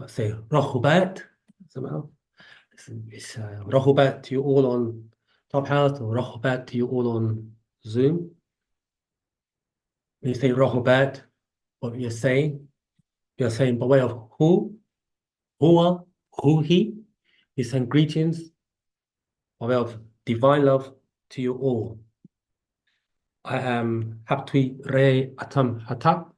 say Rahubat. Somehow. It's Rahubat to you all on Clubhouse or Rahubat to you all on Zoom. When you say Rahubat, what you're saying by way of who, huwa, who he. You send greetings by way of divine love to you all. I am Haptui Re Atam Hatap,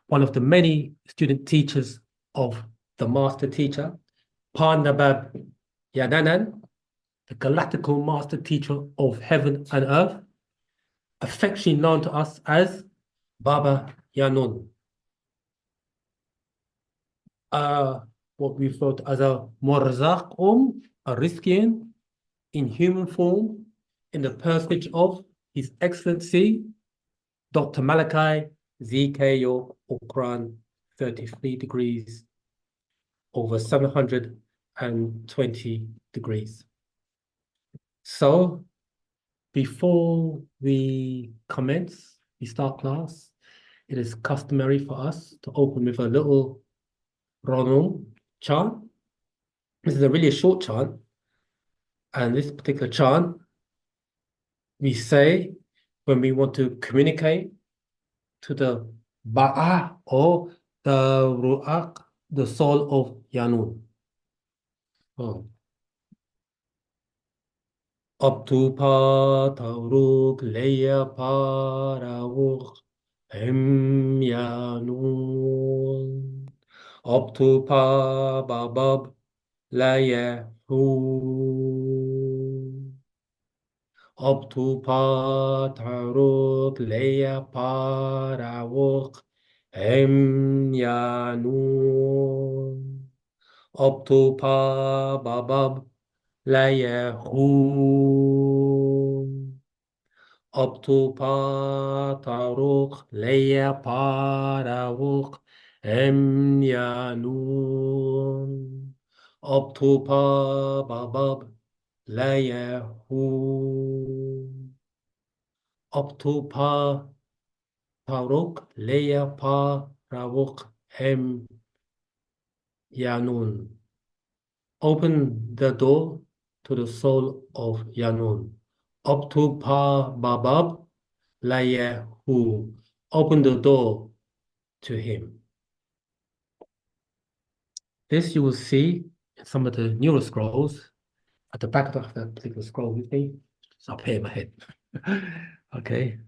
one of the many student teachers of the master teacher, Parnabab Yadanan, the galactical master teacher of heaven and earth, affectionately known to us as Baba Yanun. What we thought as a Morzaq a Riskian, in human form, in the personage of His Excellency, Dr. Malachi ZK Okran, 33 degrees over 720 degrees. So, before we start class, it is customary for us to open with a little Ronum chant. This is a short chant, and this particular chant we say when we want to communicate to the Ba'a or the Ru'aq, the soul of Yanun. Abtu pa tauruk leya parawuk Yanun. Abtu pa babab leya hu. Abtu pa tauruk leya parawuk Yanun. Abtu pa babab leya hu. Abtu pa tauruk leya parawuk Yanun. Abtu pa babab leya hu. Abtu pa tauruk leya parawuk Yanun. Open the door to the soul of Yanun. Abtu pa babab layahu. Open the door to him. This you will see in some of the newer scrolls at the back of that particular scroll with me. It's up here in my head. Okay.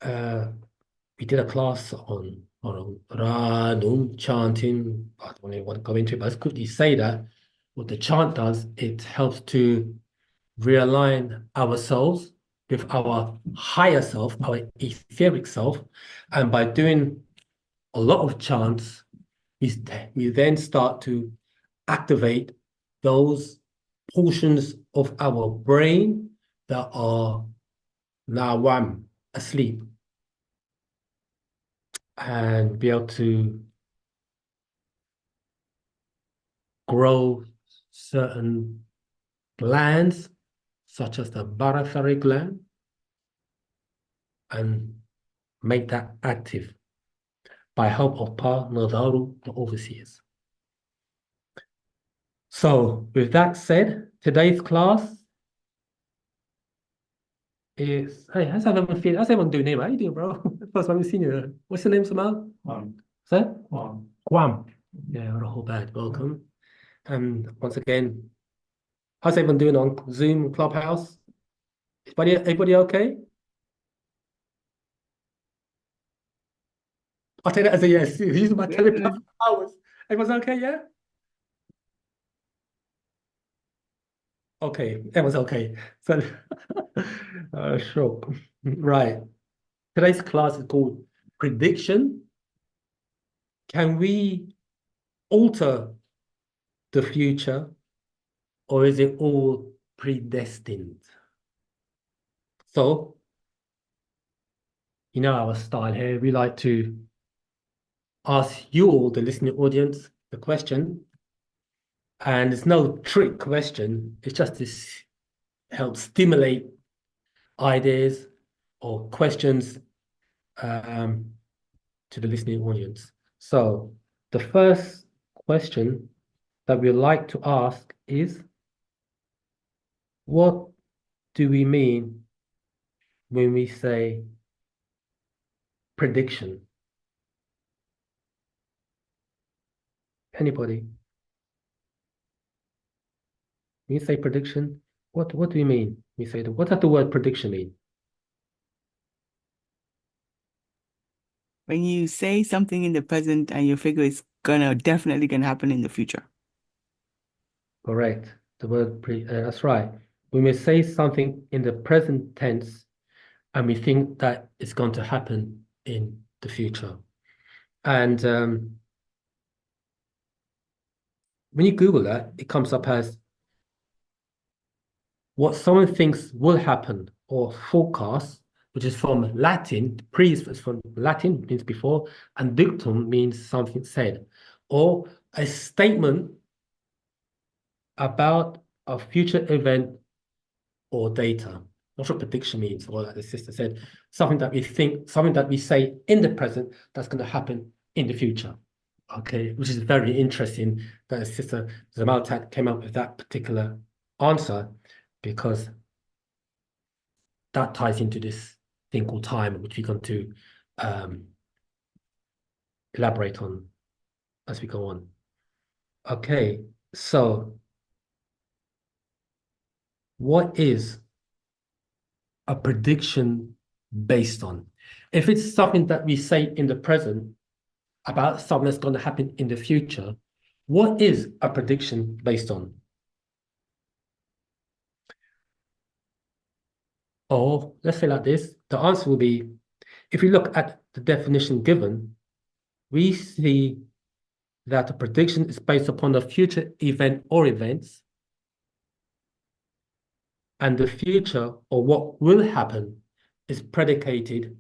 We did a class on Ranum chanting. I don't really want to go into it, but it's good you say that. What the chant does, it helps to realign ourselves with our higher self, our etheric self. And by doing a lot of chants, we then start to activate those portions of our brain that are nawam, asleep, and be able to grow certain glands, such as the barotheric gland, and make that active by help of Pa Nadaru, the overseers. So, with that said, today's class is, hey, how's everyone feeling? How's everyone doing here? How you doing, bro? First time we've seen you. What's your name, Samal? Sir? Guam. Yeah, Rahubat, welcome. And once again, how's everyone doing on Zoom, Clubhouse? Everybody okay? I'll take that as a yes. Using my telepathic powers. Everyone's okay, yeah? Okay, everyone's okay. So, sure. Right. Today's class is called Prediction. Can we alter the future, or is it all predestined? So, you know our style here. We like to ask you all, the listening audience, the question. And it's no trick question. It's just to help stimulate ideas or questions to the listening audience. So the first question that we like to ask is, what do we mean when we say prediction? Anybody? When you say prediction, what do you mean? We say what does the word prediction mean? When you say something in the present and you figure it's definitely gonna happen in the future. Correct. The word that's right. When we say something in the present tense and we think that it's going to happen in the future. And when you Google that, it comes up as what someone thinks will happen or forecast, which is from Latin, pre is from Latin, means before, and dictum means something said, or a statement about a future event or data. Not what prediction means, or like the sister said, something that we think, something that we say in the present that's going to happen in the future. Okay, which is very interesting that Sister Zamaltat came up with that particular answer because that ties into this thing called time, which we're going to um, elaborate on as we go on. Okay, so what is a prediction based on? If it's something that we say in the present about something that's going to happen in the future, what is a prediction based on? Or let's say like this, the answer will be, if we look at the definition given, we see that a prediction is based upon a future event or events, and the future or what will happen is predicated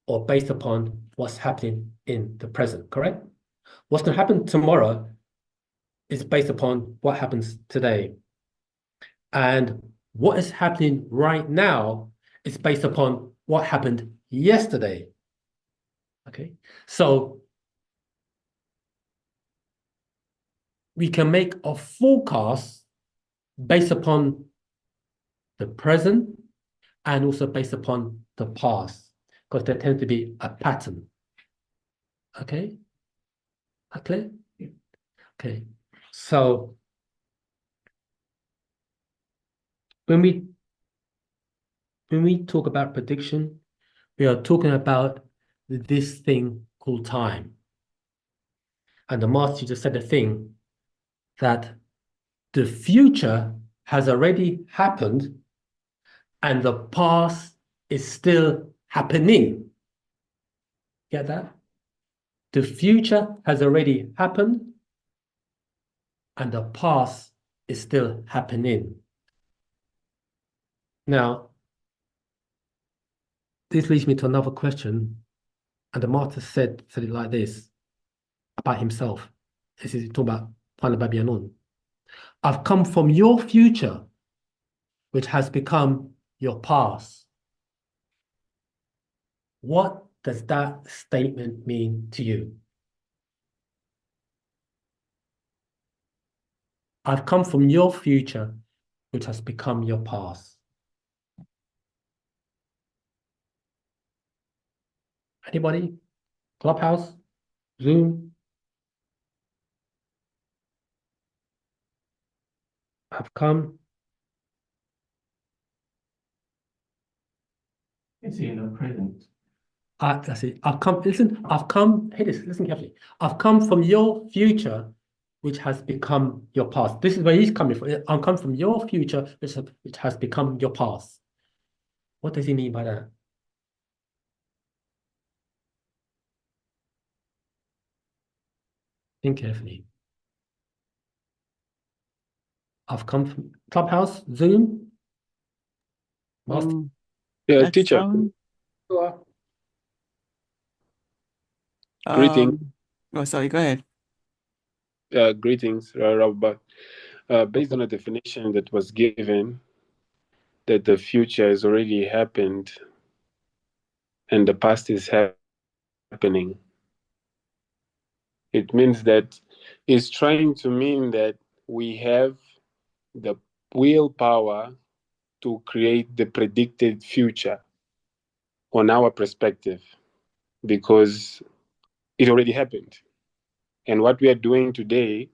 or based upon what's happening in the present, correct? What's going to happen tomorrow is based upon what happens today. And what is happening right now is based upon what happened yesterday. Okay. So we can make a forecast based upon the present and also based upon the past, because there tends to be a pattern. Okay. Okay. Okay. So when we talk about prediction, we are talking about this thing called time. And the master teacher said a thing that the future has already happened and the past is still happening. Get that? The future has already happened and the past is still happening. Now, this leads me to another question. And the master said it like this about himself. This is talking about Panababianon. I've come from your future, which has become your past. What does that statement mean to you? I've come from your future, which has become your past. Anybody? Clubhouse? Zoom? I've come. It's in the present. That's it. I've come. Listen, I've come. Hey, this. Listen carefully. I've come from your future, which has become your past. This is where he's coming from. I've come from your future, which has become your past. What does he mean by that? Think carefully. I've come from Clubhouse, Zoom, Master. Yeah, That teacher. sound, Greetings. oh, sorry, go ahead. Greetings, Rabbat. Based on the definition that was given, that the future has already happened and the past is happening. It means that it's trying to mean that we have the willpower to create the predicted future on our perspective, because it already happened. And what we are doing today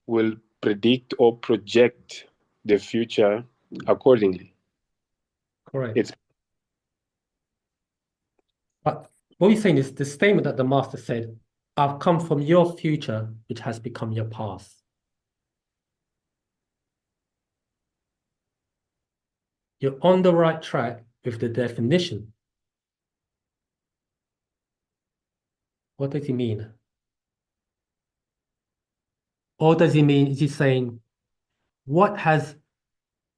will predict or project the future accordingly. Correct. It's But what you're saying is the statement that the master said, I've come from your future, which has become your past. You're on the right track with the definition. What does he mean? Or does he mean, is he saying, what has,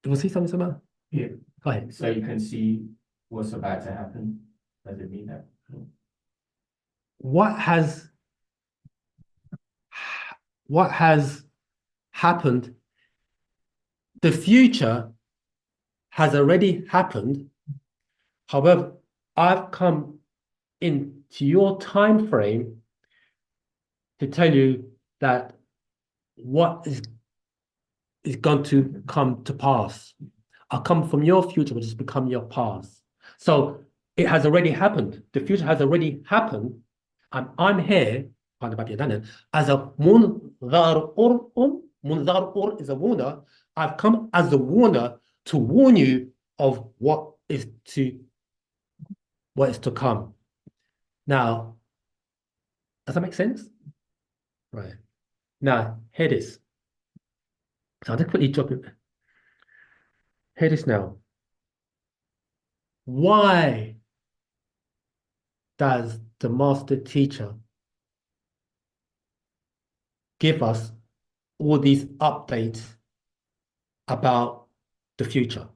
was he something about? Yeah, Go ahead. so you can see what's about to happen. Does it mean that? What has happened? The future has already happened. However, I've come into your time frame to tell you that what is going to come to pass. I come from your future, which has become your past. So it has already happened. The future has already happened. And I'm here, as a munzar is a warner. I've come as a warner to warn you of what is to come. Now, does that make sense? Right. Now, hear this. So I'll just quickly drop it. Hear this now. Why does the master teacher give us all these updates about the future?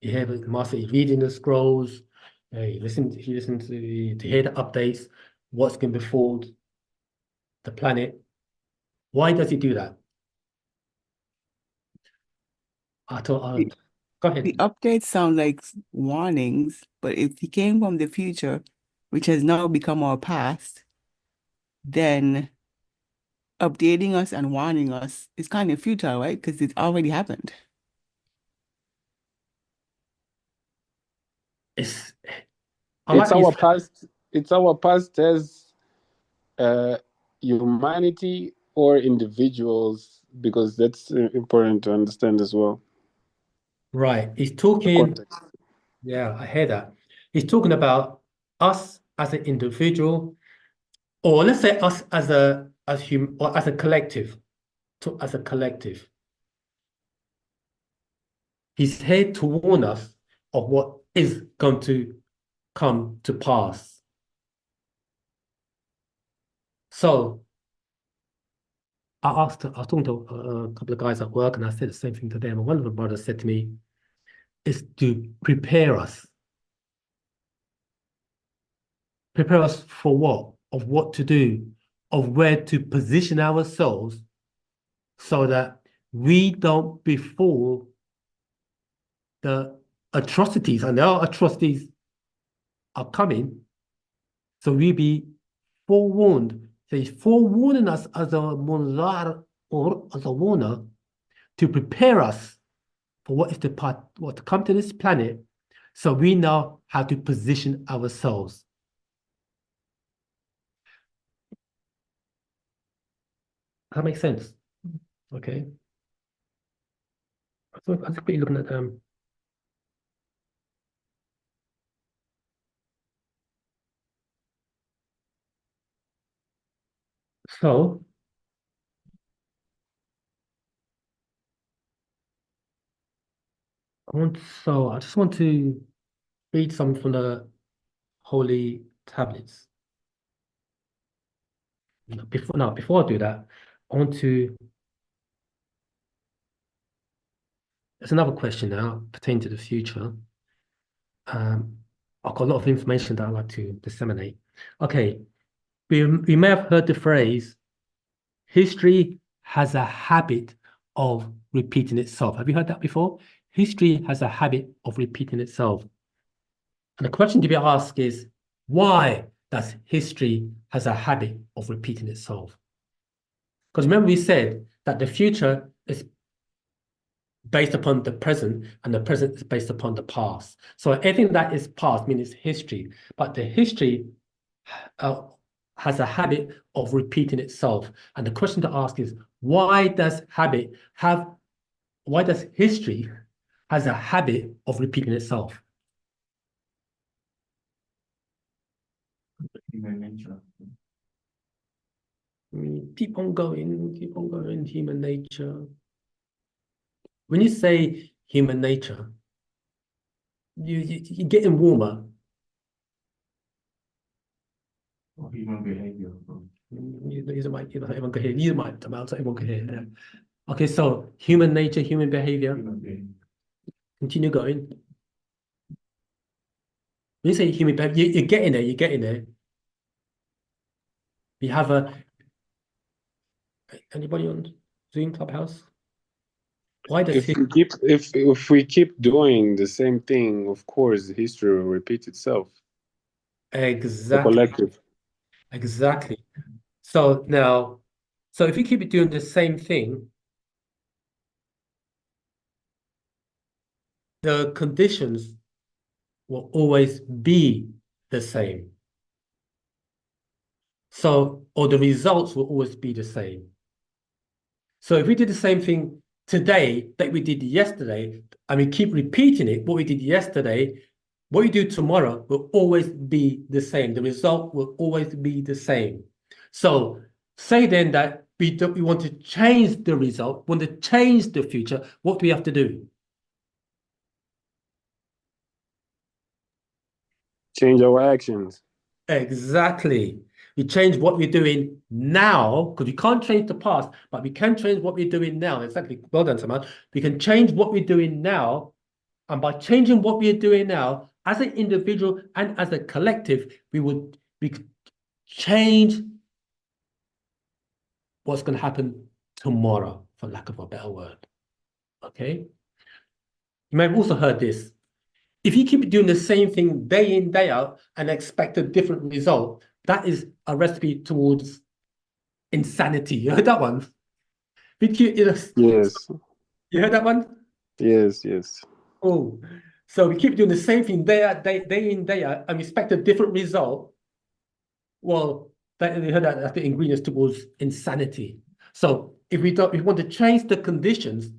You hear the master is reading the scrolls, you listen to hear the updates, what's going before the planet. Why does he do that? Go ahead. The updates sound like warnings, but if he came from the future, which has now become our past, then updating us and warning us is kind of futile, right? Because it already happened. It's our past. It's our past as humanity or individuals, because that's important to understand as well. Right. He's talking. Yeah, I hear that. He's talking about us as an individual, or let's say us as a collective. As a collective. He's here to warn us of what is going to come to pass. So I was talking to a couple of guys at work, and I said the same thing to them. And one of the brothers said to me, is to prepare us. Prepare us for what? Of what to do, of where to position ourselves so that we don't befall the atrocities, and our atrocities are coming. So we be forewarned. So he's forewarning us as a munzar or as a warner to prepare us for what to come to this planet, so we know how to position ourselves. That makes sense. Okay. So I'm just quickly looking at so I just want to read some from the holy tablets. Before I do that, I want to. There's another question now pertaining to the future. I've got a lot of information that I'd like to disseminate. Okay, we may have heard the phrase, history has a habit of repeating itself. Have you heard that before? History has a habit of repeating itself. And the question to be asked is, why does history has a habit of repeating itself? Because remember we said that the future is based upon the present, and the present is based upon the past. So anything that is past means history, but the history has a habit of repeating itself. And the question to ask is, why does history has a habit of repeating itself? Human nature. Keep on going, human nature. When you say human nature, you're getting warmer. Or human behavior. You might everyone can hear. You might everyone can hear. Yeah. Okay, so human nature, human behavior. Human behavior. Continue going. When you say human behavior, you're getting there. You're getting there. We have anybody on Zoom Clubhouse? Why does If we keep doing the same thing, of course, history will repeat itself. The exactly collective. exactly? So now, so if you keep doing the same thing, the conditions will always be the same. So, or the results will always be the same. So if we did the same thing today that we did yesterday, and we keep repeating it, what we did yesterday, what you do tomorrow will always be the same. The result will always be the same. So say then that we want to change the result, want to change the future, what do we have to do? Change our actions. Exactly. We change what we're doing now, because we can't change the past, but we can change what we're doing now. Exactly. Well done, Saman. We can change what we're doing now. And by changing what we're doing now, as an individual and as a collective, we could change what's going to happen tomorrow, for lack of a better word. Okay? You may have also heard this. If you keep doing the same thing day in, day out, and expect a different result, that is a recipe towards insanity. You heard that one? Yes. You heard that one? Yes. Oh, so we keep doing the same thing day in, day out, and expect a different result. Well, you heard that the ingredients towards insanity. So if we want to change the conditions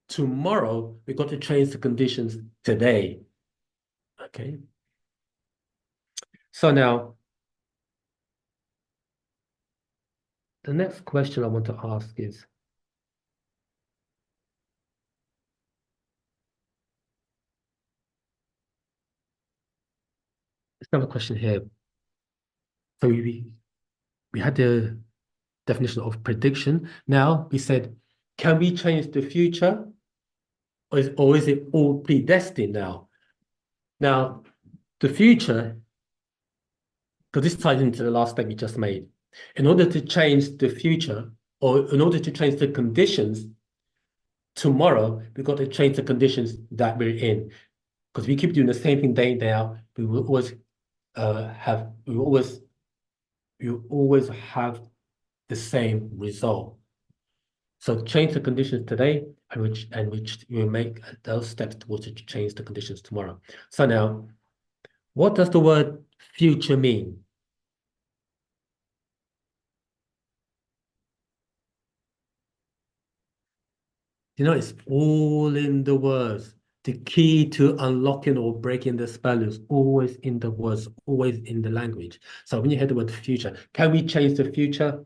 tomorrow, we've got to change the conditions today. Okay. So now, the next question I want to ask is, there's another question here. So we had the definition of prediction. Now we said, can we change the future, or is it all predestined now? Now, the future, because this ties into the last step we just made. In order to change the future, or in order to change the conditions tomorrow, we've got to change the conditions that we're in. Because we keep doing the same thing day in, day out, we will always have the same result. So change the conditions today, and which will make those steps towards to change the conditions tomorrow. So now, what does the word future mean? You know, it's all in the words. The key to unlocking or breaking the spell is always in the words, always in the language. So when you hear the word future, can we change the future,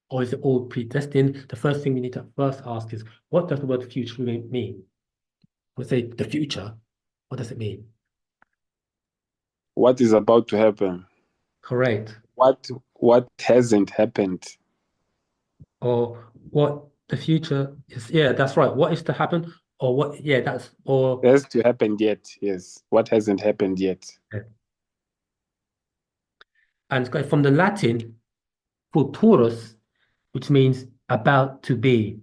or is it all predestined? The first thing we need to first ask is, what does the word future mean? When we say the future, what does it mean? What is about to happen? Correct. What hasn't happened? Or what the future is. Yeah, that's right. What is to happen, or what? Yeah, Has to happen yet. Yes. What hasn't happened yet? Yeah. And it's from the Latin, futurus, which means about to be.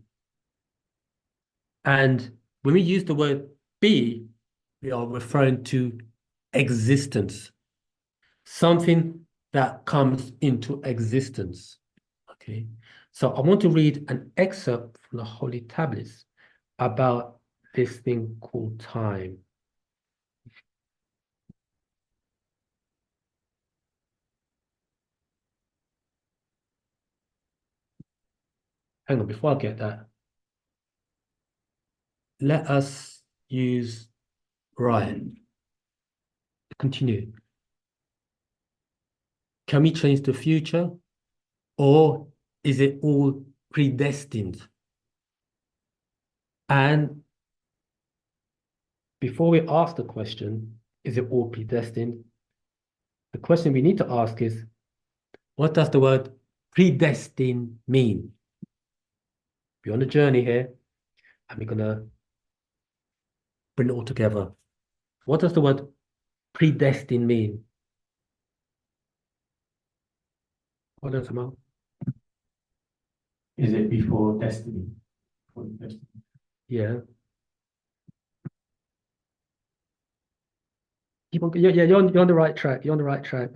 And when we use the word be, we are referring to existence. Something that comes into existence. Okay. So I want to read an excerpt from the Holy Tablets about this thing called time. Hang on, before I get that, let us use Ryan. Continue. Can we change the future, or is it all predestined? And before we ask the question, is it all predestined? The question we need to ask is, what does the word predestined mean? We're on a journey here, and we're gonna bring it all together. What does the word predestined mean? What does it mean? Is it before destiny? Before destiny? Yeah. Keep on, yeah, you're on the right track. You're on the right track.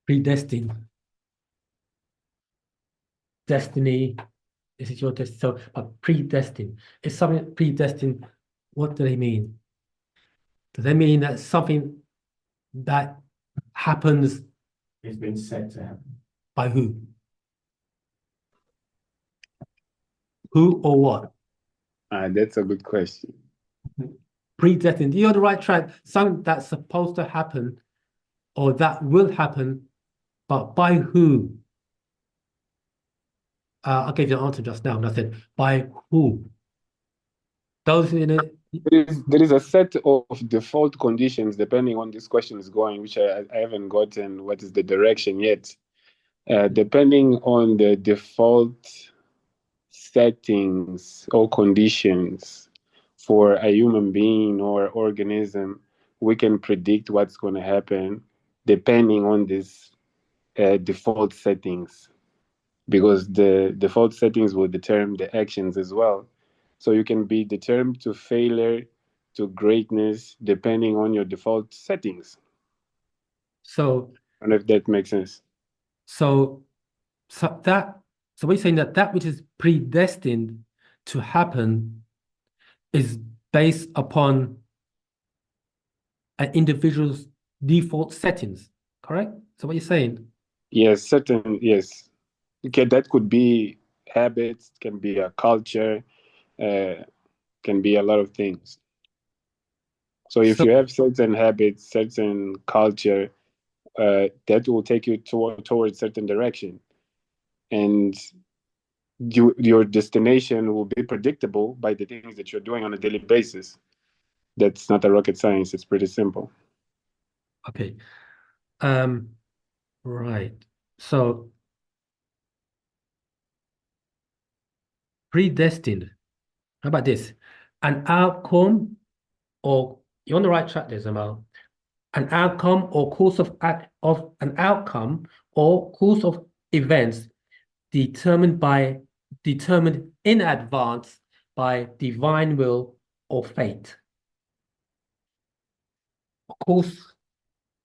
Predestined. Destiny. This is your destiny. So, but predestined. Is something predestined? What do they mean? Do they mean that something that happens It's been set to happen. by who? Who or what? That's a good question. Predestined. You're on the right track. Something that's supposed to happen or that will happen, but by who? I gave you the answer just now, and I said, by who? Those in it. There is a set of default conditions depending on this question is going, which I haven't gotten what is the direction yet. Depending on the default settings or conditions for a human being or organism, we can predict what's going to happen depending on these default settings, because the default settings will determine the actions as well. So you can be determined to failure, to greatness, depending on your default settings. So, I don't know if that makes sense. so we're saying that which is predestined to happen is based upon an individual's default settings, correct? So what you're saying? Yes, certain, yes. Okay, that could be habits, can be a culture, uh, can be a lot of things. So if So you have certain habits, certain culture, that will take you towards certain direction, and your destination will be predictable by the things that you're doing on a daily basis. That's not a rocket science. It's pretty simple. okay. Right. So predestined. How about this? An outcome, or you're on the right track there, Zamal. An outcome or course of an outcome or course of events determined in advance by divine will or fate. Of course,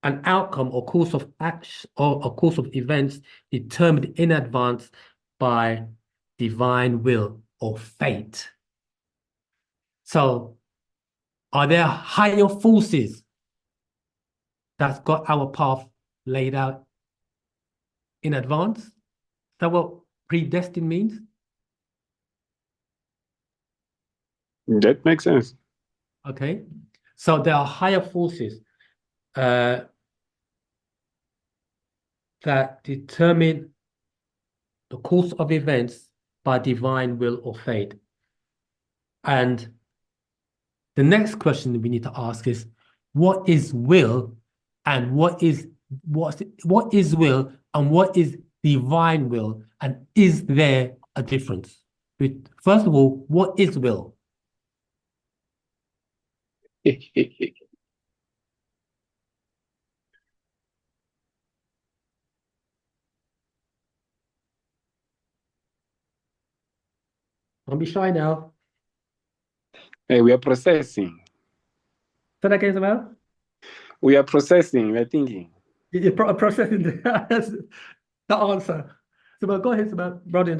an outcome or course of action or a course of events determined in advance by divine will or fate. So, are there higher forces that's got our path laid out in advance? Is that what predestined means? That makes sense. Okay. So there are higher forces that determine the course of events by divine will or fate. And the next question we need to ask is, what is will and what is will and what is divine will, and is there a difference? First of all, what is will? Don't be shy now. We are processing. Say that again, Isabel. We are processing. We are thinking. You're processing the answer. So go ahead, Isabel. Brother,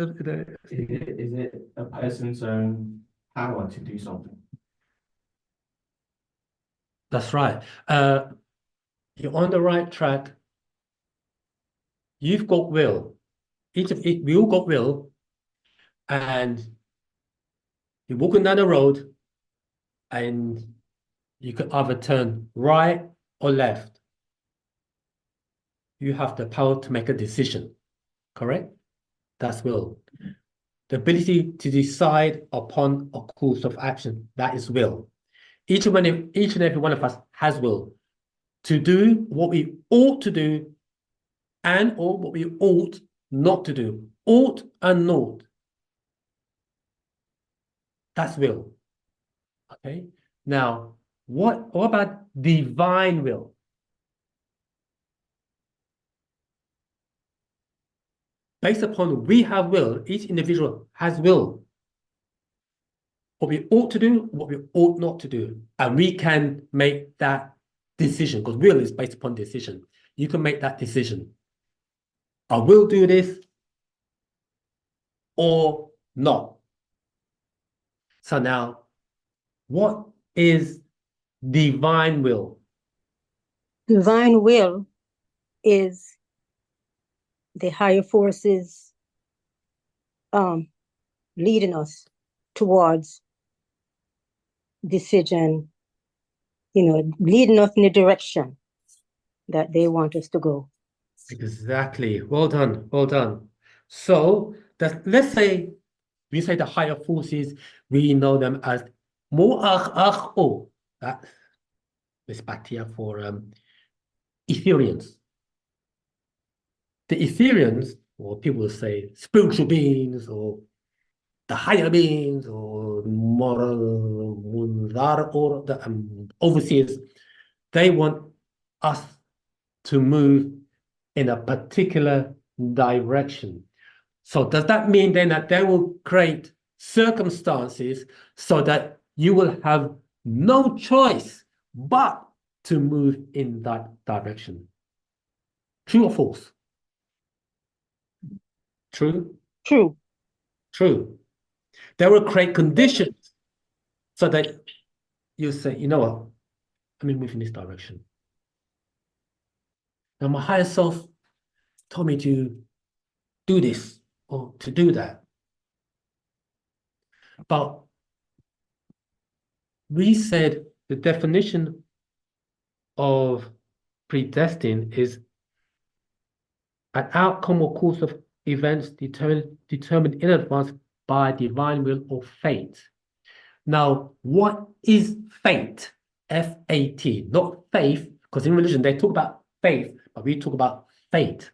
Is it a person's own power to do something? that's right. You're on the right track. You've got will. We all got will, and you're walking down the road, and you could either turn right or left. You have the power to make a decision, correct? That's will. The ability to decide upon a course of action, that is will. Each and every one of us has will to do what we ought to do and or what we ought not to do. Ought and not. That's will. Okay. Now, what about divine will? Based upon we have will, each individual has will. What we ought to do, what we ought not to do. And we can make that decision because will is based upon decision. You can make that decision. I will do this or not. So now, what is divine will? Divine will is the higher forces leading us towards decision, leading us in the direction that they want us to go. Exactly. Well done. Well done. So let's say we say the higher forces, we know them as Mu'akh'akh'o. That's this bacteria for Etherians. The Etherians, or people will say spiritual beings, or the higher beings, or moral mundar, or the overseers, they want us to move in a particular direction. So does that mean then that they will create circumstances so that you will have no choice but to move in that direction? True or false? True? True. True. They will create conditions so that you say, you know what, let me move in this direction. Now my higher self told me to do this or to do that. But we said the definition of predestined is an outcome or course of events determined in advance by divine will or fate. Now, what is fate? F-A-T, not faith, because in religion they talk about faith, but we talk about fate.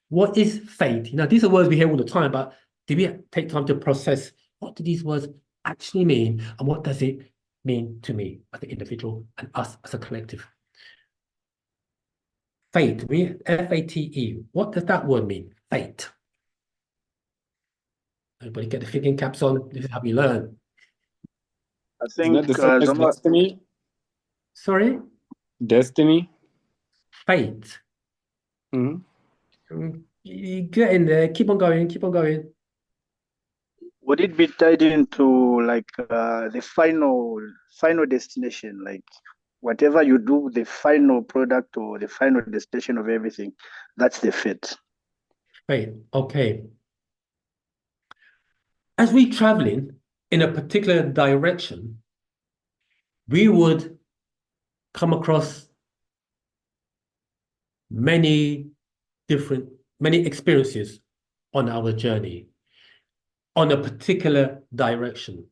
What is fate? These are words we hear all the time, but did we take time to process what do these words actually mean and what does it mean to me as an individual and us as a collective? Fate, F-A-T-E. What does that word mean? Fate. Everybody get the thinking caps on. This is how we learn. I Isn't think that the same as Zama, destiny? Sorry? Destiny? Fate. Mhm. You get in there. Keep on going. Keep on going. would it be tied into like the final destination, like whatever you do, the final product or the final destination of everything, that's the fate. Fate. Okay. As we traveling in a particular direction, we would come across many experiences on our journey on a particular direction.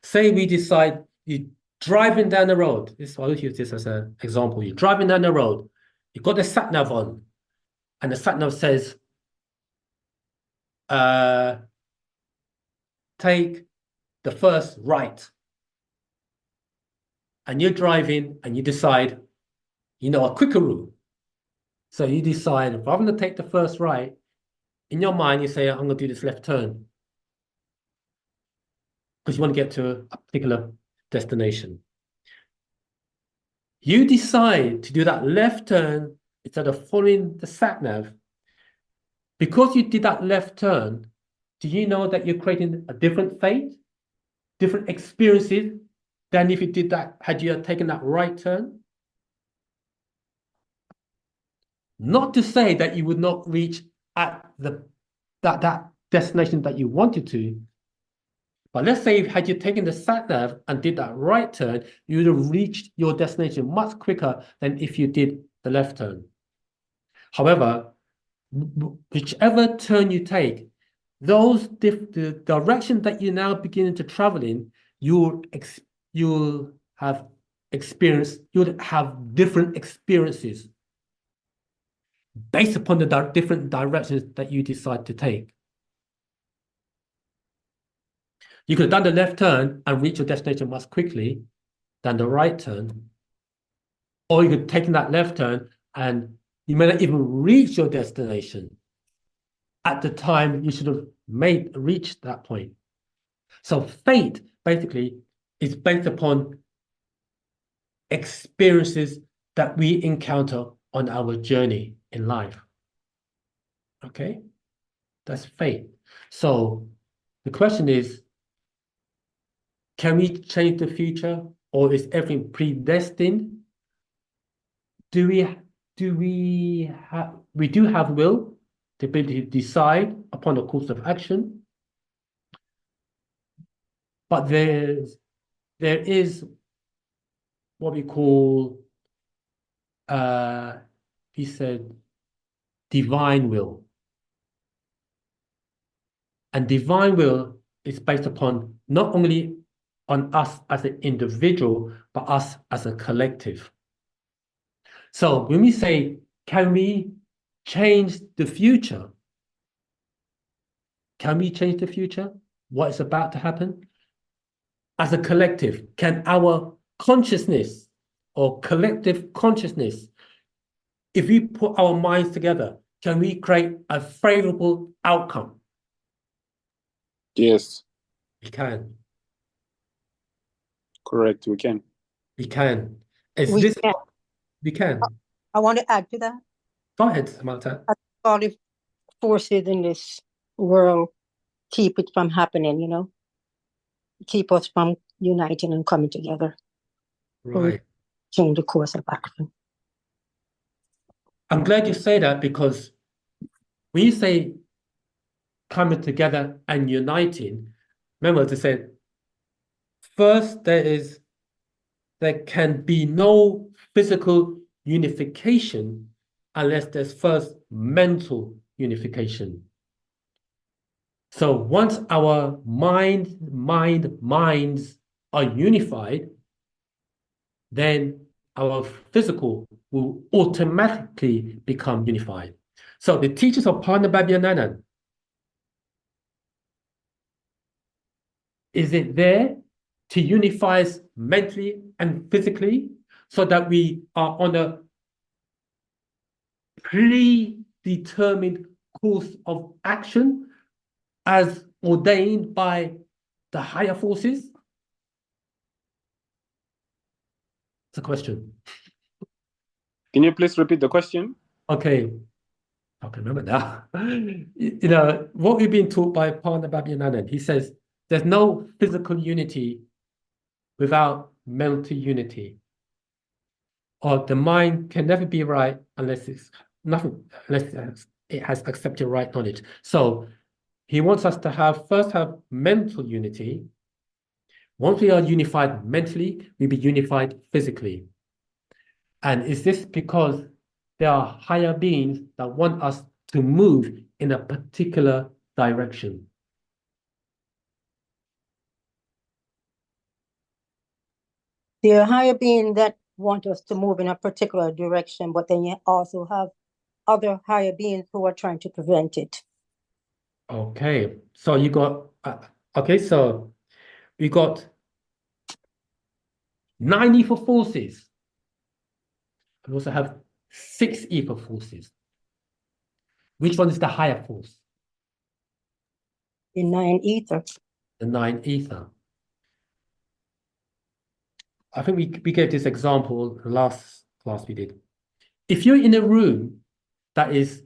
Say we decide you're driving down the road. I'll use this as an example. You're driving down the road, you've got the sat nav on, and the sat nav says, take the first right. And you're driving and you decide, a quicker route. So you decide, rather than take the first right, in your mind, you say, I'm going to do this left turn. Because you want to get to a particular destination. You decide to do that left turn instead of following the sat nav. Because you did that left turn, do you know that you're creating a different fate, different experiences than if you did that, had you taken that right turn? Not to say that you would not reach at that destination that you wanted to, but let's say had you taken the sat nav and did that right turn, you would have reached your destination much quicker than if you did the left turn. However, whichever turn you take, the direction that you're now beginning to travel in, you'll have different experiences based upon the different directions that you decide to take. You could have done the left turn and reach your destination much quickly than the right turn. Or you could take that left turn and you may not even reach your destination at the time you should have reached that point. So fate basically is based upon experiences that we encounter on our journey in life. Okay? That's fate. So the question is, can we change the future, or is everything predestined? We do have will, the ability to decide upon a course of action, but there is what we call, he said, divine will. And divine will is based upon not only on us as an individual, but us as a collective. So when we say, can we change the future? Can we change the future? What is about to happen? As a collective, can our consciousness or collective consciousness, if we put our minds together, can we create a favorable outcome? Yes, We can. correct. We can. We can. Is We this can. we can? I want to add to that. Go ahead, Samantha. All the forces in this world keep it from happening, keep us from uniting and coming together. Right. Change the course of action. I'm glad you say that, because when you say coming together and uniting, remember to say, first there can be no physical unification unless there's first mental unification. So once our minds are unified, then our physical will automatically become unified. So the teachings of Parnabhabhyananda, is it there to unify us mentally and physically so that we are on a predetermined course of action as ordained by the higher forces? It's a question. Can you please repeat the question? Okay, I can remember that. What we've been taught by Parnabhabhyananda, he says there's no physical unity without mental unity. Or the mind can never be right unless it has accepted right knowledge. So he wants us to first have mental unity. Once we are unified mentally, we'll be unified physically. And is this because there are higher beings that want us to move in a particular direction? There are higher beings that want us to move in a particular direction, but then you also have other higher beings who are trying to prevent it. Okay, so you got, so we got 9 ether forces. We also have 6 ether forces. Which one is the higher force? The 9 ether. The 9 ether. I think we gave this example the last class we did. If you're in a room that is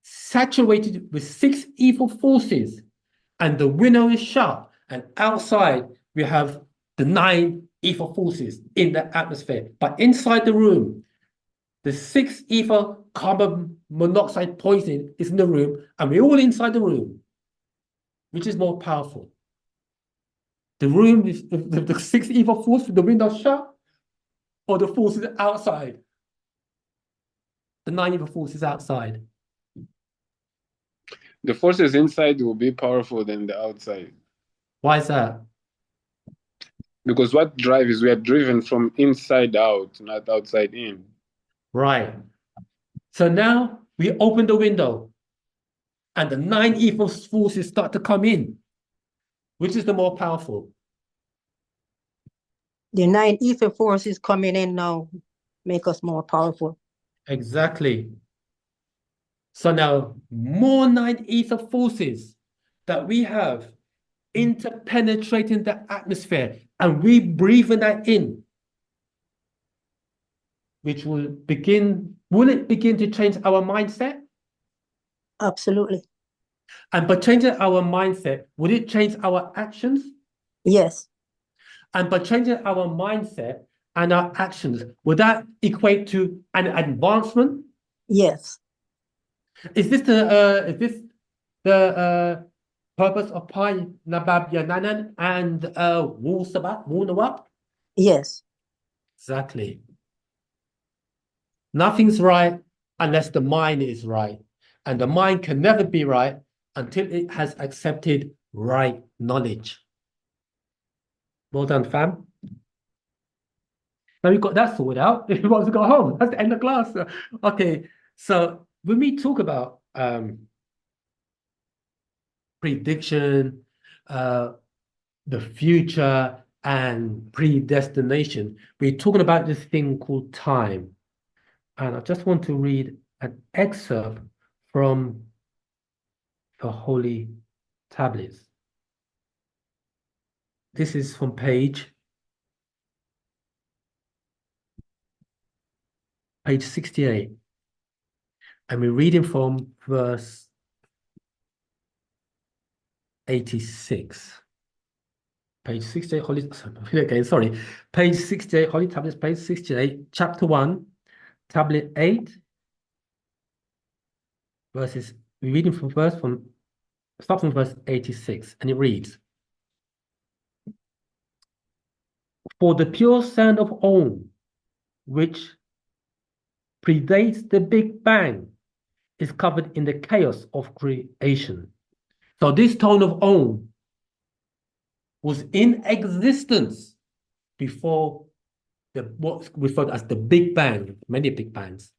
saturated with 6 evil forces and the window is shut, and outside we have the 9 evil forces in the atmosphere, but inside the room, the 6 evil carbon monoxide poison is in the room, and we're all inside the room. Which is more powerful? The room with the 6 evil forces with the window shut, or the forces outside? The 9 evil forces outside. The forces inside will be powerful than the outside. Why is that? Because what drives, we are driven from inside out, not outside in. Right. So now we open the window and the 9 evil forces start to come in. Which is the more powerful? The 9 evil forces coming in now make us more powerful. Exactly. So now more 9 ether forces that we have interpenetrating the atmosphere, and we breathing that in, which will it begin to change our mindset? Absolutely. And by changing our mindset, would it change our actions? Yes. And by changing our mindset and our actions, would that equate to an advancement? Yes. Is this the purpose of Pi Nabab Yananan and Wu-Sabat, Wu-Nawab? Yes. Exactly. Nothing's right unless the mind is right. And the mind can never be right until it has accepted right knowledge. Well done, fam. Now we've got that sorted out. If you want to go home, that's the end of class. Okay, so when we talk about prediction, the future, and predestination, we're talking about this thing called time. And I just want to read an excerpt from the Holy Tablets. This is from page 68. And we're reading from verse 86. Page 68, Page 68, Holy Tablets, page 68, chapter 1, tablet 8, verses, we're reading start from verse 86, and it reads, "For the pure sound of Om, which predates the Big Bang, is covered in the chaos of creation." So this tone of Om was in existence before what's referred as the Big Bang, many Big Bangs.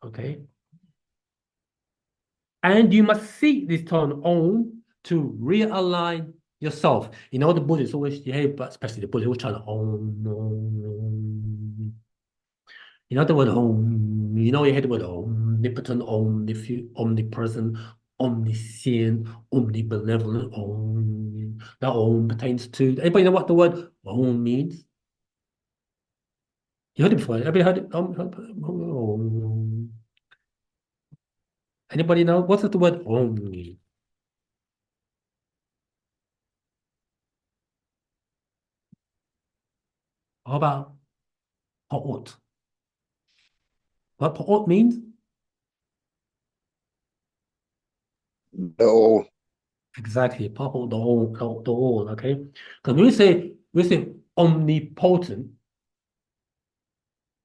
Okay. And you must seek this tone Om to realign yourself. You know, the Buddhists always, but especially the Buddhists always trying to Om, Om. You know the word Om, you know you hear the word omnipotent, omnipresent, omniscient, omnibenevolent, Om. That Om pertains to, anybody know what the word Om means? You heard it before? Everybody heard it? Om. Anybody know? What does the word Om mean? How about Pa'ot? What Pa'ot means? No. Exactly, Pa'ot, the all, okay? Because we say omnipotent,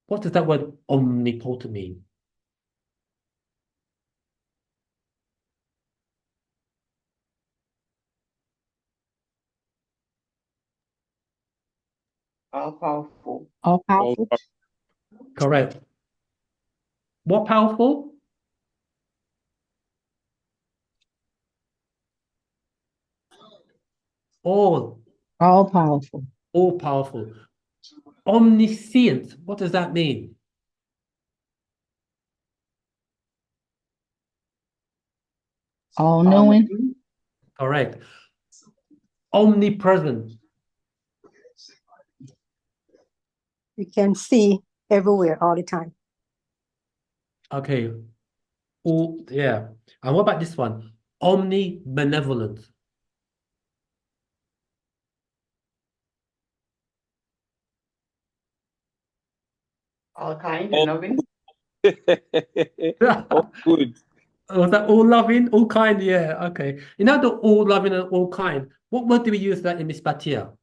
what does that word omnipotent mean? All powerful. All All powerful. Correct. What powerful? All All powerful. powerful. Omniscient, what does that mean? All knowing. Correct. Omnipresent. we can see everywhere all the time. Okay. All, yeah. And what about this one? Omnibenevolent. All kind Oh. and loving. Oh, good. Was that all loving, all kind? Yeah, okay. You know the all loving and all kind. What word do we use that in Miss Batia?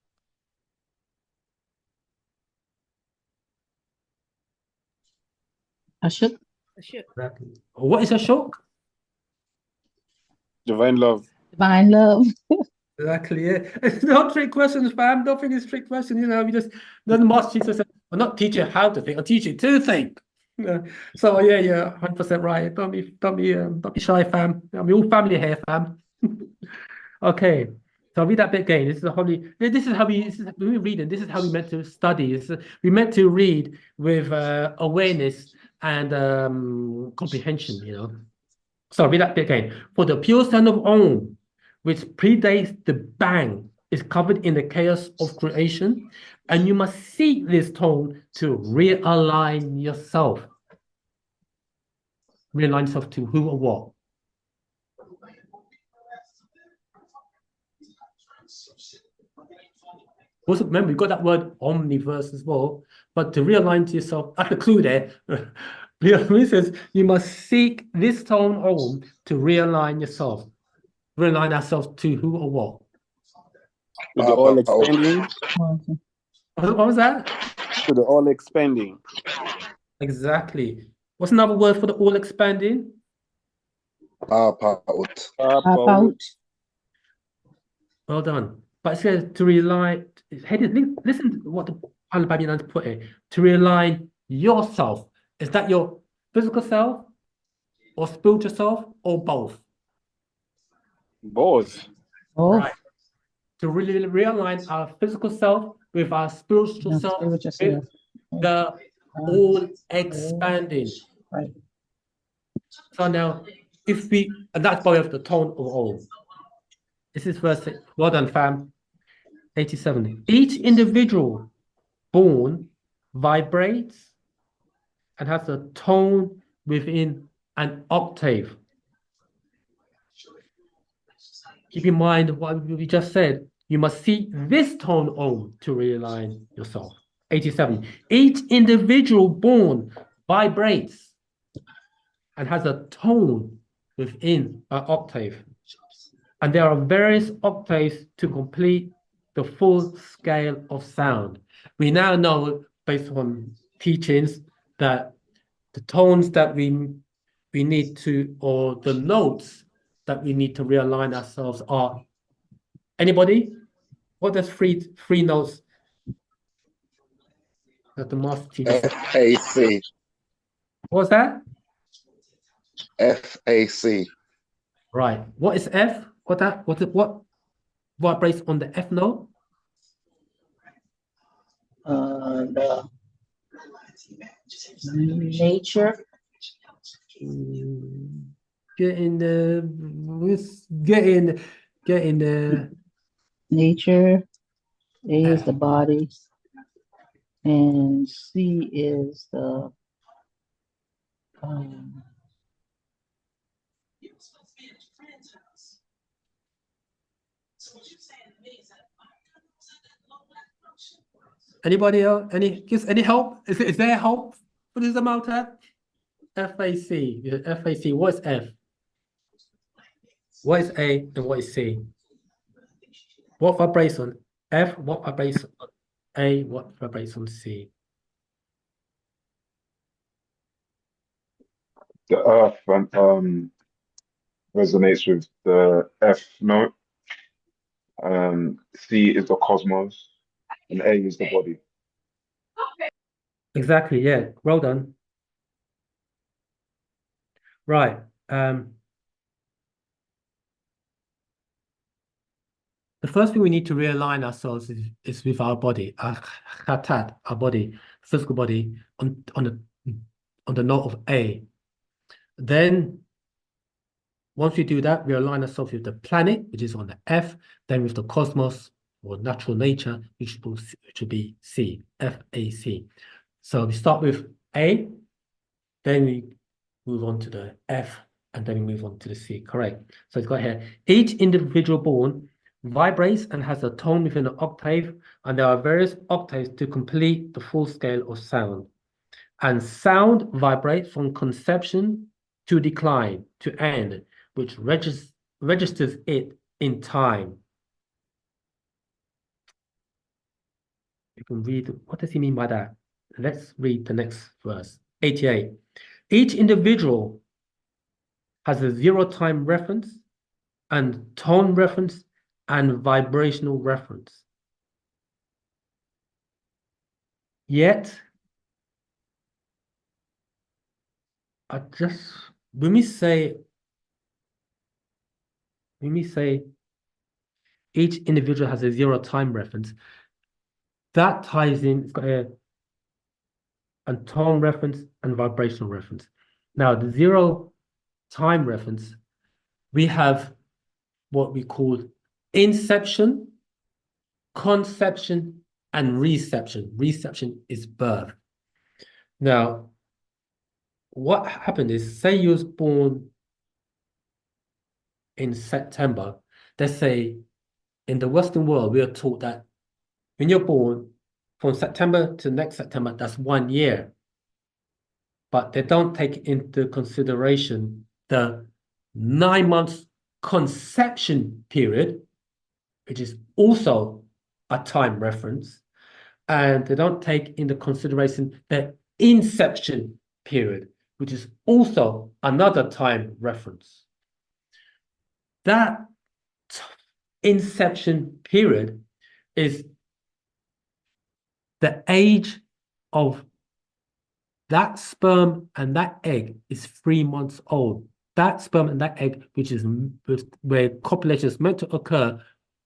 Ashok. Exactly. What is a shock? Divine love. Divine love. Exactly, yeah. It's not trick questions, fam. Don't think it's trick questions. You know, we just then the master teacher said, "I'll not teach you how to think. I'll teach you to think." So yeah, yeah, 100% right. Don't be shy, fam. We're all family here, fam. Okay, so I'll read that bit again. This is a holy. This is how we. This is, when we read it. This is how we meant to study. We meant to read with awareness and comprehension. You know. So I'll read that bit again. For the pure sound of Om, which predates the bang, is covered in the chaos of creation, and you must seek this tone to realign yourself. Realign yourself to who or what. Also, remember, you've got that word omniverse as well. But to realign to yourself, that's the clue there. It says you must seek this tone Om to realign yourself. Realign ourselves to who or what. To the all expanding. What was that? To the all expanding. Exactly. What's another word for the all expanding? Out. Out. Well done. But it says to realign, it's headed, listen to what the Al-Babylon put it. To realign yourself. Is that your physical self or spiritual self or both? Both. Oh, Right. To really realign our physical self with our spiritual self, spiritual with self. the all expanding. Right. So now, if we, and that's by the tone of all. This is verse 6. Well done, fam. 87. Each individual born vibrates and has a tone within an octave. Keep in mind what we just said. You must seek this tone on to realign yourself. 87. Each individual born vibrates and has a tone within an octave. And there are various octaves to complete the full scale of sound. We now know, based on teachings, that the tones that we need to, or the notes that we need to realign ourselves are. Anybody? What does three notes that the master teacher said? FAC. What's that? FAC. Right. What is F? What vibrates on the F note? The nature. Get in the Nature. A is the body. And C is the anybody else? Any help? Is there help for this amount of FAC? Yeah, FAC. What is F? What is A and what is C? What vibrates on F? What vibrates on A? What vibrates on C? The earth resonates with the F note. C is the cosmos, and A is the body. Exactly, yeah. Well done. Right. The first thing we need to realign ourselves is with our body, our khatat, our body, physical body, on the note of A. Then, once we do that, we align ourselves with the planet, which is on the F, then with the cosmos or natural nature, which will be C, FAC. So we start with A, then we move on to the F, and then we move on to the C. Correct. So it's got here, each individual born vibrates and has a tone within an octave, and there are various octaves to complete the full scale of sound. And sound vibrates from conception to decline to end, which registers it in time. You can read, what does he mean by that? Let's read the next verse, 88. Each individual has a zero time reference and tone reference and vibrational reference. Yet, when we say each individual has a zero time reference, that ties in, it's got a tone reference and vibrational reference. Now, the zero time reference, we have what we call inception, conception, and reception. Reception is birth. Now, what happened is, say you was born in September. Let's say in the Western world, we are taught that when you're born, from September to next September, that's 1 year. But they don't take into consideration the 9 months conception period, which is also a time reference. And they don't take into consideration the inception period, which is also another time reference. That inception period is the age of that sperm and that egg is 3 months old. That sperm and that egg, which is where copulation is meant to occur,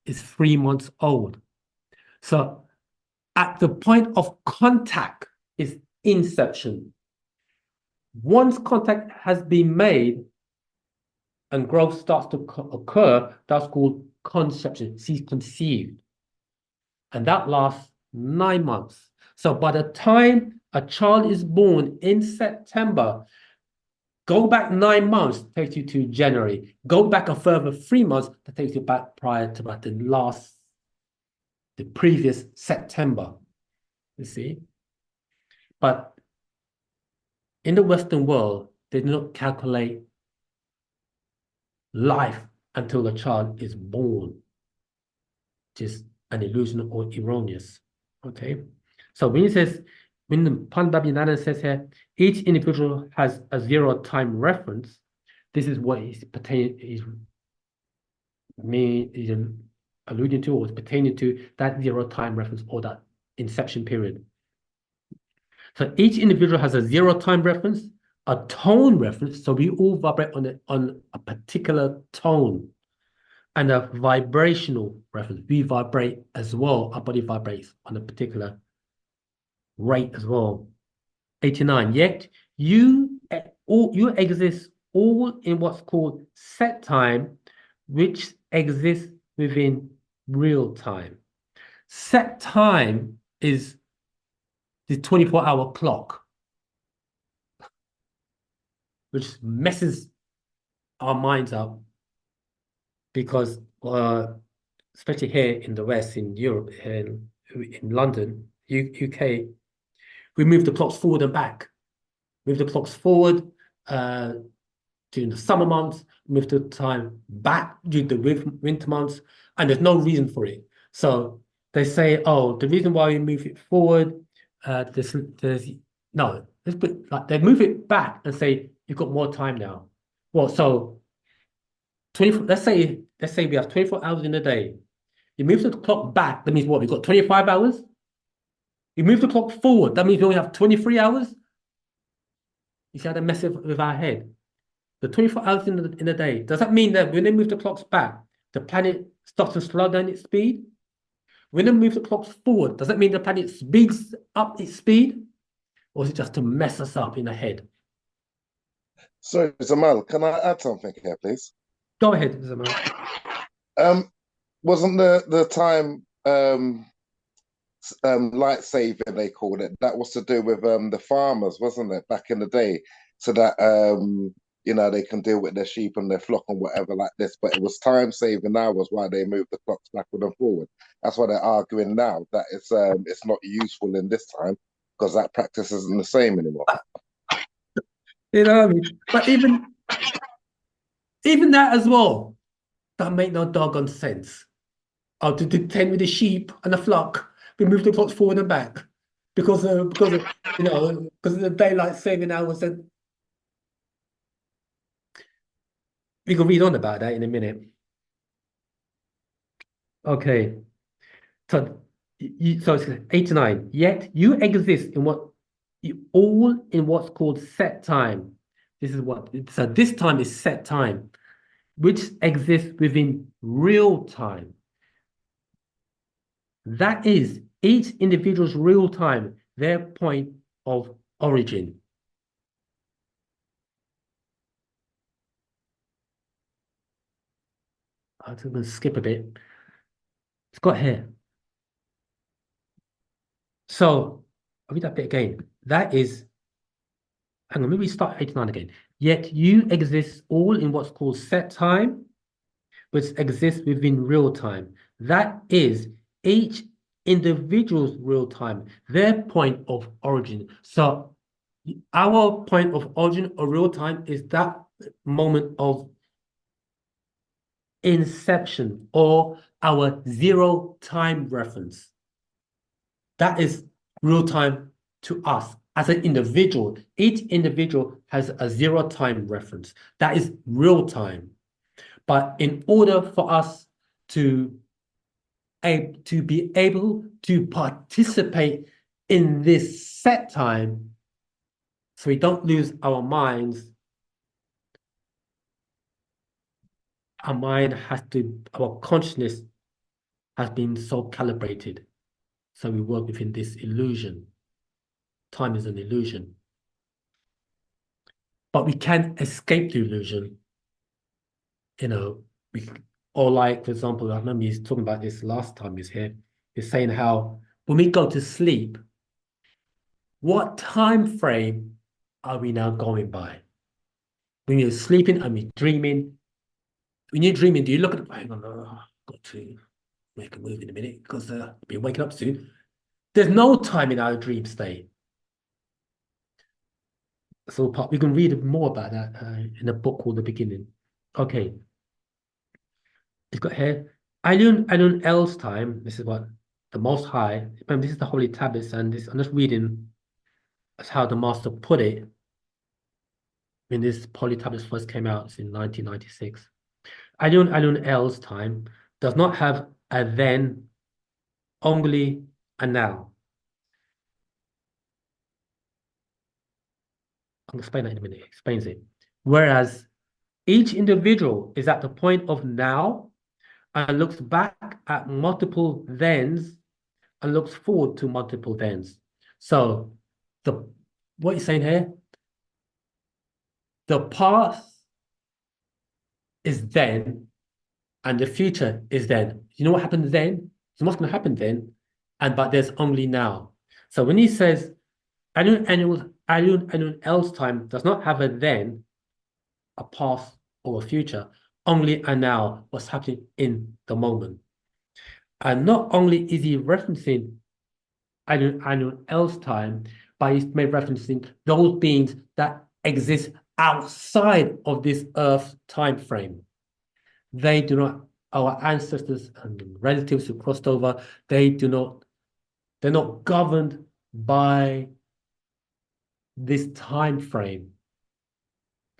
is 3 months old. So at the point of contact is inception. Once contact has been made and growth starts to occur, that's called conception. She's conceived. And that lasts 9 months. So by the time a child is born in September, go back 9 months, takes you to January. Go back a further 3 months, that takes you back prior to about the previous September. You see? But in the Western world, they do not calculate life until the child is born. Just an illusion or erroneous. Okay? So when the Pandabhinana says here, each individual has a zero time reference, this is what is alluding to, or is pertaining to that zero time reference or that inception period. So each individual has a zero time reference, a tone reference, so we all vibrate on a particular tone, and a vibrational reference. We vibrate as well. Our body vibrates on a particular rate as well. 89. Yet you exist all in what's called set time, which exists within real time. Set time is the 24-hour clock, which messes our minds up because, especially here in the West, in Europe, in London, UK, we move the clocks forward and back. Move the clocks forward during the summer months, move the time back during the winter months, and there's no reason for it. So they say, oh, the reason why we move it forward, no, let's put like they move it back and say you've got more time now. Well, so 24. Let's say we have 24 hours in a day. You move the clock back, that means what? We've got 25 hours. You move the clock forward, that means we only have 23 hours. You see how they mess with our head? The 24 hours in a day. Does that mean that when they move the clocks back, the planet stops to slow down its speed? When they move the clocks forward, does that mean the planet speeds up its speed? Or is it just to mess us up in the head? Sorry, Zamal, can I add something here, please? Go ahead, Zamal. Wasn't the time um light saving, they called it. That was to do with the farmers, wasn't it, back in the day, so that they can deal with their sheep and their flock and whatever like this. But it was time saving. Now was why they moved the clocks backward and forward. That's why they're arguing now that it's not useful in this time because that practice isn't the same anymore. You know what I mean? But even that as well, that make no doggone sense. Oh, to tend with the sheep and the flock, we move the clocks forward and back because of the daylight saving hours. And we can read on about that in a minute. Okay, so it's 89. Yet you exist in what's called set time. So this time is set time, which exists within real time. That is each individual's real time, their point of origin. I'm going to skip a bit. It's got here. So I'll read that bit again. That is, hang on, maybe start 89 again. Yet you exist all in what's called set time, which exists within real time. That is each individual's real time, their point of origin. So our point of origin or real time is that moment of inception or our zero time reference. That is real time to us as an individual. Each individual has a zero time reference. That is real time. But in order for us to be able to participate in this set time, so we don't lose our minds, our consciousness has been so calibrated. So we work within this illusion. Time is an illusion. But we can't escape the illusion. Or like, for example, I remember he's talking about this last time he's here. He's saying how when we go to sleep, what time frame are we now going by? When you're sleeping and we're dreaming, when you're dreaming, do you look at, hang on, I've got to make a move in a minute because I'll be waking up soon. There's no time in our dream state. So we can read more about that in a book called The Beginning. Okay. It's got here, Ayun El's time. This is what the Most High. Remember, this is the Holy Tablets, and I'm just reading as how the Master put it when this Holy Tablets first came out in 1996. Ayun El's time does not have a then, only a now. I'll explain that in a minute. It explains it. Whereas each individual is at the point of now and looks back at multiple thens and looks forward to multiple thens. So what you're saying here, the past is then and the future is then. You know what happens then? So what's going to happen then? But there's only now. So when he says anyone else time does not have a then, a past or a future, only a now, what's happening in the moment. And not only is he referencing anyone else time, but he's made referencing those beings that exist outside of this Earth time frame. They do not, our ancestors and relatives who crossed over, they're not governed by this time frame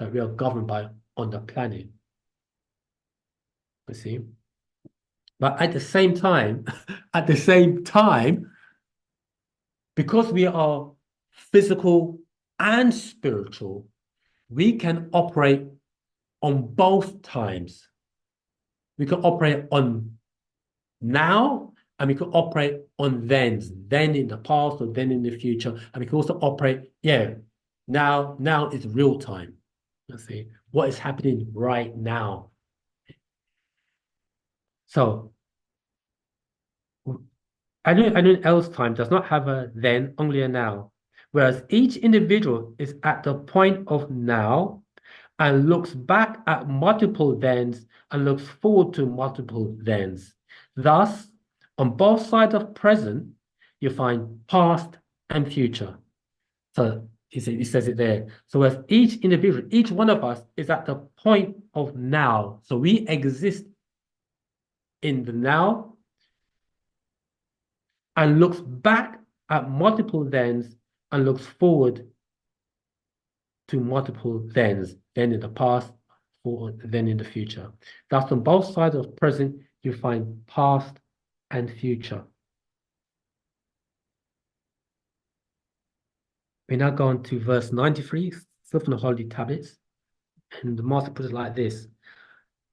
that we are governed by on the planet. You see? But at the same time, because we are physical and spiritual, we can operate on both times. We can operate on now, and we can operate on then in the past or then in the future. And we can also operate, now is real time. Let's see what is happening right now. So anyone else time does not have a then, only a now. Whereas each individual is at the point of now and looks back at multiple thens and looks forward to multiple thens. Thus, on both sides of present, you find past and future. So it says it there. So as each individual, each one of us is at the point of now. So we exist in the now and looks back at multiple thens and looks forward to multiple thens, then in the past, forward, then in the future. Thus, on both sides of present, you find past and future. We now go on to verse 93, still from the Holy Tablets. And the Master puts it like this.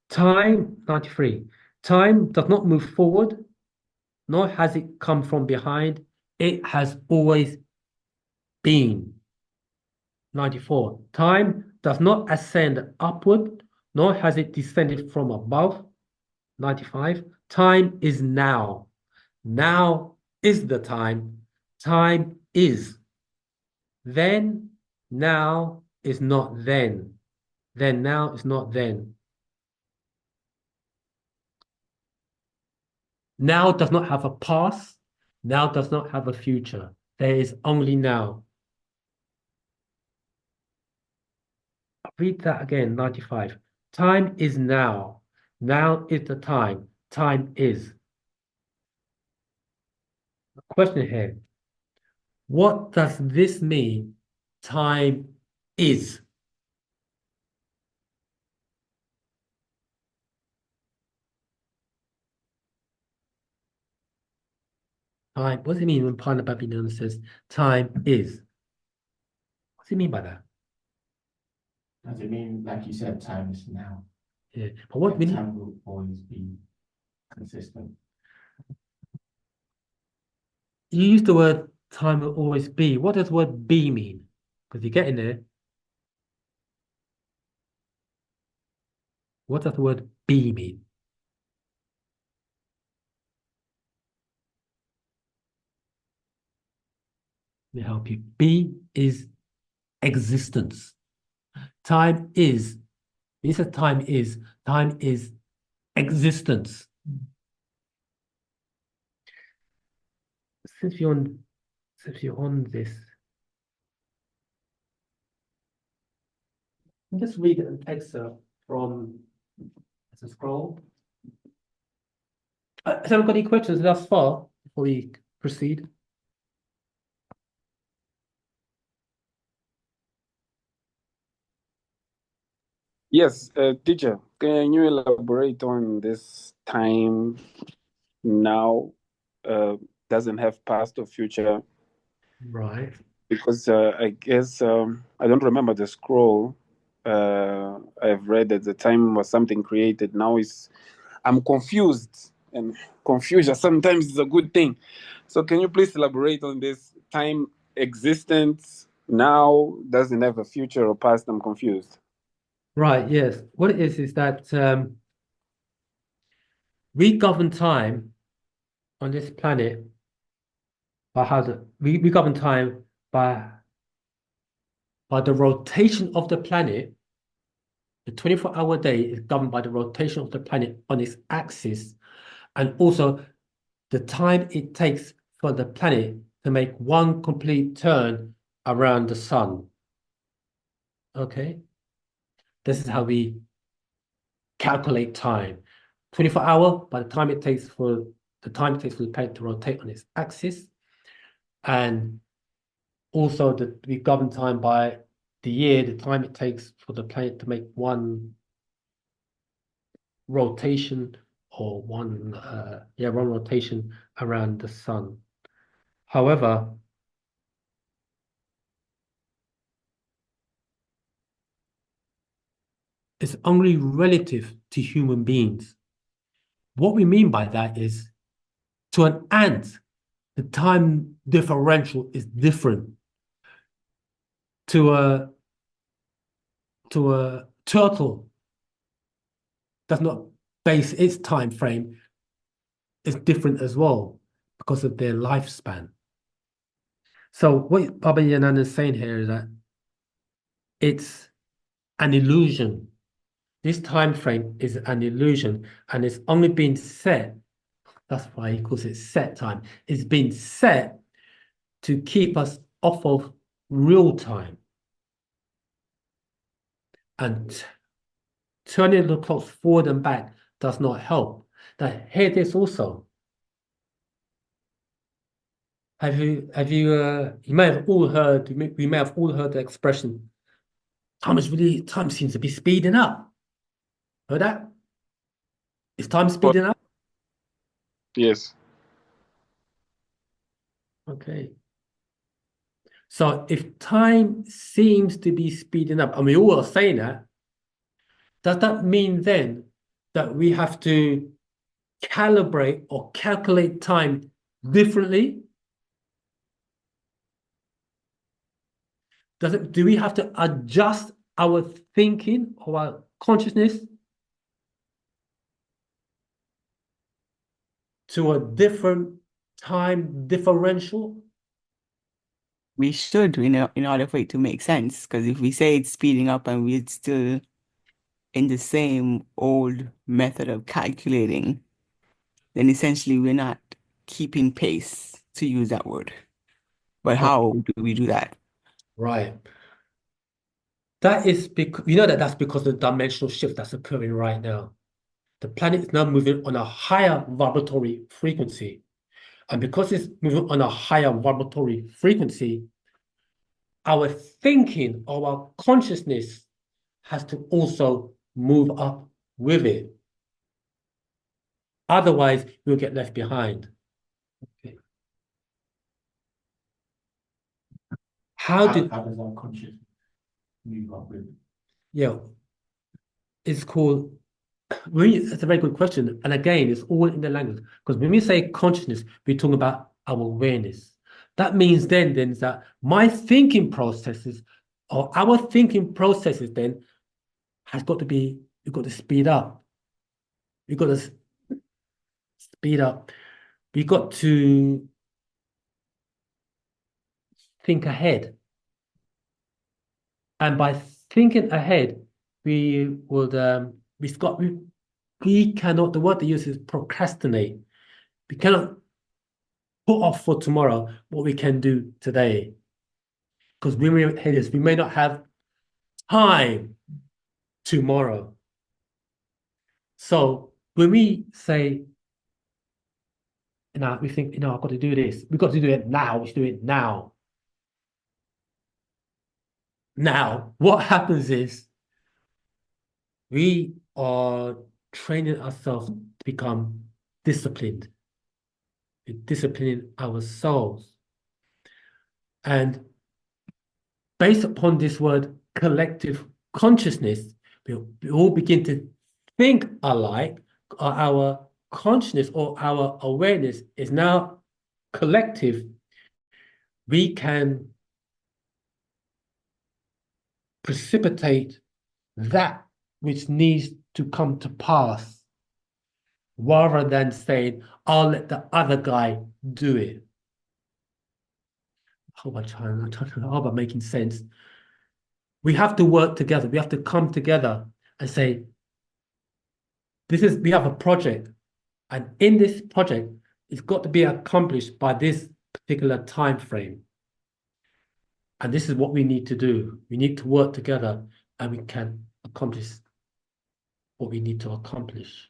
Time, 93, time does not move forward, nor has it come from behind. It has always been. 94, time does not ascend upward, nor has it descended from above. 95, time is now. Now is the time. Time is. Then, now is not then. Then, now is not then. Now does not have a past. Now does not have a future. There is only now. Read that again, 95. Time is now. Now is the time. Time is. Question here. What does this mean? Time is. Time. What does it mean when Partner Babylon says time is? What does it mean by that? Does it mean, like you said, time is now? Yeah. But what we need, Time will always be consistent. you use the word time will always be. What does the word be mean? Because you get in there. What does the word be mean? Let me help you. Be is existence. Time is. When you say time is existence. Since you're on this, just read an excerpt from the scroll. Has anyone got any questions thus far before we proceed? Yes, teacher, can you elaborate on this time now doesn't have past or future? Right. Because I guess I don't remember the scroll. I've read that the time was something created. Now I'm confused, and confusion sometimes is a good thing. So can you please elaborate on this time existence now doesn't have a future or past? I'm confused. Right, yes. What it is that we govern time on this planet by we govern time by the rotation of the planet. The 24-hour day is governed by the rotation of the planet on its axis, and also the time it takes for the planet to make one complete turn around the sun. Okay? This is how we calculate time. 24-hour, by the time it takes for the planet to rotate on its axis, and also we govern time by the year, the time it takes for the planet to make one rotation or one rotation around the sun. However, it's only relative to human beings. What we mean by that is, to an ant, the time differential is different. To a turtle does not base its time frame is different as well, because of their lifespan. So what Baba Yanan is saying here is that it's an illusion. This time frame is an illusion, and it's only been set. That's why he calls it set time. It's been set to keep us off of real time. And turning the clocks forward and back does not help. Now, hear this also. You may have all heard, we may have all heard the expression, time seems to be speeding up. Heard that? Is time speeding up? Yes. Okay. So if time seems to be speeding up, and we all are saying that, does that mean then that we have to calibrate or calculate time differently? Do we have to adjust our thinking or our consciousness to a different time differential? We should, in order for it to make sense. Because if we say it's speeding up and we're still in the same old method of calculating, then essentially we're not keeping pace, to use that word. But how do we do that? Right. That is because that's because of the dimensional shift that's occurring right now. The planet is now moving on a higher vibratory frequency. And because it's moving on a higher vibratory frequency, our thinking or our consciousness has to also move up with it. Otherwise, we'll get left behind. Okay. How does our consciousness move up with? Yeah, it's called. It's a very good question. And again, it's all in the language. Because when we say consciousness, we're talking about our awareness. That means then that my thinking processes or our thinking processes then has got to be, we've got to speed up. We've got to speed up. We've got to think ahead. And by thinking ahead, we would, we cannot, the word they use is procrastinate. We cannot put off for tomorrow what we can do today. Because we may not have time tomorrow. So when we say, we think, I've got to do this. We've got to do it now. We should do it now. Now, what happens is we are training ourselves to become disciplined. We're disciplining ourselves. And based upon this word collective consciousness, we all begin to think alike. Our consciousness or our awareness is now collective. We can precipitate that which needs to come to pass rather than saying, I'll let the other guy do it. I hope I'm making sense. We have to work together. We have to come together and say, we have a project, and in this project, it's got to be accomplished by this particular time frame. And this is what we need to do. We need to work together and we can accomplish what we need to accomplish.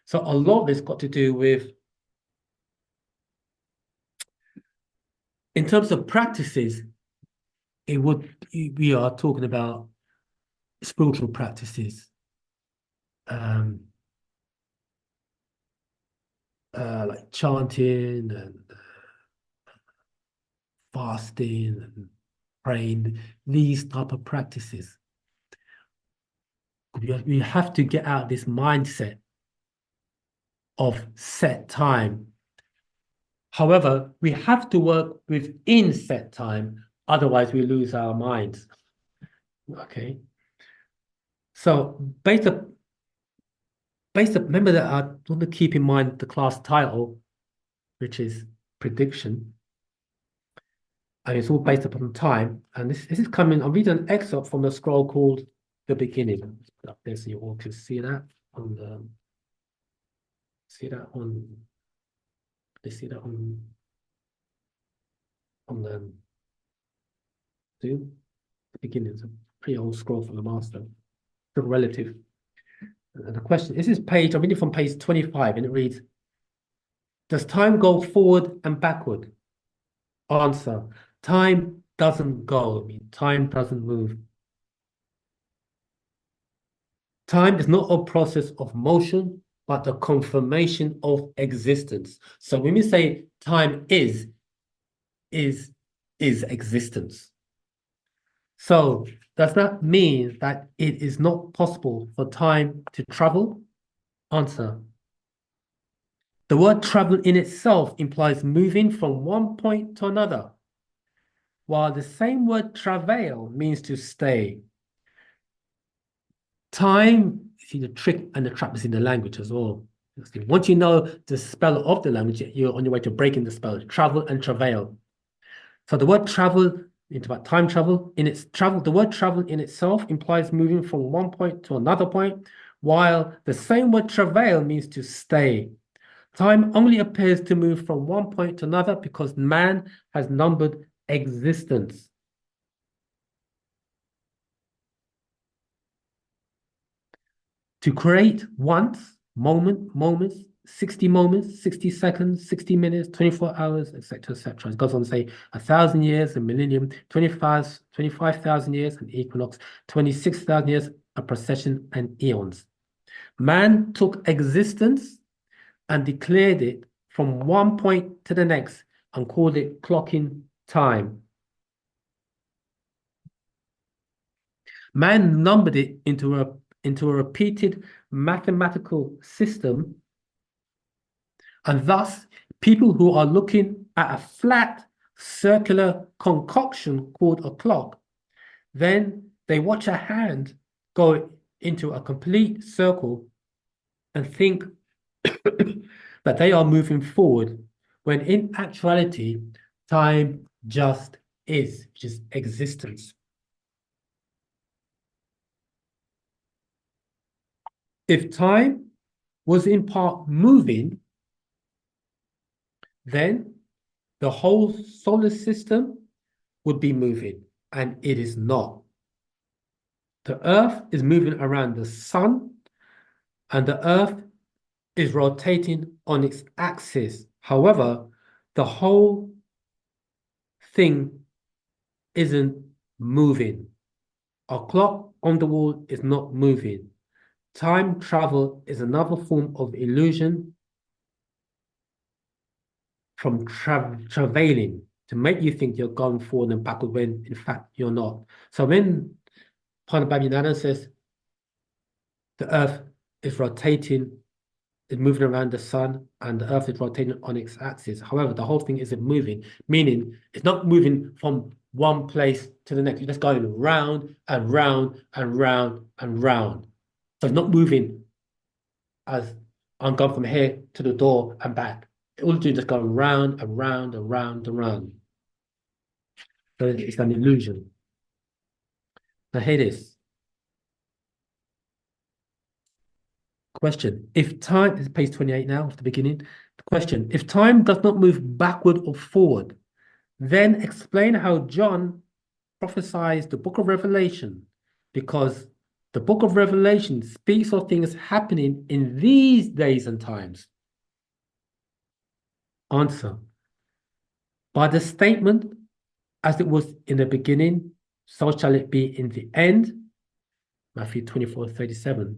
So a lot of this got to do with, in terms of practices, we are talking about spiritual practices. Like chanting and fasting and praying, these type of practices. We have to get out this mindset of set time. However, we have to work within set time, otherwise we lose our minds. Okay. So remember that I want to keep in mind the class title, which is prediction. And it's all based upon time. And this is coming, I'm reading an excerpt from a scroll called The Beginning. Let's put it up there so you all can see that on the, see that on the Zoom. The Beginning is a pretty old scroll from the master, the relative. And the question, this is page, I'm reading from page 25, and it reads, does time go forward and backward? Answer, time doesn't go, I mean, time doesn't move. Time is not a process of motion, but a confirmation of existence. So when we say time is existence. So does that mean that it is not possible for time to travel? Answer. The word travel in itself implies moving from one point to another, while the same word travail means to stay. Time, see the trick and the trap is in the language as well. Once you know the spell of the language, you're on your way to breaking the spell, travel and travail. So the word travel, it's about time travel. The word travel in itself implies moving from one point to another point, while the same word travail means to stay. Time only appears to move from one point to another because man has numbered existence. To create once, moments, 60 moments, 60 seconds, 60 minutes, 24 hours, etc., etc. It goes on to say 1,000 years, a millennium, 25,000 years, an equinox, 26,000 years, a procession, and eons. Man took existence and declared it from one point to the next and called it clocking time. Man numbered it into a repeated mathematical system, and thus people who are looking at a flat circular concoction called a clock, then they watch a hand go into a complete circle and think that they are moving forward, when in actuality, time just is, which is existence. If time was in part moving, then the whole solar system would be moving, and it is not. The Earth is moving around the sun, and the Earth is rotating on its axis. However, the whole thing isn't moving. A clock on the wall is not moving. Time travel is another form of illusion from travailing to make you think you're going forward and backward when in fact you're not. So when Panababinana says the Earth is rotating, is moving around the sun, and the Earth is rotating on its axis. However, the whole thing isn't moving, meaning it's not moving from one place to the next. You're just going round and round and round and round. So it's not moving as I'm going from here to the door and back. All you do is just go round and round and round and round. So it's an illusion. Now here it is. Question, if time, this is page 28 now, at the beginning. Question, if time does not move backward or forward, then explain how John prophesies the book of Revelation, because the book of Revelation speaks of things happening in these days and times. Answer, by the statement, as it was in the beginning, so shall it be in the end, Matthew 24:37,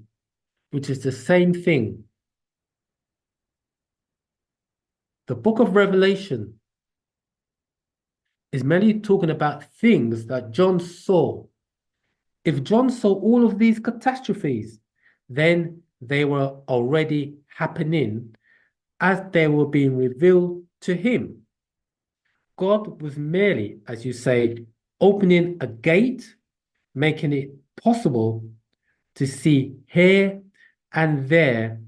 which is the same thing. The book of Revelation is merely talking about things that John saw. If John saw all of these catastrophes, then they were already happening as they were being revealed to him. God was merely, as you say, opening a gate, making it possible to see here and there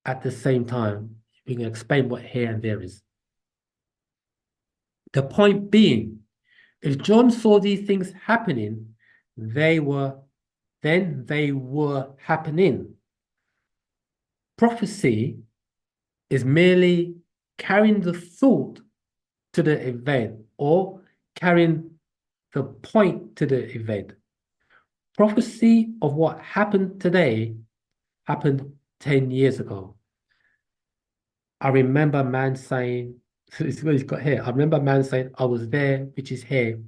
at the same time. We can explain what here and there is. The point being, if John saw these things happening, they were happening. Prophecy is merely carrying the thought to the event or carrying the point to the event. Prophecy of what happened today happened 10 years ago. I remember a man saying, it's what he's got here. I remember a man saying, I was there, which is here,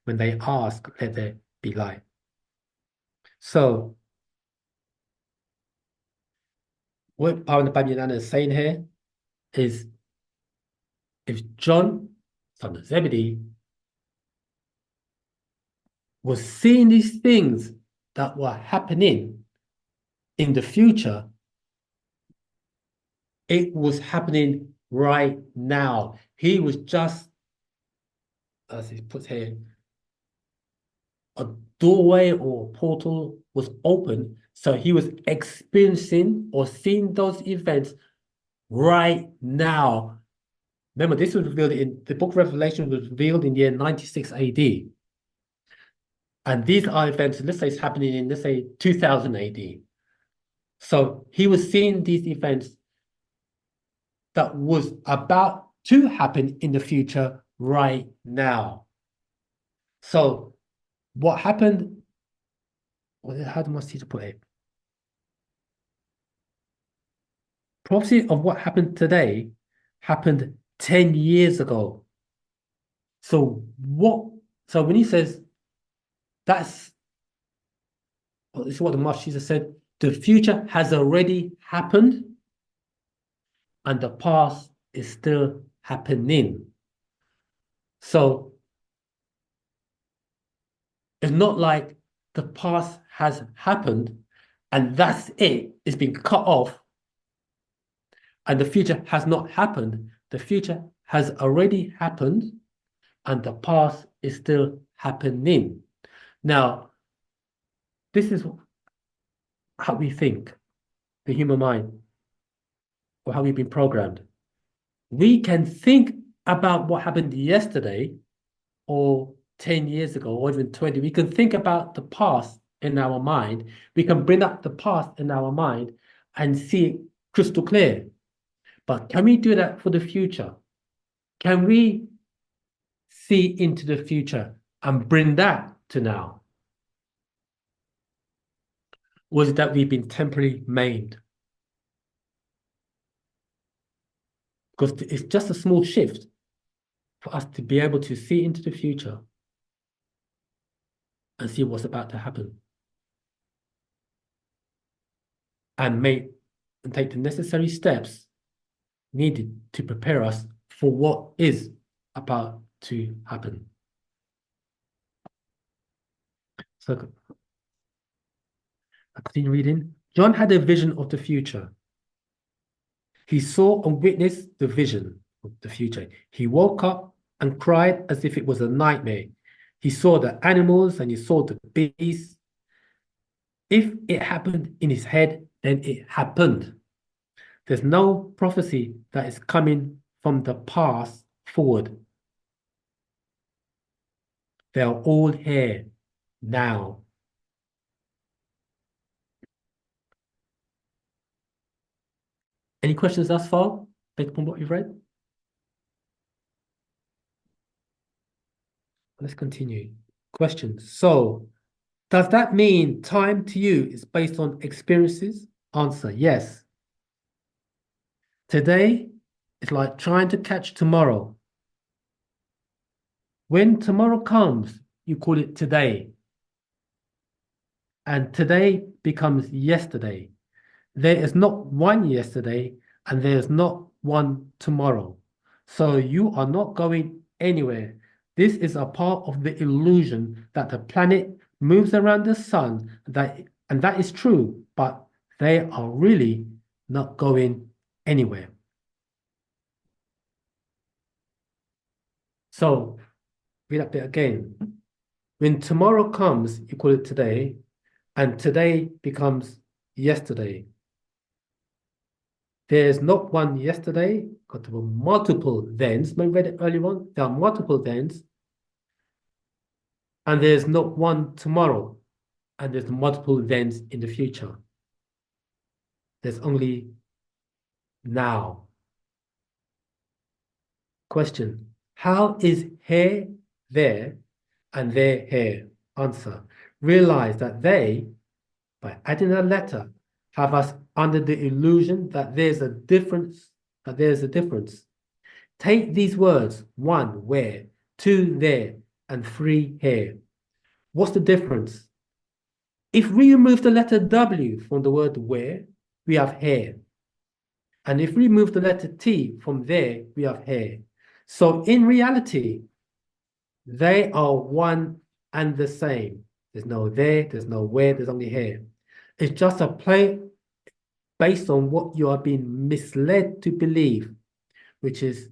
when they asked, let there be light. So, what Paul Banyanana is saying here is, if John, son of Zebedee, was seeing these things that were happening in the future, it was happening right now. He was just, as he puts here, a doorway or portal was open, so he was experiencing or seeing those events right now. Remember, this was revealed in the book of Revelation, was revealed in the year 96 AD. And these are events, let's say it's happening in, let's say, 2000 AD. So he was seeing these events that was about to happen in the future right now. So what happened, how do I see to put it? Prophecy of what happened today happened 10 years ago. So when he says that's, well, this is what the Master Jesus said, the future has already happened and the past is still happening. So it's not like the past has happened and that's it, it's been cut off, and the future has not happened. The future has already happened and the past is still happening. Now, this is how we think, the human mind, or how we've been programmed. We can think about what happened yesterday or 10 years ago or even 20. We can think about the past in our mind. We can bring up the past in our mind and see it crystal clear. But can we do that for the future? Can we see into the future and bring that to now? Or is it that we've been temporarily maimed? Because it's just a small shift for us to be able to see into the future and see what's about to happen. And take the necessary steps needed to prepare us for what is about to happen. So I continue reading. John had a vision of the future. He saw and witnessed the vision of the future. He woke up and cried as if it was a nightmare. He saw the animals and he saw the beasts. If it happened in his head, then it happened. There's no prophecy that is coming from the past forward. They're all here now. Any questions thus far, based upon what you've read? Let's continue. Questions. So, does that mean time to you is based on experiences? Answer, yes. Today is like trying to catch tomorrow. When tomorrow comes, you call it today. And today becomes yesterday. There is not one yesterday and there is not one tomorrow. So you are not going anywhere. This is a part of the illusion that the planet moves around the sun, and that is true, but they are really not going anywhere. So, read that bit again. When tomorrow comes, you call it today, and today becomes yesterday. There's not one yesterday, got to be multiple thens. Remember we read it earlier on? There are multiple thens. And there's not one tomorrow. And there's multiple thens in the future. There's only now. Question. How is here there and there here? Answer. Realize that they, by adding a letter, have us under the illusion that there's a difference, Take these words, 1 where, 2 there, and 3 here. What's the difference? If we remove the letter W from the word where, we have here. And if we remove the letter T from there, we have here. So in reality, they are one and the same. There's no there, there's no where, there's only here. It's just a play based on what you are being misled to believe, which is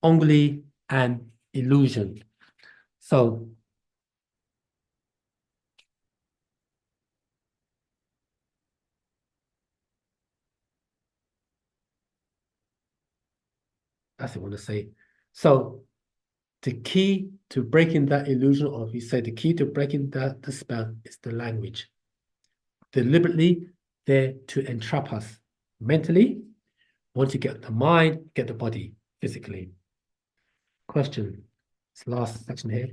only an illusion. So that's what I want to say. So the key to breaking that illusion, or if you say the key to breaking the spell, is the language. Deliberately there to entrap us mentally. Once you get the mind, get the body physically. Question, this last section here.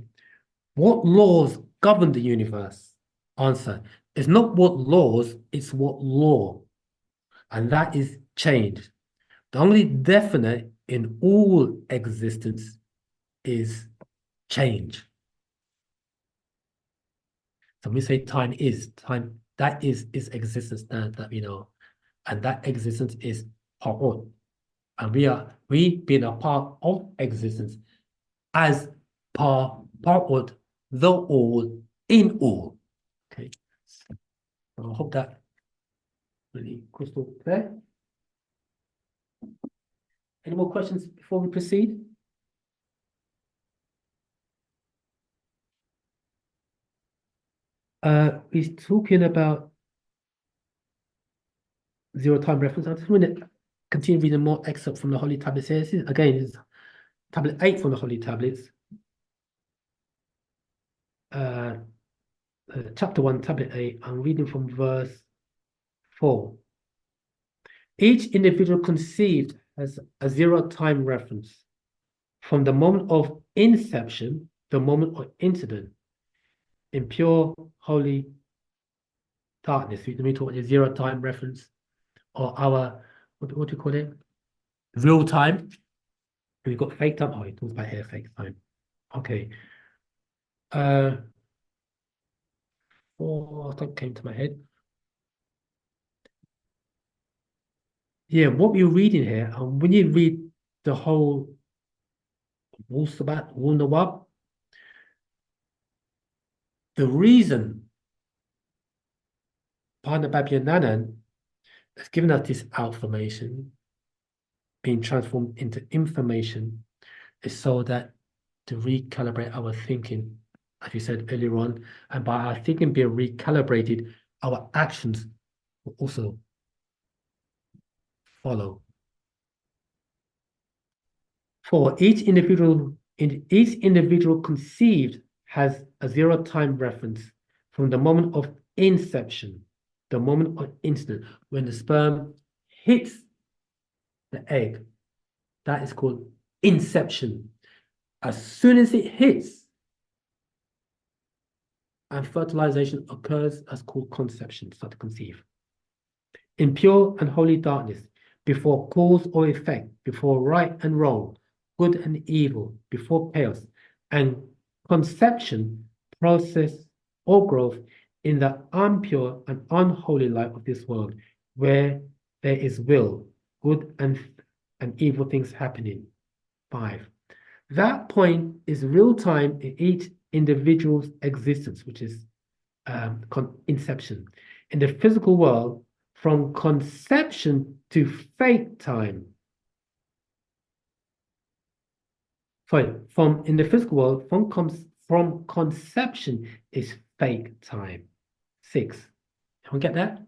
What laws govern the universe? Answer, it's not what laws, it's what law. And that is change. The only definite in all existence is change. So when we say time, that is existence that we know. And that existence is part. And we being a part of existence as part, the all, in all. Okay. So I hope that really crystal clear. Any more questions before we proceed? He's talking about zero time reference. I just want to continue reading more excerpt from the Holy Tablets here. This is, again, is tablet 8 from the Holy Tablets. Chapter 1, tablet 8. I'm reading from verse 4. Each individual conceived as a zero time reference from the moment of inception, the moment of incident, in pure holy darkness. We talk about the zero time reference, or our, what do you call it? Real time. We've got fake time. Oh, it talks about here, fake time. Okay. That came to my head. Yeah, what we're reading here, and when you read the whole Wu-Sabat, Wu-Nawab, the reason Partner Babyan has given us this information being transformed into information is so that to recalibrate our thinking, as you said earlier on, and by our thinking being recalibrated, our actions will also follow. For each individual conceived has a zero time reference from the moment of inception, the moment of incident, when the sperm hits the egg. That is called inception. As soon as it hits and fertilization occurs, that's called conception, start to conceive. In pure and holy darkness, before cause or effect, before right and wrong, good and evil, before chaos, and conception, process, or growth in the impure and unholy life of this world, where there is will, good and evil things happening. 5. That point is real time in each individual's existence, which is inception. In the physical world, from conception to fake time. Sorry, in the physical world, from conception is fake time. 6. Everyone get that?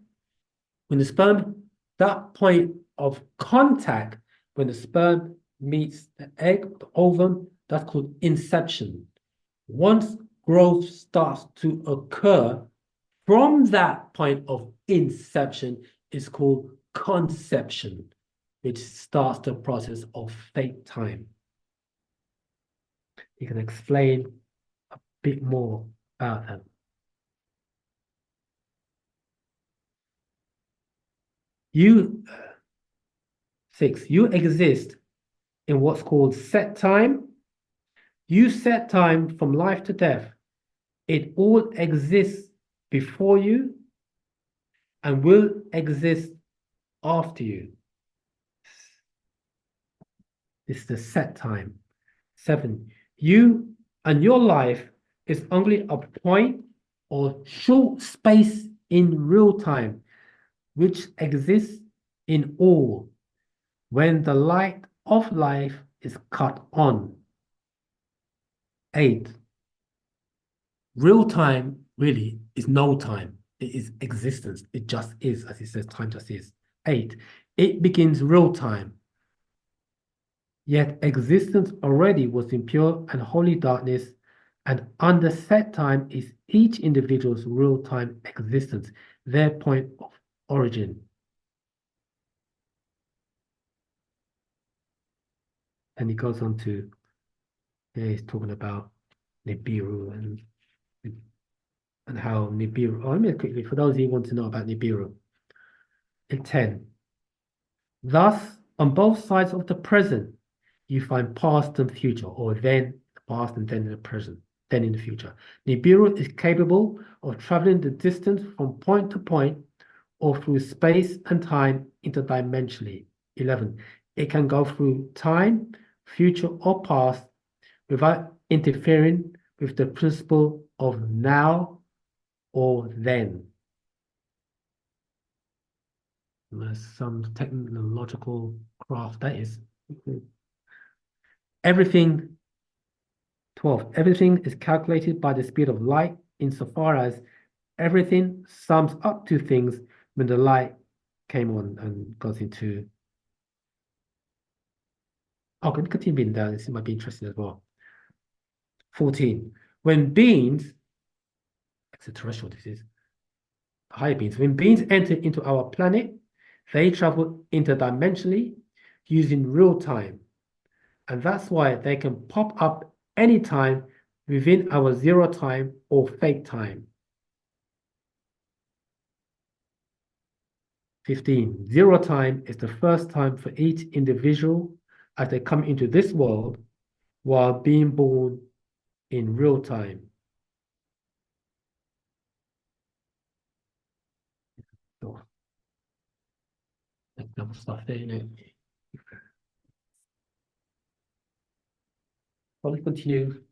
When the sperm, that point of contact when the sperm meets the egg, the ovum, that's called inception. Once growth starts to occur, from that point of inception is called conception, which starts the process of fate time. You can explain a bit more about that. You exist in what's called set time. You set time from life to death. It all exists before you and will exist after you. It's the set time. 7, you and your life is only a point or short space in real time, which exists in all when the light of life is cut on. 8, real time really is no time. It is existence. It just is, as it says, time just is. 8, it begins real time. Yet existence already was in pure and holy darkness, and under set time is each individual's real-time existence, their point of origin. And he goes on to, he's talking about Nibiru and how Nibiru, let me quickly, for those of you who want to know about Nibiru. In 10, thus, on both sides of the present, you find past and future, or then the past and then in the present, then in the future. Nibiru is capable of traveling the distance from point to point or through space and time interdimensionally. 11, it can go through time, future or past without interfering with the principle of now or then. There's some technological craft that is. Everything, 12, everything is calculated by the speed of light insofar as everything sums up to things when the light came on and goes into. Oh, can continue being there. This might be interesting as well. 14, when beings, extraterrestrial this is, higher beings, when beings enter into our planet, they travel interdimensionally using real time. And that's why they can pop up anytime within our zero time or fake time. 15, zero time is the first time for each individual as they come into this world while being born in real time. So, double stuff there, you know. Well, let's continue.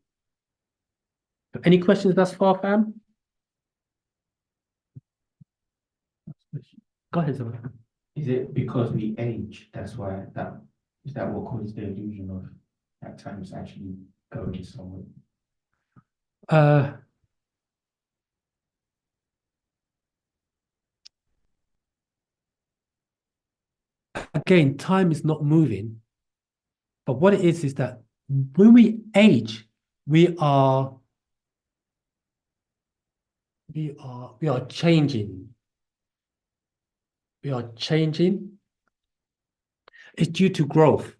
Any questions thus far, fam? Go ahead, Zara. Is it because we age? That's why is that what causes the illusion of that time is actually going somewhere? Again, time is not moving, but what it is that when we age, we are changing. We are changing. It's due to growth.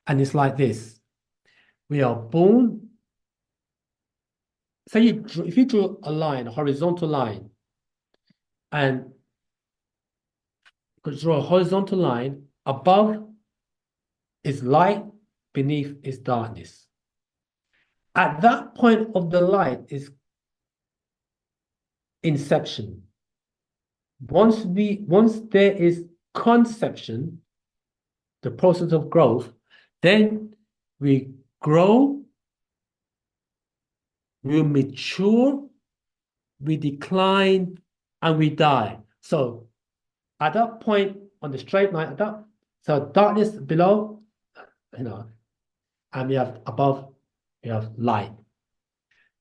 And it's like this. We are born. Say if you draw a line, a horizontal line, and you draw a horizontal line, above is light, beneath is darkness. At that point of the light is inception. Once there is conception, the process of growth, then we grow, we mature, we decline, and we die. So at that point on the straight line, so darkness below, and we have above, we have light.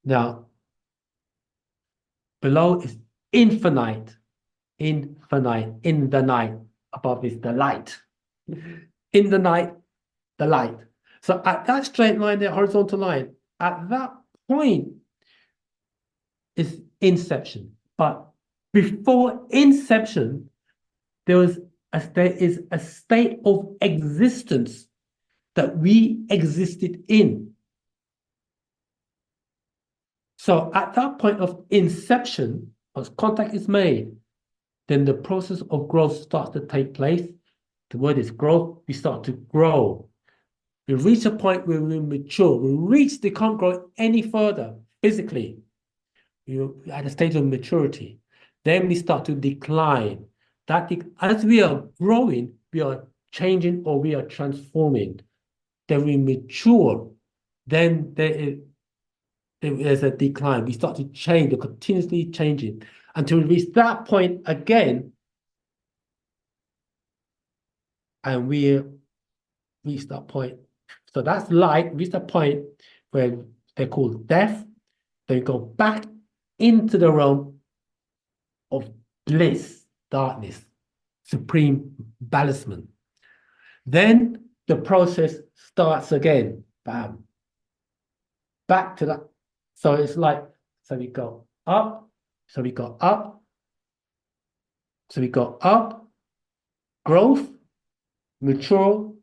Now, below is infinite, in the night. above is the light. In the night, the light. So at that straight line, the horizontal line, at that point is inception. But before inception, there is a state of existence that we existed in. So at that point of inception, as contact is made, then the process of growth starts to take place. The word is growth. We start to grow. We reach a point where we mature. They can't grow any further physically. You're at a stage of maturity. Then we start to decline. As we are growing, we are changing or we are transforming. Then we mature. Then there's a decline. We start to change. We're continuously changing until we reach that point again. And we reach that point. So that's light. Reach that point where they're called death. Then we go back into the realm of bliss, darkness, supreme balancement. Then the process starts again. Bam. Back to that. So it's like, so we go up, so we go up, so we go up, growth, mature,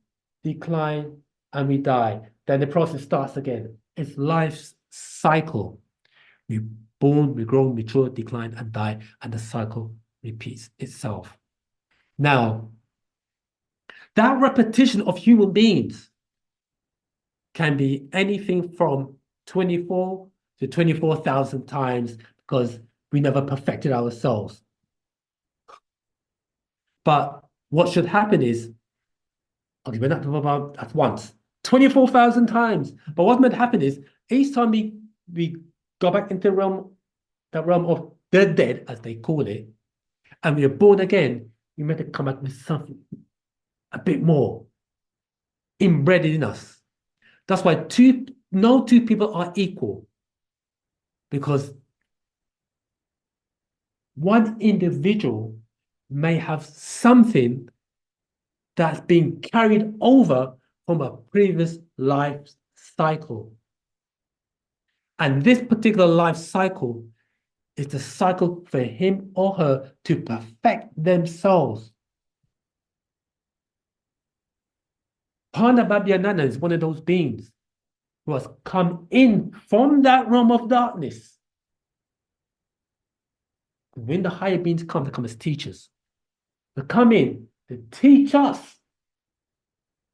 decline, and we die. Then the process starts again. It's life's cycle. We born, we grow, mature, decline, and die, and the cycle repeats itself. Now, that repetition of human beings can be anything from 24 to 24,000 times because we never perfected ourselves. But what should happen is, okay, we're not talking about at once, 24,000 times. But what's meant to happen is, each time we go back into the realm of the dead, as they call it, and we are born again, we meant to come back with something a bit more embedded in us. That's why no two people are equal, because one individual may have something that's been carried over from a previous life cycle. And this particular life cycle is the cycle for him or her to perfect themselves. Parnababianana is one of those beings who has come in from that realm of darkness. When the higher beings come, they come as teachers. They come in to teach us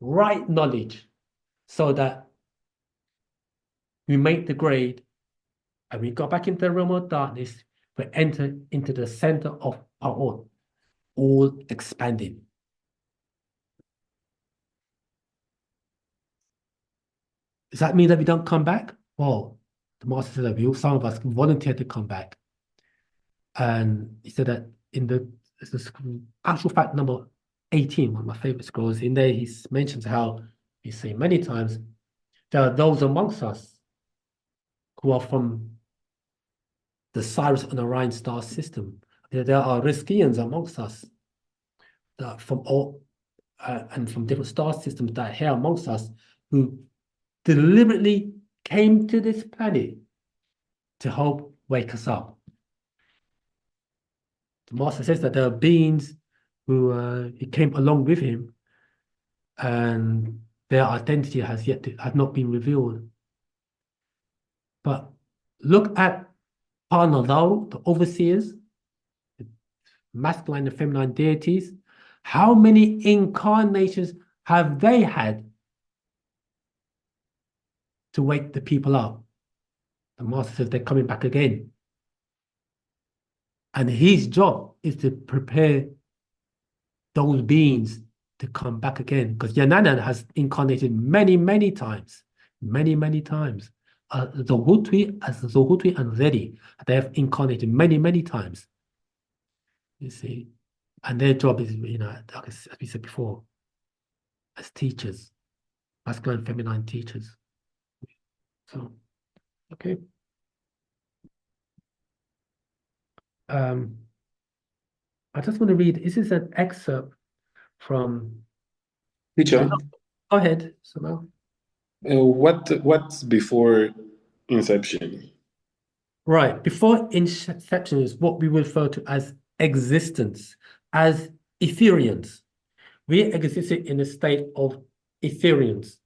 right knowledge so that we make the grade and we go back into the realm of darkness, we enter into the center of our own, all expanding. Does that mean that we don't come back? Well, the master said that some of us volunteer to come back. And he said that in the actual fact number 18, one of my favorite scrolls, in there he mentions how, he's saying many times, there are those amongst us who are from the Sirius and Orion star system. There are Riskians amongst us that from all and from different star systems that are here amongst us who deliberately came to this planet to help wake us up. The master says that there are beings who he came along with him, and their identity has not been revealed. But look at Parnadal, the overseers, the masculine and feminine deities. How many incarnations have they had to wake the people up? The master says they're coming back again. And his job is to prepare those beings to come back again. Because Yanana has incarnated many, many times. Many, many times. Zohutwi and Zedi, they have incarnated many, many times. You see? And their job is, like as we said before, as teachers, masculine and feminine teachers. So, okay. I just want to read, this is an excerpt from. Teacher, Go ahead, Samuel. what's before inception? Right. Before inception is what we refer to as existence, as Etherians. We existed in a state of Etherians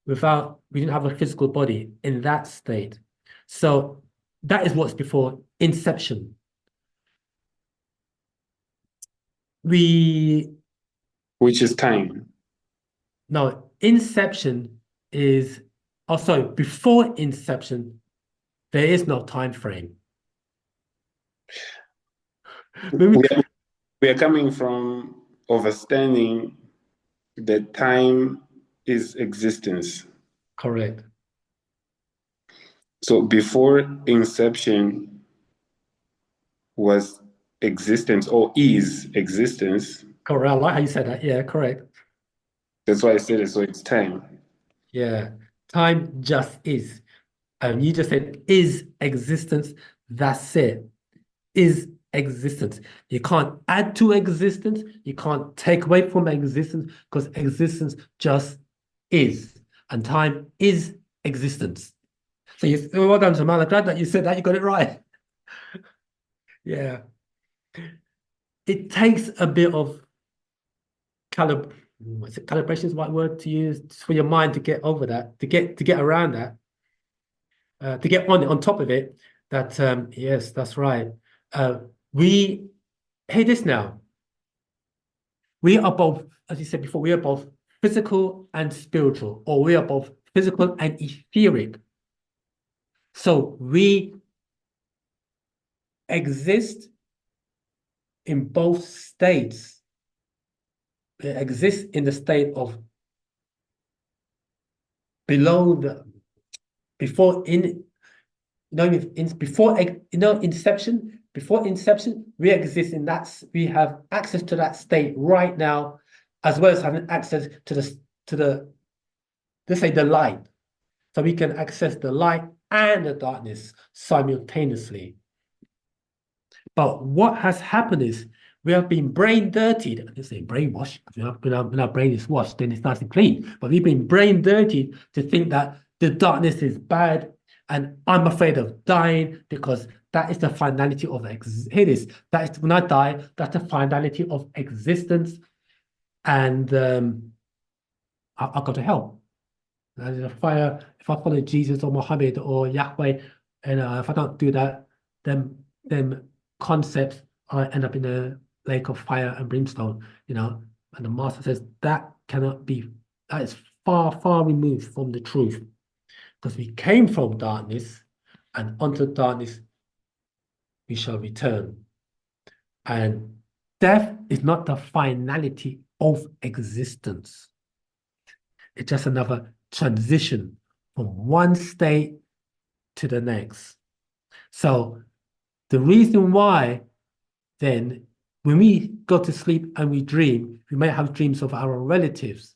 we didn't have a physical body in that state. So that is what's before inception. Which is time. No, inception is, oh, sorry, before inception, there is no time frame. We are coming from understanding that time is existence. Correct. So before inception was existence or is existence. Correct. I like how you said that. Yeah, correct. That's why I said it. So it's time. Yeah. Time just is. And you just said is existence. That's it. Is existence. You can't add to existence. You can't take away from existence because existence just is. And time is existence. So well done, Jamal. I'm glad that you said that. You got it right. Yeah. It takes a bit of calibration is the right word to use for your mind to get over that, to get around that, to get on top of it. That yes, that's right. We hear this now. We are both, as you said before, we are both physical and spiritual, or we are both physical and etheric. So we exist in both states. We exist in the state of inception. Before inception, we exist in that. We have access to that state right now, as well as having access to the let's say the light. So we can access the light and the darkness simultaneously. But what has happened is we have been brain dirtied. I didn't say brainwashed. When our brain is washed, then it's nice and clean. But we've been brain dirtied to think that the darkness is bad, and I'm afraid of dying because that is the finality of Here it is. That is when I die. That's the finality of existence, and I'll go to hell. There's a fire. If I follow Jesus or Muhammad or Yahweh, and if I don't do that, then concepts I end up in a lake of fire and brimstone. And the master says that cannot be. That is far, far removed from the truth, because we came from darkness, and unto darkness we shall return. And death is not the finality of existence. It's just another transition from one state to the next. So the reason why then when we go to sleep and we dream, we may have dreams of our relatives.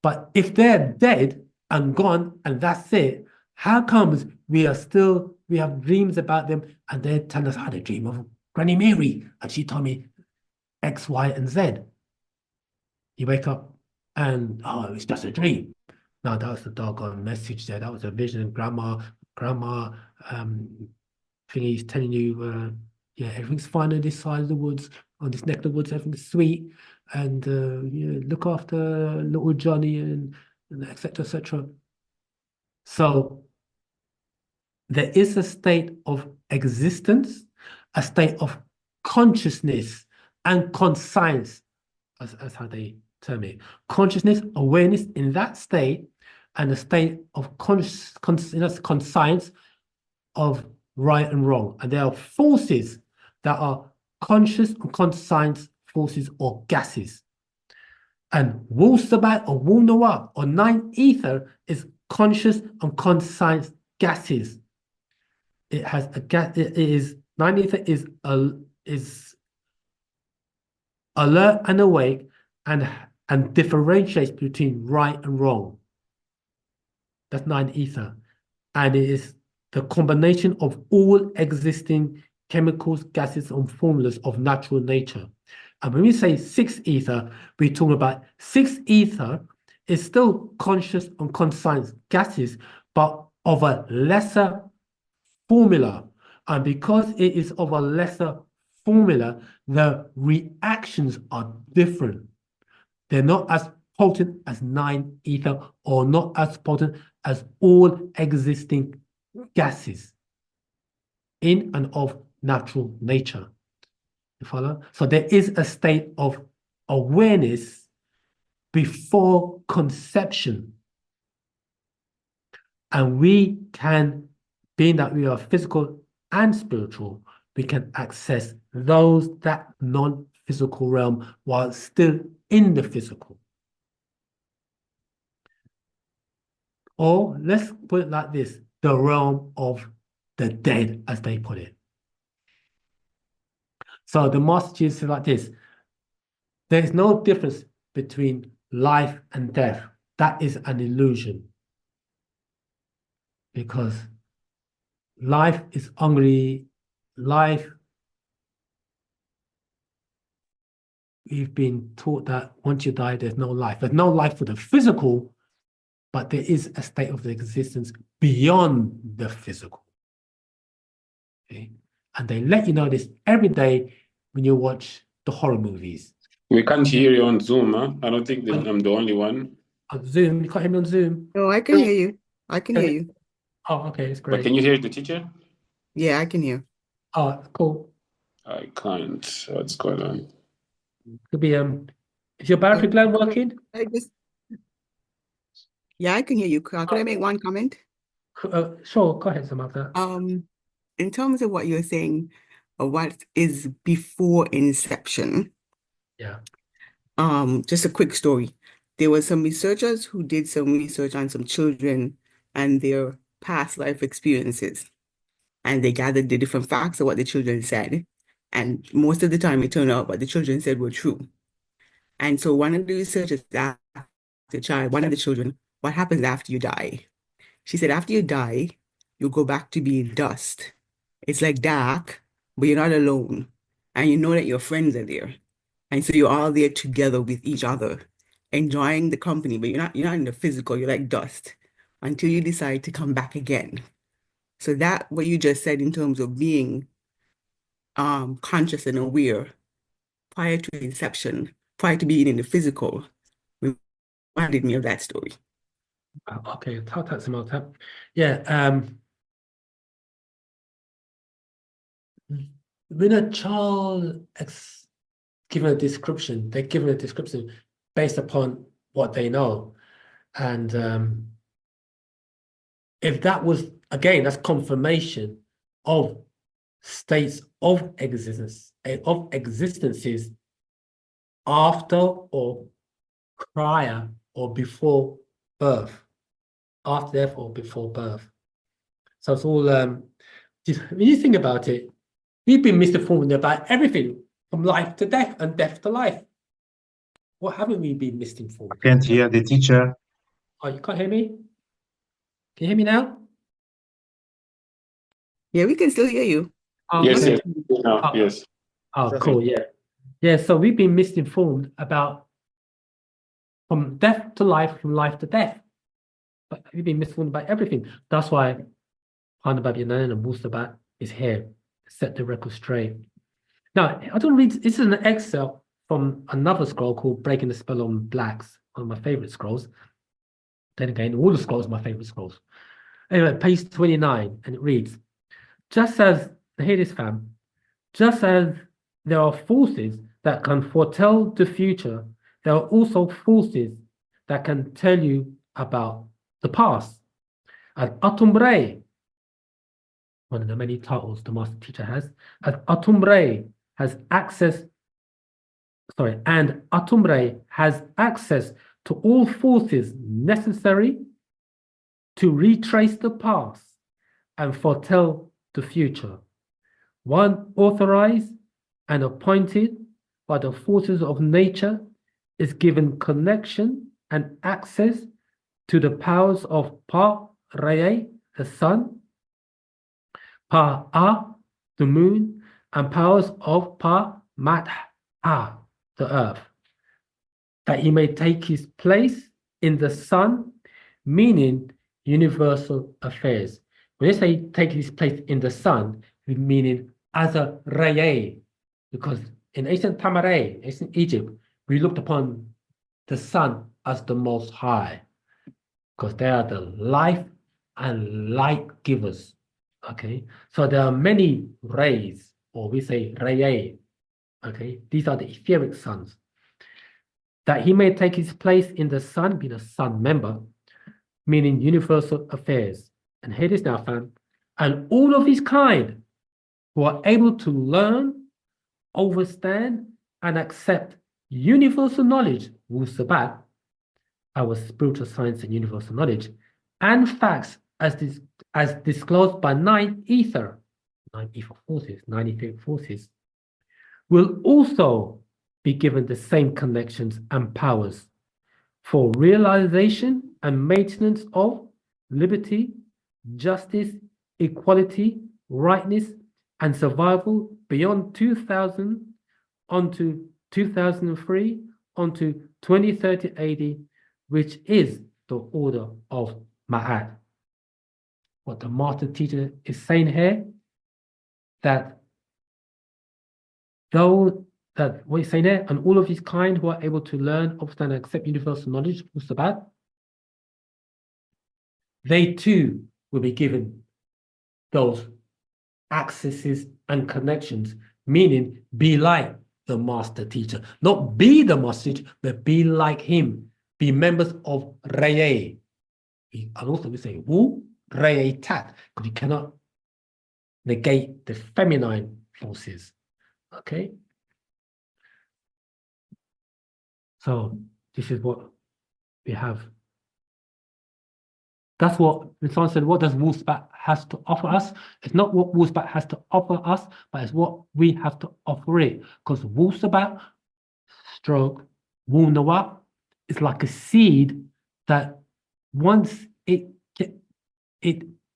But if they're dead and gone and that's it, how comes we have dreams about them and they tell us how they dream of Granny Mary and she told me X, Y, and Z. You wake up and, oh, it's just a dream. No, that was the doggone message there. That was a vision. Grandma, thingy's telling you, yeah, everything's fine on this side of the woods, on this neck of the woods, everything's sweet, and look after little Johnny and et cetera, et cetera. So there is a state of existence, a state of consciousness and conscience, as how they term it. Consciousness, awareness in that state, and a state of conscience of right and wrong. And there are forces that are conscious and conscience forces or gases. And Wu-Sabat or Wu-Nawab or ninth ether is conscious and conscience gases. It has a gas. It is ninth ether is alert and awake and differentiates between right and wrong. That's ninth ether, and it is the combination of all existing chemicals, gases, and formulas of natural nature. And when we say sixth ether, we're talking about sixth ether is still conscious and conscious gases, but of a lesser formula. And because it is of a lesser formula, the reactions are different. They're not as potent as 9 ether or not as potent as all existing gases in and of natural nature. You follow? So there is a state of awareness before conception. And we can, being that we are physical and spiritual, we can access that non-physical realm while still in the physical. Or let's put it like this, the realm of the dead, as they put it. So the Master Jesus said like this, there is no difference between life and death. That is an illusion. Because life is only life. We've been taught that once you die, there's no life. There's no life for the physical, but there is a state of existence beyond the physical. Okay? And they let you know this every day when you watch the horror movies. We can't hear you on Zoom, huh? I don't think that I'm the only one. On Zoom, you can't hear me on Zoom? No, I can hear you. I can hear you. Oh, okay, it's But great. can you hear the teacher? Yeah, I can hear. Oh, cool. I can't. What's going on? Could be is your battery gland working? Yeah, I can hear you. Could I make one comment? Sure, go ahead, Samantha. In terms of what you're saying, what is before inception? Yeah. Just a quick story. There were some researchers who did some research on some children and their past life experiences. And they gathered the different facts of what the children said. And most of the time, it turned out what the children said were true. And so one of the researchers asked one of the children, what happens after you die? She said, after you die, you go back to being dust. It's like dark, but you're not alone. And you know that your friends are there. And so you're all there together with each other, enjoying the company, but you're not in the physical, you're like dust until you decide to come back again. So that what you just said in terms of being conscious and aware prior to inception, prior to being in the physical, reminded me of that story. Okay, yeah. When a child given a description, they're given a description based upon what they know, and if that was again, that's confirmation of states of existences after or prior or before birth, after death or before birth. So it's all when you think about it, we've been misinformed about everything from life to death and death to life. What haven't we been misinformed? I can't hear the teacher. Oh, you can't hear me? Can you hear me now? Yeah, we can still hear you. Oh, Yes, okay. yes. No, Oh, yes. oh, cool, yeah. Yeah, so we've been misinformed about from death to life, from life to death. But we've been misinformed about everything. That's why Hanababianan and Wu-Sabat is here to set the record straight. Now, I don't read, this is an excerpt from another scroll called Breaking the Spell on Blacks, one of my favorite scrolls. Then again, all the scrolls are my favorite scrolls. Anyway, page 29, and it reads, just as, hear this fam, just as there are forces that can foretell the future, there are also forces that can tell you about the past. As Atumbre, one of the many titles the master teacher has, as Atumbre has access, and Atumbre has access to all forces necessary to retrace the past and foretell the future. One authorized and appointed by the forces of nature is given connection and access to the powers of Pa-Raye, the sun, Pa-A, the moon, and powers of Pa-Mat-Ha, the earth, that he may take his place in the sun, meaning universal affairs. When they say take his place in the sun, meaning as a Reye, because in ancient Tamare, ancient Egypt, we looked upon the sun as the most high, because they are the life and light givers. Okay, so there are many rays, or we say Reye. Okay, these are the etheric suns. That he may take his place in the sun, be the sun member, meaning universal affairs. And hear this now, fam. And all of his kind who are able to learn, understand, and accept universal knowledge, Wu-Sabat, our spiritual science and universal knowledge, and facts as disclosed by nine ether forces, nine etheric forces, will also be given the same connections and powers for realization and maintenance of liberty, justice, equality, rightness, and survival beyond 2000 onto 2003 onto 2030 AD, which is the order of Ma'at. What the master teacher is saying here, that though that what he's saying there, and all of his kind who are able to learn, understand, and accept universal knowledge, Wu-Sabat, they too will be given those accesses and connections, meaning be like the master teacher. Not be the master teacher, but be like him. Be members of Reye. And also we say Wu, Reye Tat, because you cannot negate the feminine forces. Okay? So this is what we have. That's what, when someone said, what does Wu-Sabat has to offer us? It's not what Wu-Sabat has to offer us, but it's what we have to offer it. Because Wu-Sabat stroke Wu-Nawab is like a seed that once it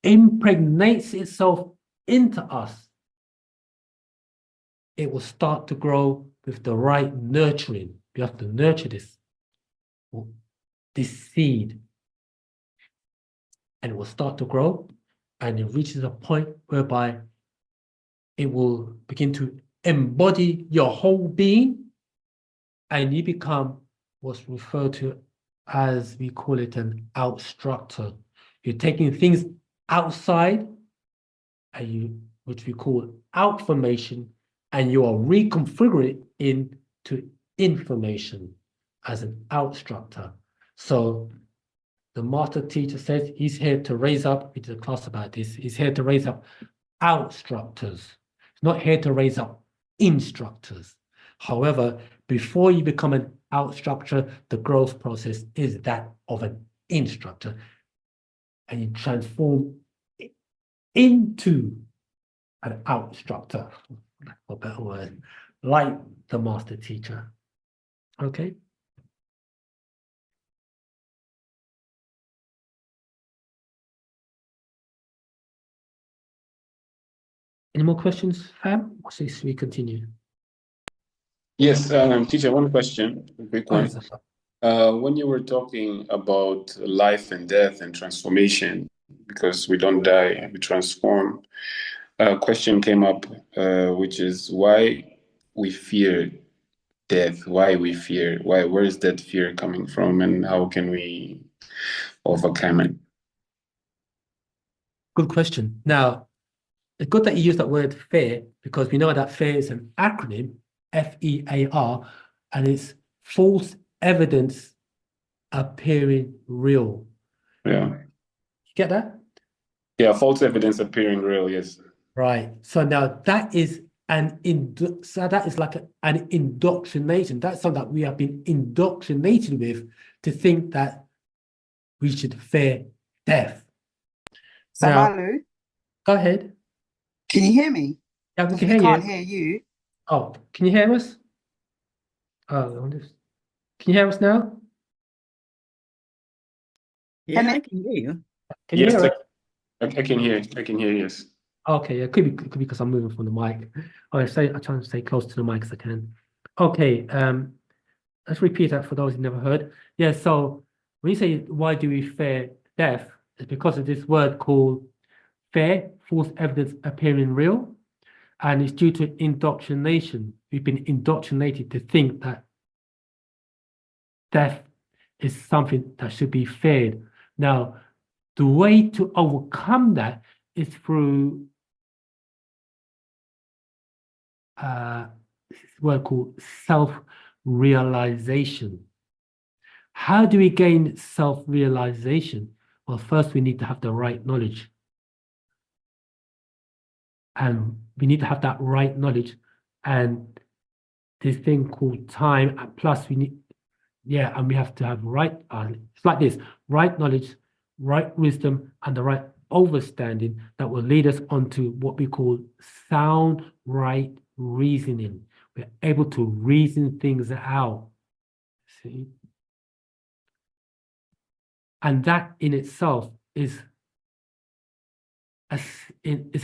impregnates itself into us, it will start to grow with the right nurturing. You have to nurture this seed, and it will start to grow, and it reaches a point whereby it will begin to embody your whole being, and you become what's referred to as, we call it, an outstructor. You're taking things outside, and which we call outformation, and you are reconfiguring it into information as an outstructor. So the master teacher says he's here to raise up, we did a class about this, he's here to raise up outstructors. He's not here to raise up instructors. However, before you become an outstructure, the growth process is that of an instructor. And you transform into an outstructor, for a better word, like the master teacher. Okay? Any more questions, fam? Or should we continue? Yes, teacher, one question, a quick one. When you were talking about life and death and transformation, because we don't die, we transform, a question came up, which is why we fear death, why where is that fear coming from, and how can we overcome it? Good question. Now, it's good that you use that word fear, because we know that fear is an acronym, FEAR, and it's false evidence appearing real. Yeah. You get that? Yeah, false evidence appearing real, yes. Right. So now that is like an indoctrination. That's something that we have been indoctrinated with, to think that we should fear death. Now, Samalu, go ahead. can you hear me? Yeah, we Because can we hear can't you. hear you. Oh, can you hear us? Oh, can you hear us now? Yeah, I can hear you. Can you Yes, hear us? I can hear. I can hear, yes. Okay, yeah, it could be because I'm moving from the mic. I try and stay close to the mic as I can. Okay, let's repeat that for those who never heard. Yeah, so when you say why do we fear death, it's because of this word called fear, false evidence appearing real, and it's due to indoctrination. We've been indoctrinated to think that death is something that should be feared. Now, the way to overcome that is through this word called self-realization. How do we gain self-realization? Well, first we need to have the right knowledge. And we need to have that right knowledge. And this thing called time, and plus we need, and we have to have right, it's like this, right knowledge, right wisdom, and the right understanding that will lead us onto what we call sound right reasoning. We're able to reason things out. See? And that in itself is a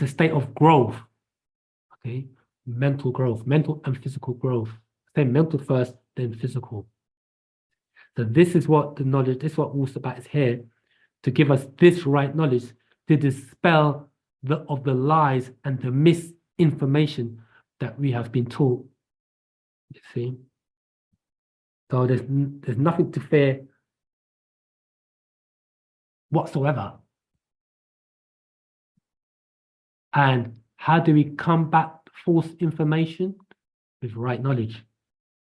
state of growth, okay? Mental growth, mental and physical growth. Say mental first, then physical. So this is what the knowledge, this is what Wu-Sabat is here to give us this right knowledge to dispel the lies and the misinformation that we have been taught. You see? So there's nothing to fear whatsoever. And how do we combat false information? With right knowledge,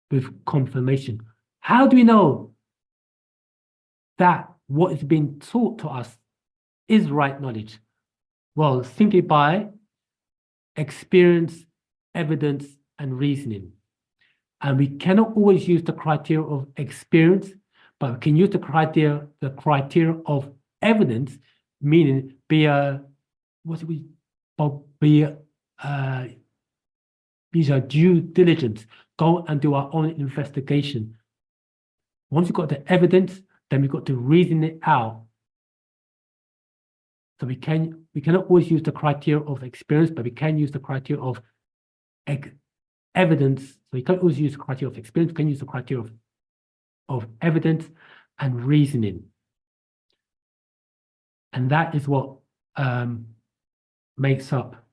with confirmation. How do we know that what is being taught to us is right knowledge? Well, simply by experience, evidence, and reasoning. And we cannot always use the criteria of experience, but we can use the criteria of evidence, meaning be a due diligence. Go and do our own investigation. Once you've got the evidence, then we've got to reason it out. So we cannot always use the criteria of experience, but we can use the criteria of evidence. So we can't always use the criteria of experience, we can use the criteria of evidence and reasoning. And that is what makes up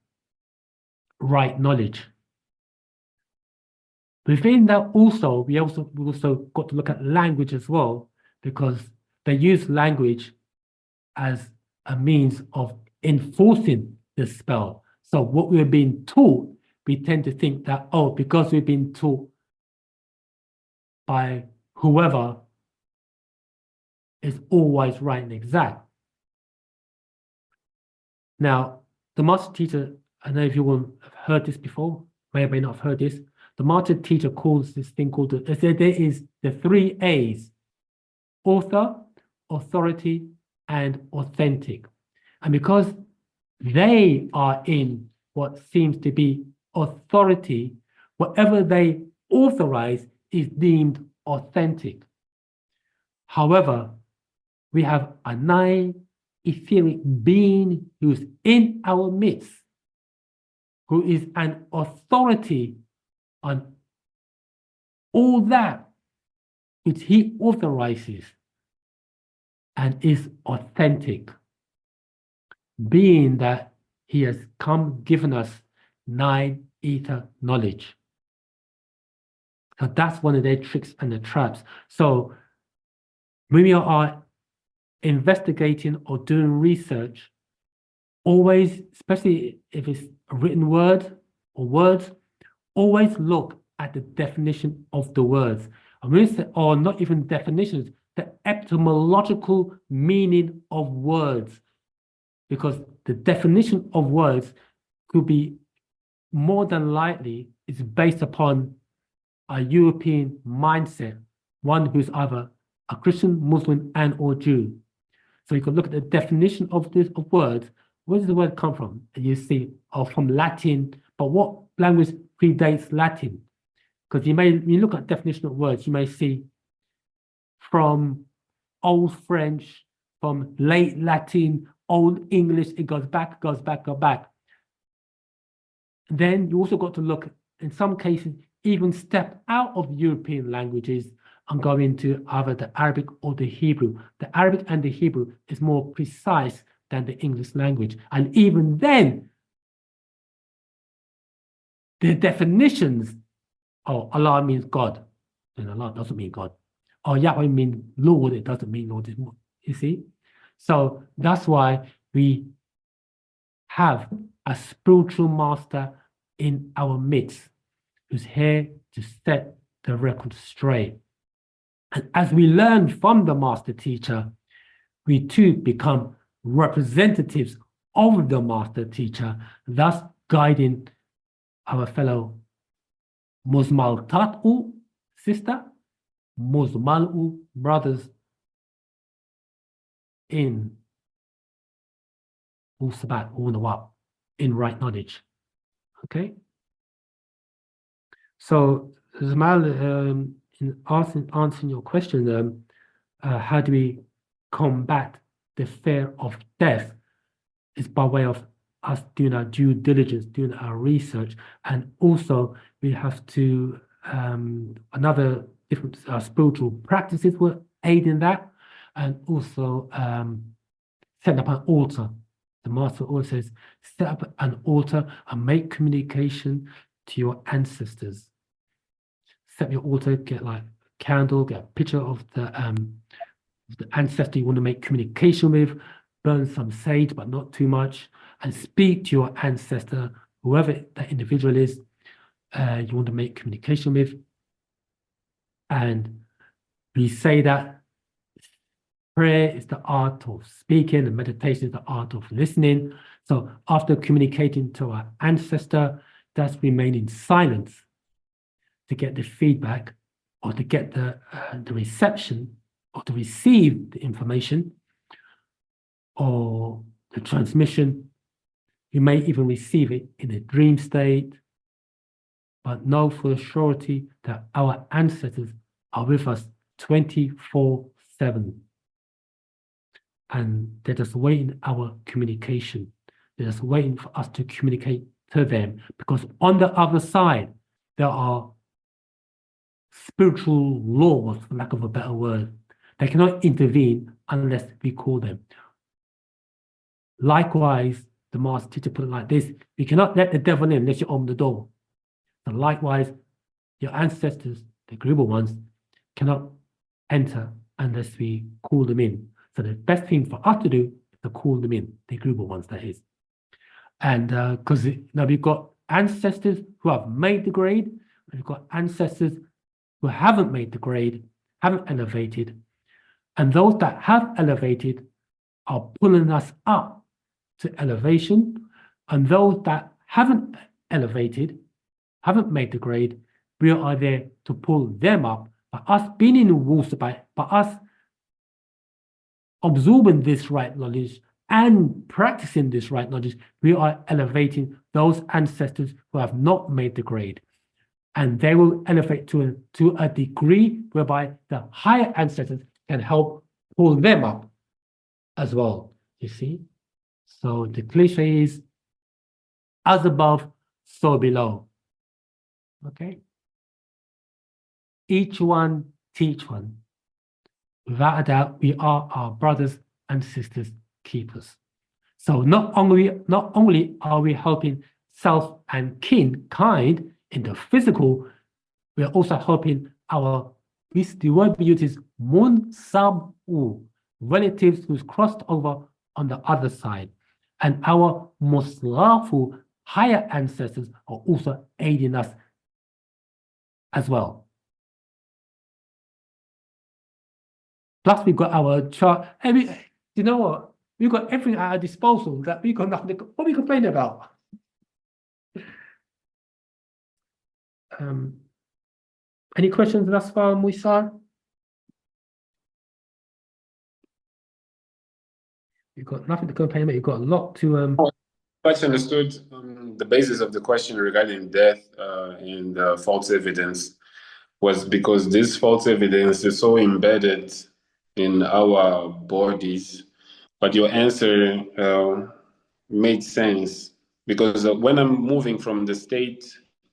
right knowledge. Within that also, we also got to look at language as well, because they use language as a means of enforcing the spell. So what we're being taught, we tend to think that, oh, because we've been taught by whoever is always right and exact. Now, the master teacher, I don't know if you will have heard this before, may or may not have heard this. The master teacher calls this thing called, there is the 3 A's: author, authority, and authentic. And because they are in what seems to be authority, whatever they authorize is deemed authentic. However, we have a etheric being who's in our midst, who is an authority on all that which he authorizes and is authentic, being that he has given us 9 ether knowledge. So that's one of their tricks and the traps. So when we are investigating or doing research, always, especially if it's a written word or words, always look at the definition of the words. Or not even definitions, the etymological meaning of words. Because the definition of words could be more than likely is based upon a European mindset, one who's either a Christian, Muslim, and or Jew. So you can look at the definition of words. Where does the word come from? And you see, from Latin, but what language predates Latin? Because you look at definition of words, you may see from Old French, from late Latin, Old English, it goes back. Then you also got to look, in some cases, even step out of European languages and go into either the Arabic or the Hebrew. The Arabic and the Hebrew is more precise than the English language. And even then, the definitions, oh, Allah means God, and Allah doesn't mean God. Or Yahweh means Lord, it doesn't mean Lord. You see? So that's why we have a spiritual master in our midst who's here to set the record straight. And as we learn from the master teacher, we too become representatives of the master teacher, thus guiding our fellow Musmaltatu sister, Musmalu brothers in Wu-Sabat, Wu-Nawab, in right knowledge. Okay? So, Zamal, in answering your question, how do we combat the fear of death? Is by way of us doing our due diligence, doing our research, and also we have to another different spiritual practices will aid in that, and also set up an altar. The master always says, set up an altar and make communication to your ancestors. Set up your altar, get like a candle, get a picture of the ancestor you want to make communication with, burn some sage, but not too much, and speak to your ancestor, whoever that individual is you want to make communication with. And we say that prayer is the art of speaking and meditation is the art of listening. So after communicating to our ancestor, that's remain in silence to get the feedback or to get the reception or to receive the information or the transmission. You may even receive it in a dream state, but know for surety that our ancestors are with us 24/7. And they're just waiting our communication. They're just waiting for us to communicate to them, because on the other side, there are spiritual laws, for lack of a better word. They cannot intervene unless we call them. Likewise, the master teacher put it like this: we cannot let the devil in unless you open the door. And likewise, your ancestors, the agreeable ones, cannot enter unless we call them in. So the best thing for us to do is to call them in, the agreeable ones, that is. And because now we've got ancestors who have made the grade, we've got ancestors who haven't made the grade, haven't elevated, and those that have elevated are pulling us up to elevation, and those that haven't elevated, haven't made the grade, we are there to pull them up. By us being in Wu-Sabat, by us absorbing this right knowledge and practicing this right knowledge, we are elevating those ancestors who have not made the grade. And they will elevate to a degree whereby the higher ancestors can help pull them up as well, you see? So the cliche is, as above, so below. Okay? Each one, teach one. Without a doubt, we are our brothers and sisters keepers. So not only are we helping self and kind in the physical, we are also helping our, the word we use is Wu-Sabat, relatives who's crossed over on the other side. And our Muslafu, higher ancestors, are also aiding us as well. Plus, we've got our chart. And you know what? We've got everything at our disposal that we've got nothing. What are we complaining about? Any questions thus far, Muisar? You've got nothing to complain about. You've got a lot to. Much understood. The basis of the question regarding death and false evidence was because this false evidence is so embedded in our bodies. But your answer made sense, because when I'm moving from the state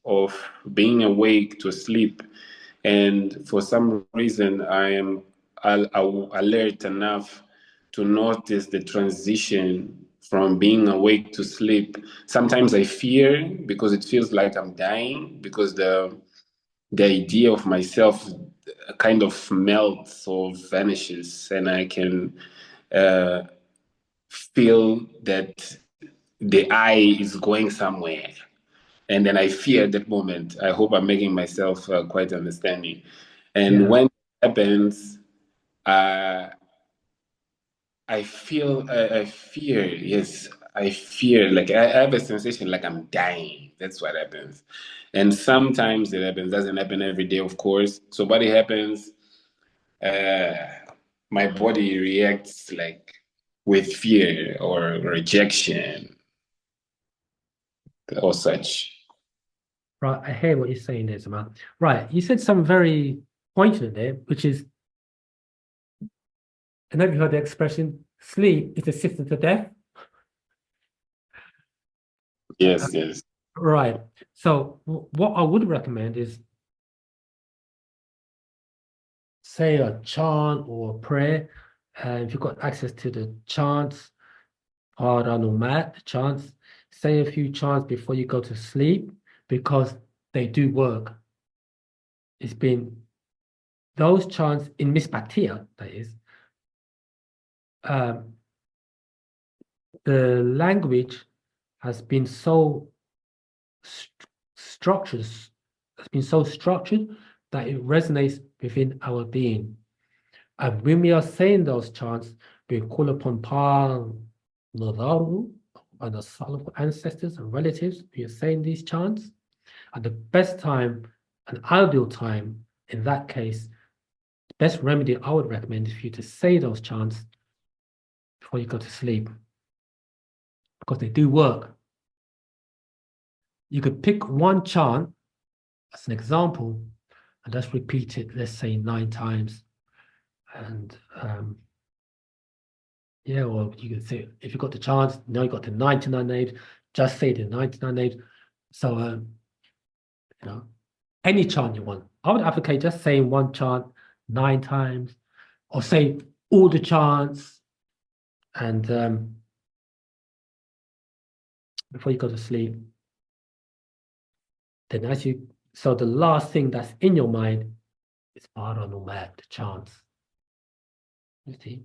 of being awake to sleep. And for some reason, I am alert enough to notice the transition from being awake to sleep. Sometimes I fear because it feels like I'm dying, because the idea of myself kind of melts or vanishes, and I can feel that the eye is going somewhere. And then I fear that moment. I hope I'm making myself quite understanding. And Yeah. when it happens, I fear, yes, I fear, like I have a sensation like I'm dying. That's what happens. And sometimes it happens, doesn't happen every day, of course. So what happens, my body reacts like with fear or rejection or such. Right, I hear what you're saying there, Zaman. Right, you said something very poignant there, which is, and have you heard the expression, sleep is the sister to death? Yes, yes. Right. So what I would recommend is, say, a chant or a prayer, and if you've got access to the chants, the chants, say a few chants before you go to sleep, because they do work. It's been those chants in Mispatia, that is, the language has been so structured, that it resonates within our being. And when we are saying those chants, we call upon Pa Nadaru and the soul ancestors and relatives who are saying these chants. And the best time, an ideal time in that case, the best remedy I would recommend is for you to say those chants before you go to sleep, because they do work. You could pick one chant as an example and just repeat it, let's say 9 times. And yeah, or you can say, if you've got the chance, now you've got the 99 names, just say the 99 names. So, you know, any chant you want. I would advocate just saying one chant 9 times, or say all the chants, and before you go to sleep. Then so the last thing that's in your mind is Paranumat, the chants. You see?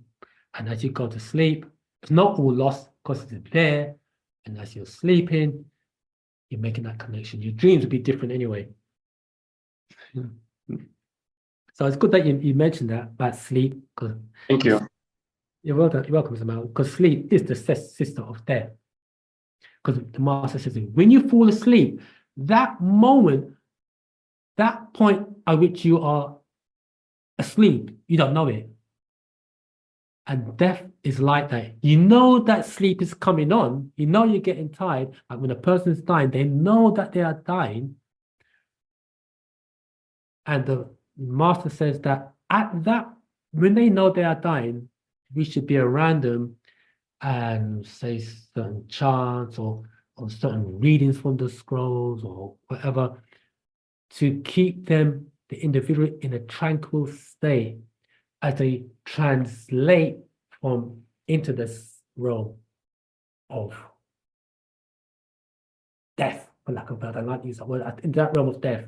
And as you go to sleep, it's not all lost because it's there. And as you're sleeping, you're making that connection. Your dreams will be different anyway. So it's good that you mentioned that about sleep. Thank you. You're welcome, Samal, because sleep is the sister of death. Because the master says, when you fall asleep, that moment, that point at which you are asleep, you don't know it. And death is like that. You know that sleep is coming on. You know you're getting tired. And when a person's dying, they know that they are dying. And the master says that when they know they are dying, we should be around them and say certain chants or certain readings from the scrolls or whatever, to keep them, the individual, in a tranquil state as they translate into this realm of death, for lack of a better, I like to use that word, in that realm of death.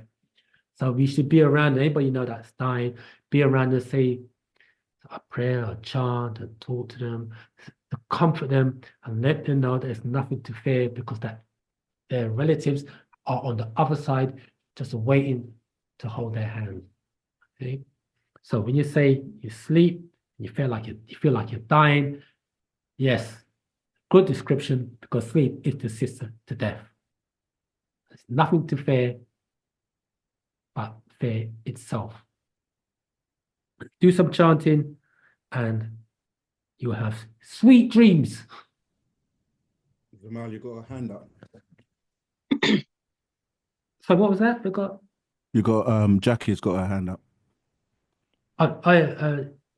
So we should be around anybody you know that's dying, be around to say a prayer, a chant, and talk to them, to comfort them and let them know there's nothing to fear, because that their relatives are on the other side just waiting to hold their hand. Okay? So when you say you sleep, you feel like you're dying, yes, good description, because sleep is the sister to death. There's nothing to fear but fear itself. Do some chanting and you will have sweet dreams. Jamal, you got a hand up. So what was that? You got Jackie's got her hand up.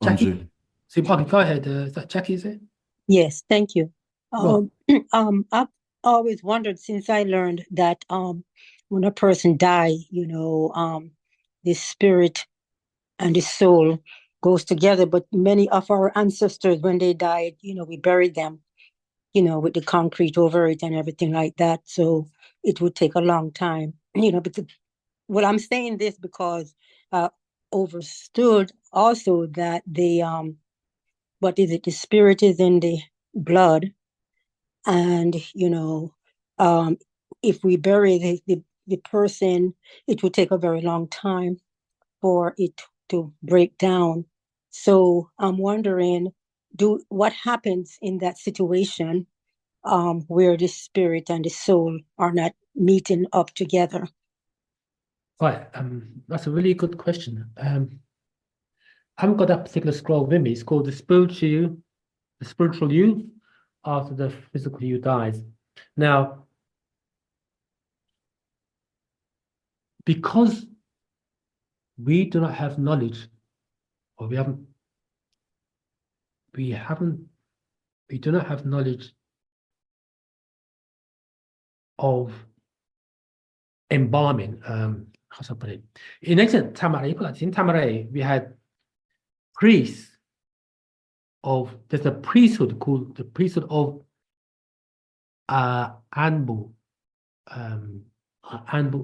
Jackie? So go ahead. Is that Jackie, is it? Yes, thank you. Well, I've always wondered, since I learned that when a person die, the spirit and the soul goes together. But many of our ancestors, when they died, we buried them, with the concrete over it and everything like that. So it would take a long time, but well, I'm saying this because overstood also that what is it? The spirit is in the blood, and if we bury the person, it would take a very long time for it to break down. So I'm wondering, what happens in that situation where the spirit and the soul are not meeting up together? Right, that's a really good question. I haven't got that particular scroll with me. It's called the spiritual you after the physical you dies. Now, because we do not have knowledge, or we do not have knowledge of embalming. How should I put it? In ancient Tamaray, we had priests there's a priesthood called the priesthood of Anbu,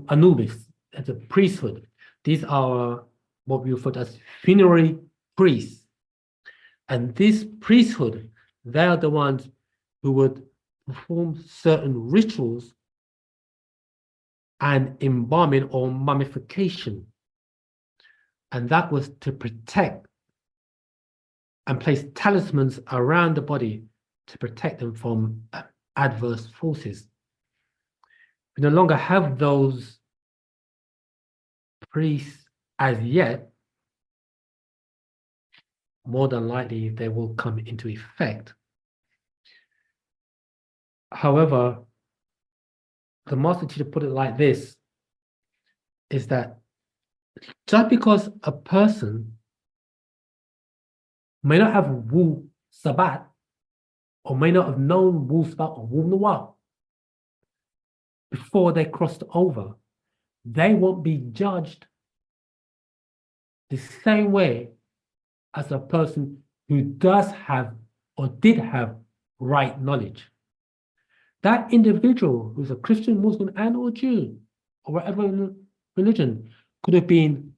Anubis. It's a priesthood. These are what we refer to as funerary priests. And this priesthood, they are the ones who would perform certain rituals and embalming or mummification. And that was to protect and place talismans around the body to protect them from adverse forces. We no longer have those priests as yet. More than likely, they will come into effect. However, the master teacher put it like this, is that just because a person may not have Wu-Sabat, or may not have known Wu-Sabat or Wu-Noir before they crossed over, they won't be judged the same way as a person who does have or did have right knowledge. That individual who's a Christian, Muslim, and or Jew, or whatever religion, could have been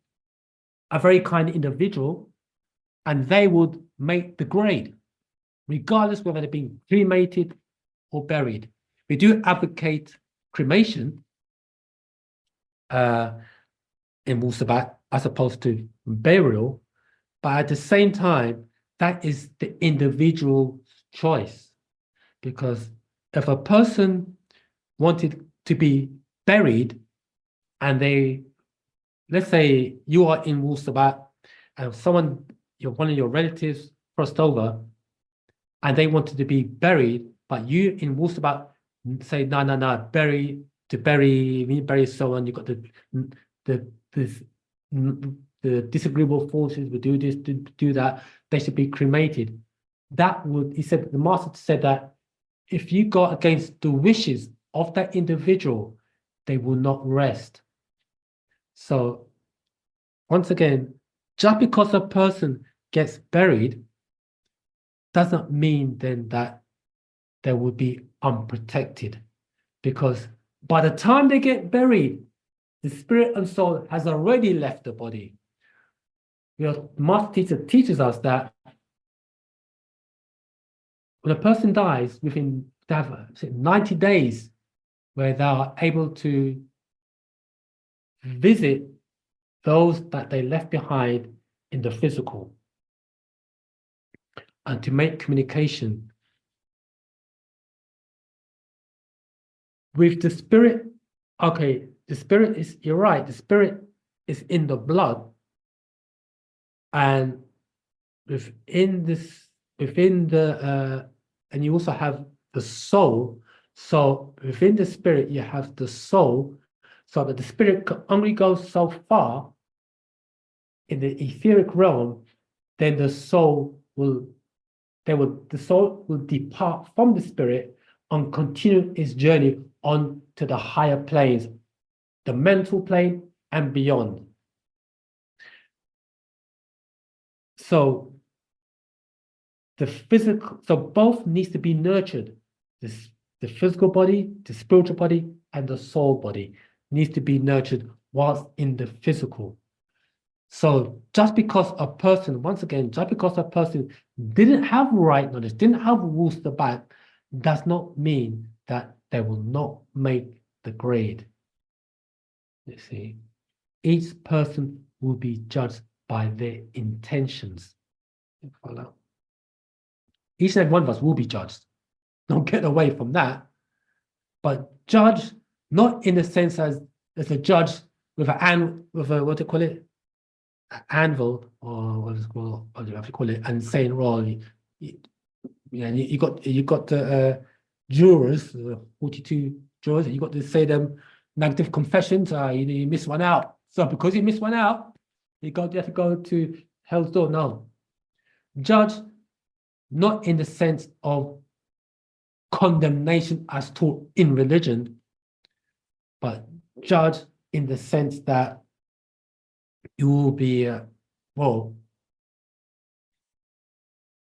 a very kind individual, and they would make the grade, regardless whether they're being cremated or buried. We do advocate cremation in Wu-Sabat as opposed to burial, but at the same time, that is the individual's choice. Because if a person wanted to be buried and let's say you are in Wu-Sabat and one of your relatives crossed over and they wanted to be buried, but you in Wu-Sabat say, no, bury someone, you've got the disagreeable forces would do this, do that, they should be cremated. The master said that if you go against the wishes of that individual, they will not rest. So once again, just because a person gets buried doesn't mean then that they will be unprotected, because by the time they get buried, the spirit and soul has already left the body. The master teacher teaches us that when a person dies, they have 90 days where they are able to visit those that they left behind in the physical and to make communication with the spirit. Okay, you're right, the spirit is in the blood, and and you also have the soul. So within the spirit, you have the soul, so that the spirit can only go so far in the etheric realm, then the soul will depart from the spirit and continue its journey on to the higher planes, the mental plane, and beyond. So so both needs to be nurtured. The physical body, the spiritual body, and the soul body needs to be nurtured whilst in the physical. So just because a person, once again, just because a person didn't have right knowledge, didn't have Wu-Sabat, does not mean that they will not make the grade. You see, each person will be judged by their intentions. Follow. Each and every one of us will be judged. Don't get away from that. But judge not in the sense as a judge with what do you call it? Anvil, or what is it called? What do you have to call it? And saying, well, you got the jurors, 42 jurors, and you got to say them negative confessions. You missed one out. So because you missed one out, you have to go to hell's door. No. Judge not in the sense of condemnation as taught in religion, but judge in the sense that you will be, well,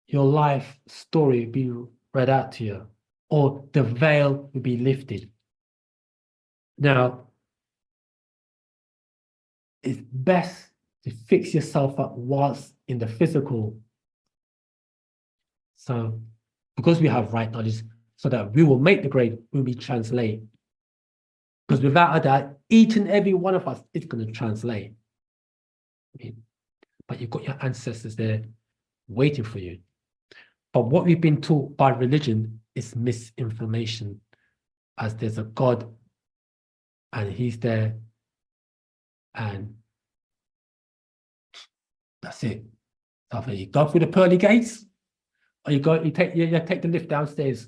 your life story will be read out to you, or the veil will be lifted. Now, it's best to fix yourself up whilst in the physical. So, because we have right knowledge, so that we will make the grade when we translate. Because without a doubt, each and every one of us is going to translate. But you've got your ancestors there waiting for you. But what we've been taught by religion is misinformation, as there's a God and he's there and that's it. Either you go through the pearly gates or you take the lift downstairs.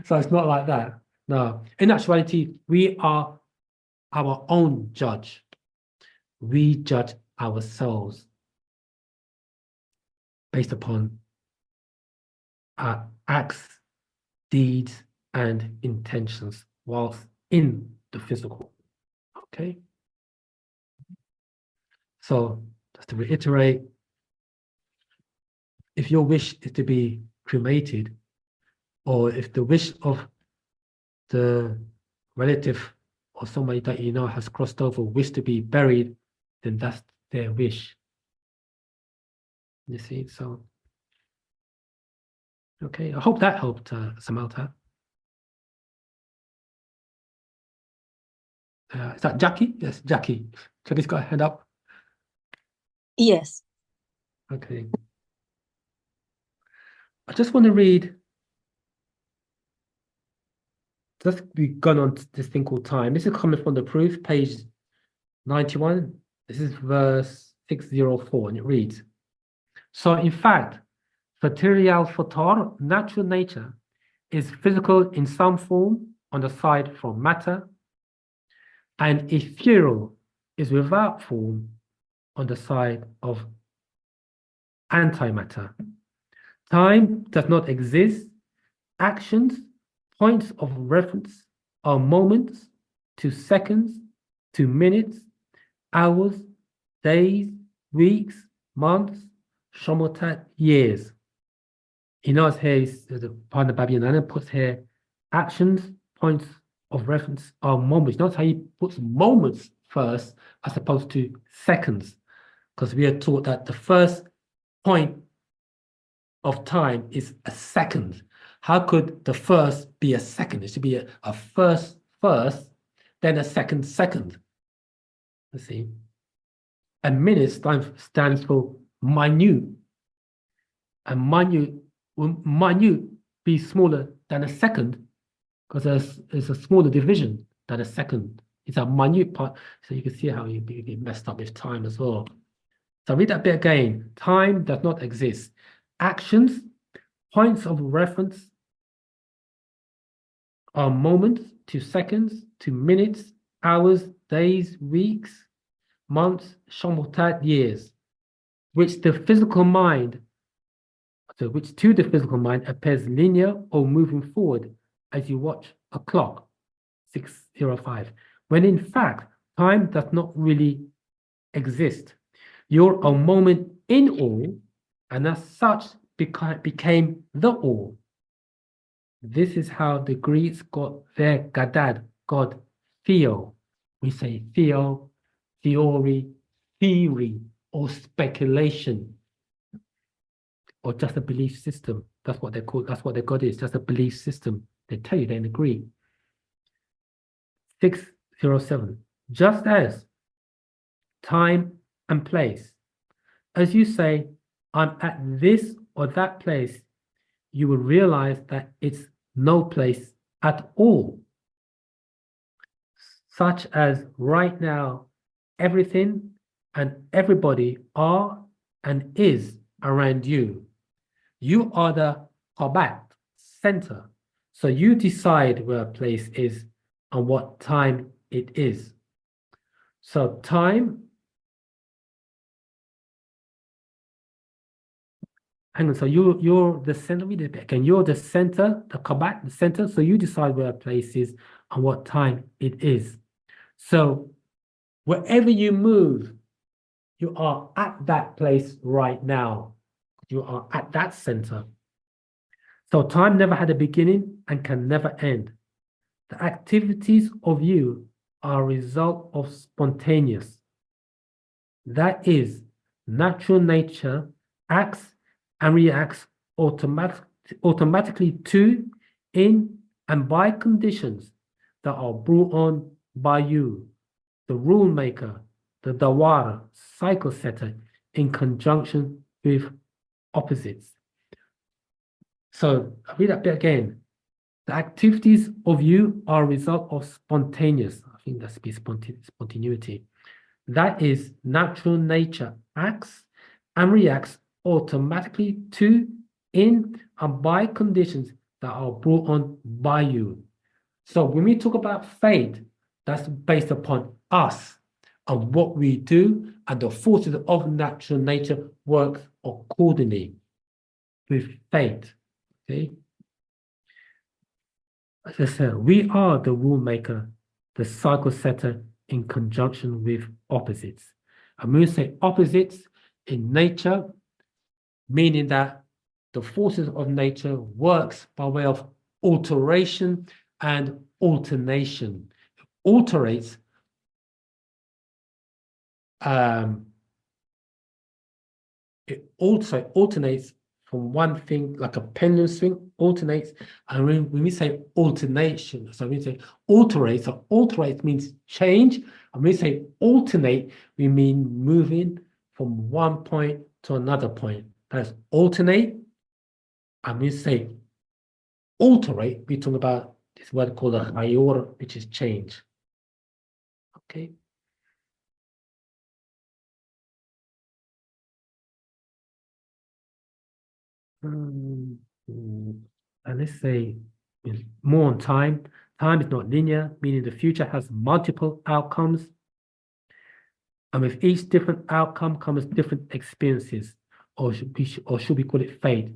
So it's not like that. No. In actuality, we are our own judge. We judge ourselves based upon our acts, deeds, and intentions whilst in the physical. Okay? So, just to reiterate, if your wish is to be cremated, or if the wish of the relative or somebody that you know has crossed over wish to be buried, then that's their wish. You see, so okay, I hope that helped, Samantha. Is that Jackie? Yes, Jackie. Jackie's got a hand up. Yes. Okay. I just want to read. Just we've gone on to this thing called time. This is coming from the proof, page 91. This is verse 604, and it reads: so in fact, material fatar, natural nature, is physical in some form on the side from matter, and ethereal is without form on the side of antimatter. Time does not exist. Actions, points of reference, are moments to seconds, to minutes, hours, days, weeks, months, shomotat, years. He knows here, the partner Babianana puts here, actions, points of reference are moments. Notice how he puts moments first as opposed to seconds, because we are taught that the first point of time is a second. How could the first be a second? It should be a first, then a second. Let's see. A minute stands for minute. And minute will be smaller than a second, because there's a smaller division than a second. It's a minute part. So you can see how you get messed up with time as well. So read that bit again. Time does not exist. Actions, points of reference, are moments to seconds, to minutes, hours, days, weeks, months, shomotat, years, which to the physical mind appears linear or moving forward as you watch a clock, 6:05, when in fact, time does not really exist. You're a moment in all, and as such became the all. This is how the Greeks got their gadad, God, theo. We say theo, theory, theory, or speculation, or just a belief system. That's what they call. That's what their God is. Just a belief system. They tell you they agree. 607. Just as time and place. As you say, I'm at this or that place, you will realize that it's no place at all. Such as right now, everything and everybody are and is around you. You are the Qabat center. So you decide where a place is and what time it is. So time, hang on, so you're the center, read it back, and you're the center, the Qabat, the center, so you decide where a place is and what time it is. So wherever you move, you are at that place right now. You are at that center. So time never had a beginning and can never end. The activities of you are a result of spontaneous. That is, natural nature acts and reacts automatically to, in, and by conditions that are brought on by you, the rule maker, the dawara, cycle setter, in conjunction with opposites. So I'll read that bit again. The activities of you are a result of spontaneous. I think that's be spontaneity. That is, natural nature acts and reacts automatically to, in, and by conditions that are brought on by you. So when we talk about fate, that's based upon us and what we do, and the forces of natural nature work accordingly with fate. Okay. As I said, we are the rule maker, the cycle setter in conjunction with opposites. And when we say opposites in nature, meaning that the forces of nature works by way of alteration and alternation. Alterates it also alternates from one thing, like a pendulum swing, alternates. And when we say alternation, so we say alterate, so alterate means change. And when we say alternate, we mean moving from one point to another point. That's alternate. And when we say alterate, we talk about this word called a hayur, which is change. Okay. And let's say more on time. Time is not linear, meaning the future has multiple outcomes. And with each different outcome comes different experiences, or should we call it fate?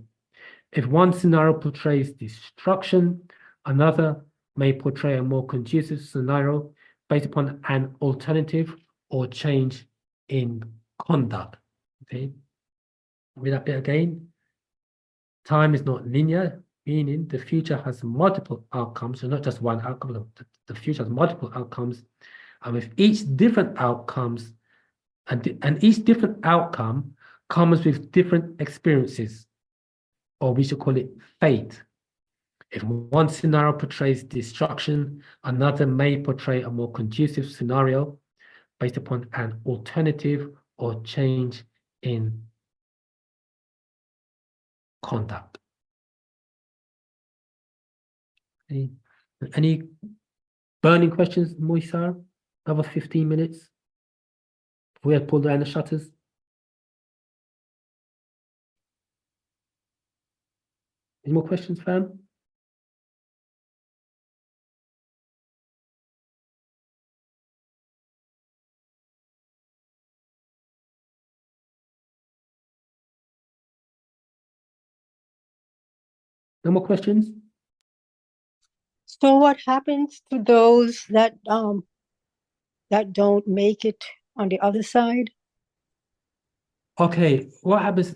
If one scenario portrays destruction, another may portray a more conducive scenario based upon an alternative or change in conduct. Okay, read that bit again. Time is not linear, meaning the future has multiple outcomes, so not just one outcome. The future has multiple outcomes, and with each different outcomes, and each different outcome comes with different experiences, or we should call it fate. If one scenario portrays destruction, another may portray a more conducive scenario based upon an alternative or change in conduct. Okay. Any burning questions, Moisar? Another 15 minutes. We had pulled down the shutters. Any more questions, fam? No more questions? So what happens to those that that don't make it on the other side? Okay, what happens?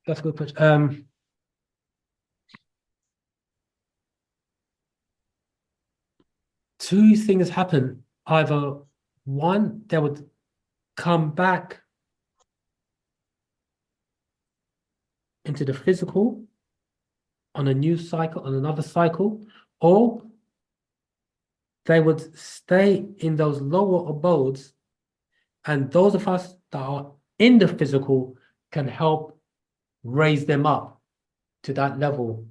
That's a good question. Two things happen. Either one, they would come back into the physical on a new cycle, on another cycle, or they would stay in those lower abodes, and those of us that are in the physical can help raise them up to that level.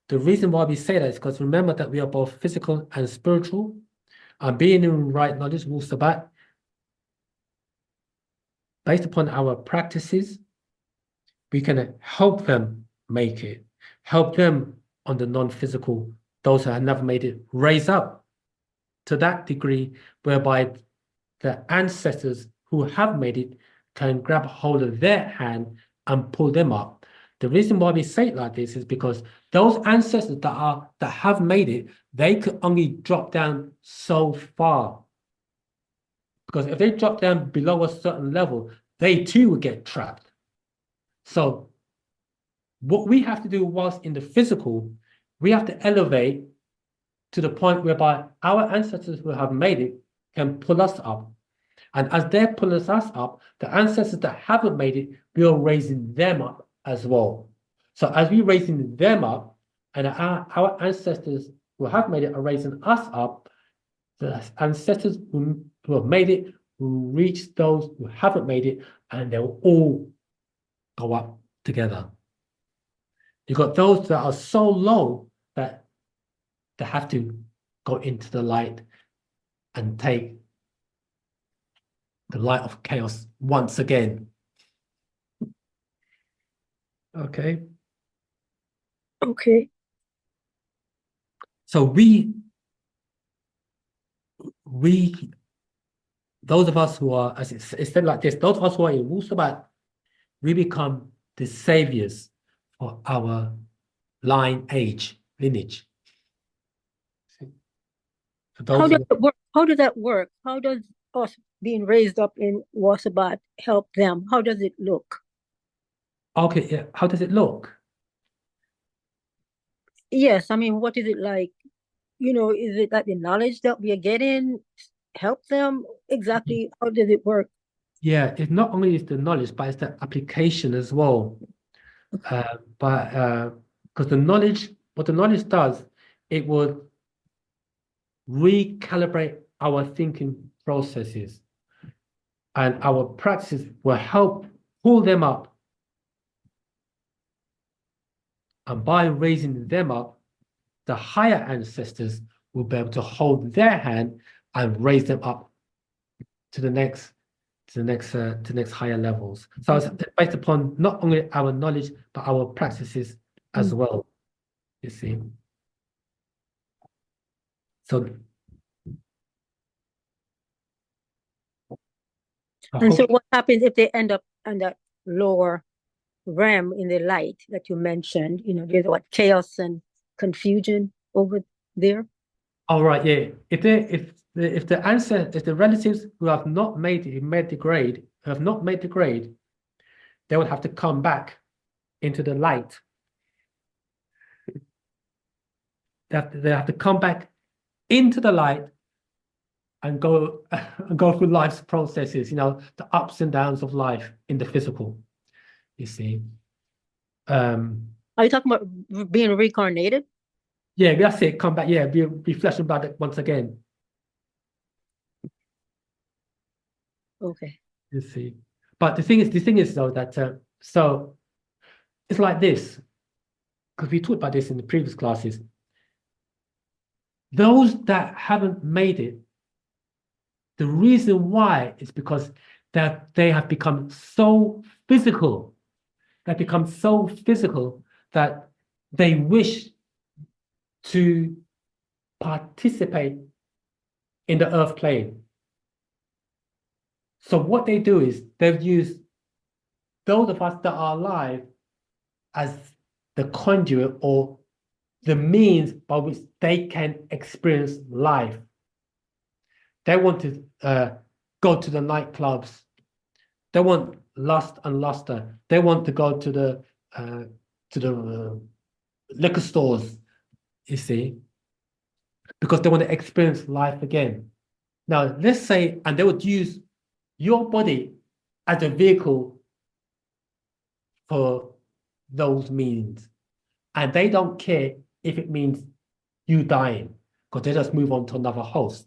The reason why we say that is because remember that we are both physical and spiritual, and being in right knowledge, Wu-Sabat, based upon our practices, we can help them make it, help them on the non-physical, those who have never made it, raise up to that degree whereby the ancestors who have made it can grab hold of their hand and pull them up. The reason why we say it like this is because those ancestors that have made it, they could only drop down so far. Because if they drop down below a certain level, they too will get trapped. So what we have to do whilst in the physical, we have to elevate to the point whereby our ancestors who have made it can pull us up. And as they're pulling us up, the ancestors that haven't made it, we are raising them up as well. So as we're raising them up, and our ancestors who have made it are raising us up, the ancestors who have made it will reach those who haven't made it, and they'll all go up together. You've got those that are so low that they have to go into the light and take the light of chaos once again. Okay. Okay. So those of us who are, as it's said like this, those of us who are in Wu-Sabat, we become the saviors for our lineage. For How those does who, it work? How does that work? How does us being raised up in Wu-Sabat help them? How does it look? okay, yeah, how does it look? Yes, I mean, what is it like? You know, is it that the knowledge that we are getting help them? Exactly, how does it work? Yeah, it's not only is the knowledge, but it's the application as well. Because the knowledge, what the knowledge does, it will recalibrate our thinking processes, and our practices will help pull them up. And by raising them up, the higher ancestors will be able to hold their hand and raise them up to the next higher levels. So it's based upon not only our knowledge, but our practices as well, you see. So And so what happens if they end up on that lower realm in the light that you mentioned? You know, there's what chaos and confusion over there. all right, yeah. If the relatives who have not made it, who have not made the grade, they would have to come back into the light. They have to come back into the light and go through life's processes, you know, the ups and downs of life in the physical, you see. Are you talking about being reincarnated? Yeah, that's it. Come back. Yeah, be flesh and blood once again. Okay. You see, but the thing is though that so it's like this, because we talked about this in the previous classes. Those that haven't made it, the reason why is because that they have become so physical. They become so physical that they wish to participate in the earth plane. So what they do is they've used those of us that are alive as the conduit or the means by which they can experience life. They want to go to the nightclubs. They want lust and luster. They want to go to the liquor stores, you see, because they want to experience life again. Now, let's say, and they would use your body as a vehicle for those means. And they don't care if it means you dying, because they just move on to another host.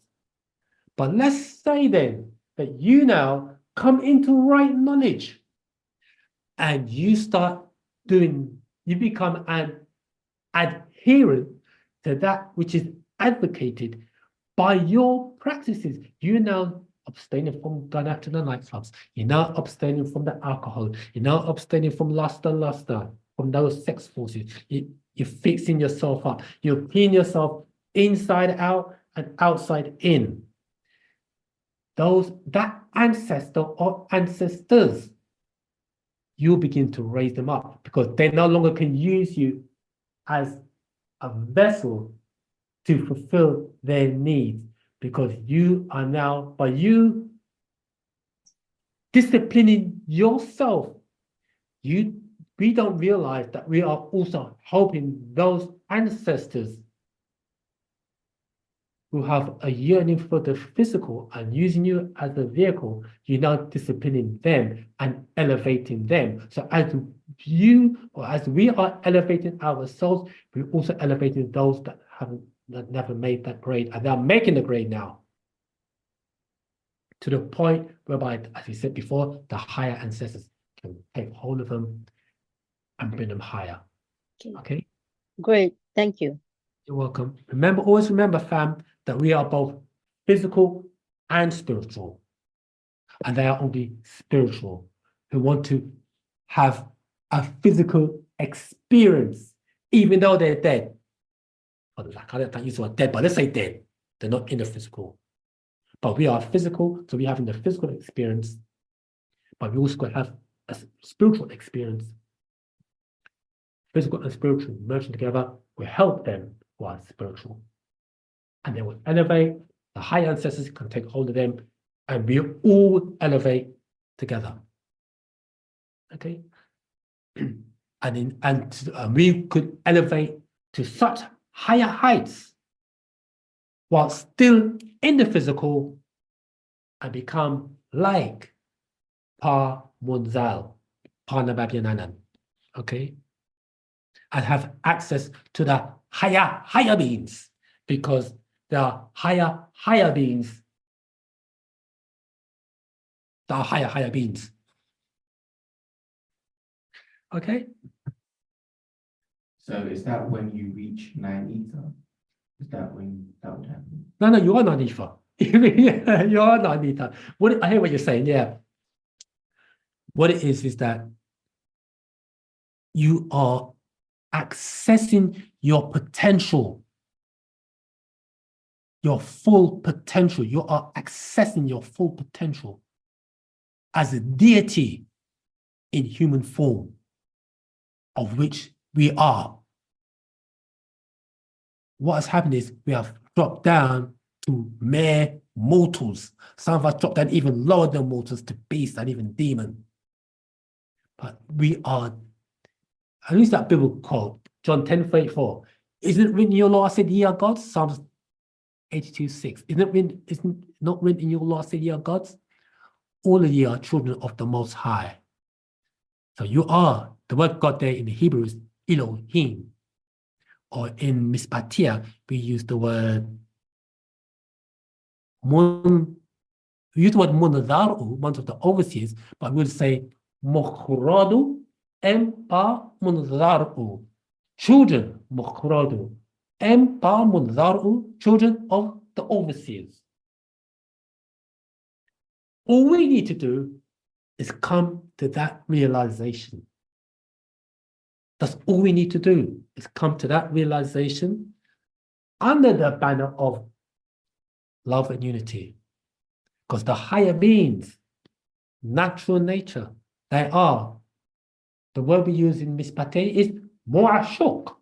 But let's say then that you now come into right knowledge and you start doing, you become an adherent to that which is advocated by your practices. You're now abstaining from going out to the nightclubs. You're now abstaining from the alcohol. You're now abstaining from luster, from those sex forces. You're fixing yourself up. You're cleaning yourself inside out and outside in. That ancestor or ancestors, you begin to raise them up because they no longer can use you as a vessel to fulfill their needs, because you are now, by you disciplining yourself, we don't realize that we are also helping those ancestors who have a yearning for the physical and using you as a vehicle. You're now disciplining them and elevating them. So as you, or as we are elevating ourselves, we're also elevating those that never made that grade, and they're making the grade now. To the point whereby, as we said before, the higher ancestors can take hold of them and bring them higher. Okay? Great, thank you. You're welcome. Remember, always remember, fam, that we are both physical and spiritual. And they are only spiritual who want to have a physical experience, even though they're dead. Well, I don't use the word dead, but let's say dead. They're not in the physical. But we are physical, so we're having the physical experience, but we also have a spiritual experience. Physical and spiritual merging together will help them who are spiritual. And they will elevate, the higher ancestors can take hold of them, and we all elevate together. Okay? And we could elevate to such higher heights while still in the physical and become like Pa Munzal, Pa Nababiananan, okay? And have access to the higher beings, because there are higher beings. There are higher beings. Okay? So is that when you reach 9 ether? Is that when that would happen? No, you are not ether. You are not ether. I hear what you're saying, yeah. What it is that you are accessing your potential, your full potential. You are accessing your full potential as a deity in human form, of which we are. What has happened is we have dropped down to mere mortals. Some of us dropped down even lower than mortals, to beasts and even demon. But we are, I use that biblical quote, John 10:34. Isn't it written in your law, I said, ye are gods? Psalms 82:6. Isn't not written in your law, I said, ye are gods? All of you are children of the Most High. So you are, the word God there in the Hebrew is Elohim. Or in Mispatia, we use the word Mun. We use the word Munadaru, one of the overseers, but we'll say Mokhradu Empa Munadaru. Children, Mokhradu Empa Munadaru, children of the overseers. All we need to do is come to that realization. That's all we need to do, is come to that realization under the banner of love and unity. Because the higher beings, natural nature, they are, the word we use in Mispate is Mu'ashuk.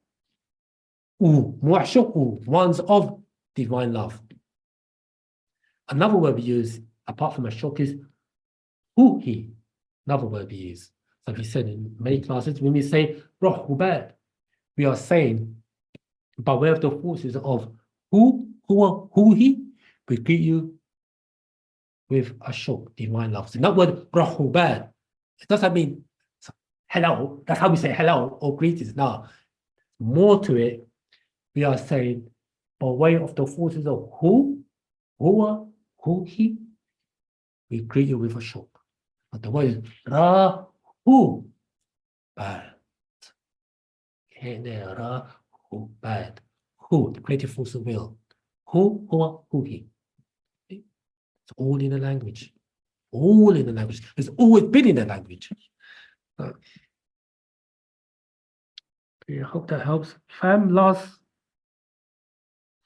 Mu'ashuk, ones of divine love. another word we use apart from ashok is hu-hi. Another word we use. So we said in many classes, when we say rohubat, we are saying by way of the forces of hu-hi, we greet you with ashok, divine love. So that word rohubat, it doesn't mean hello. That's how we say hello or greetings. No, more to it. We are saying by way of the forces of hu-hi, we greet you with ashok. But the word is ra-hu, bad. Ra-hu, bad. Hu, the creative force of will. Hu-hi. It's all in the language. All in the language. It's always been in the language. I hope that helps. Fam, last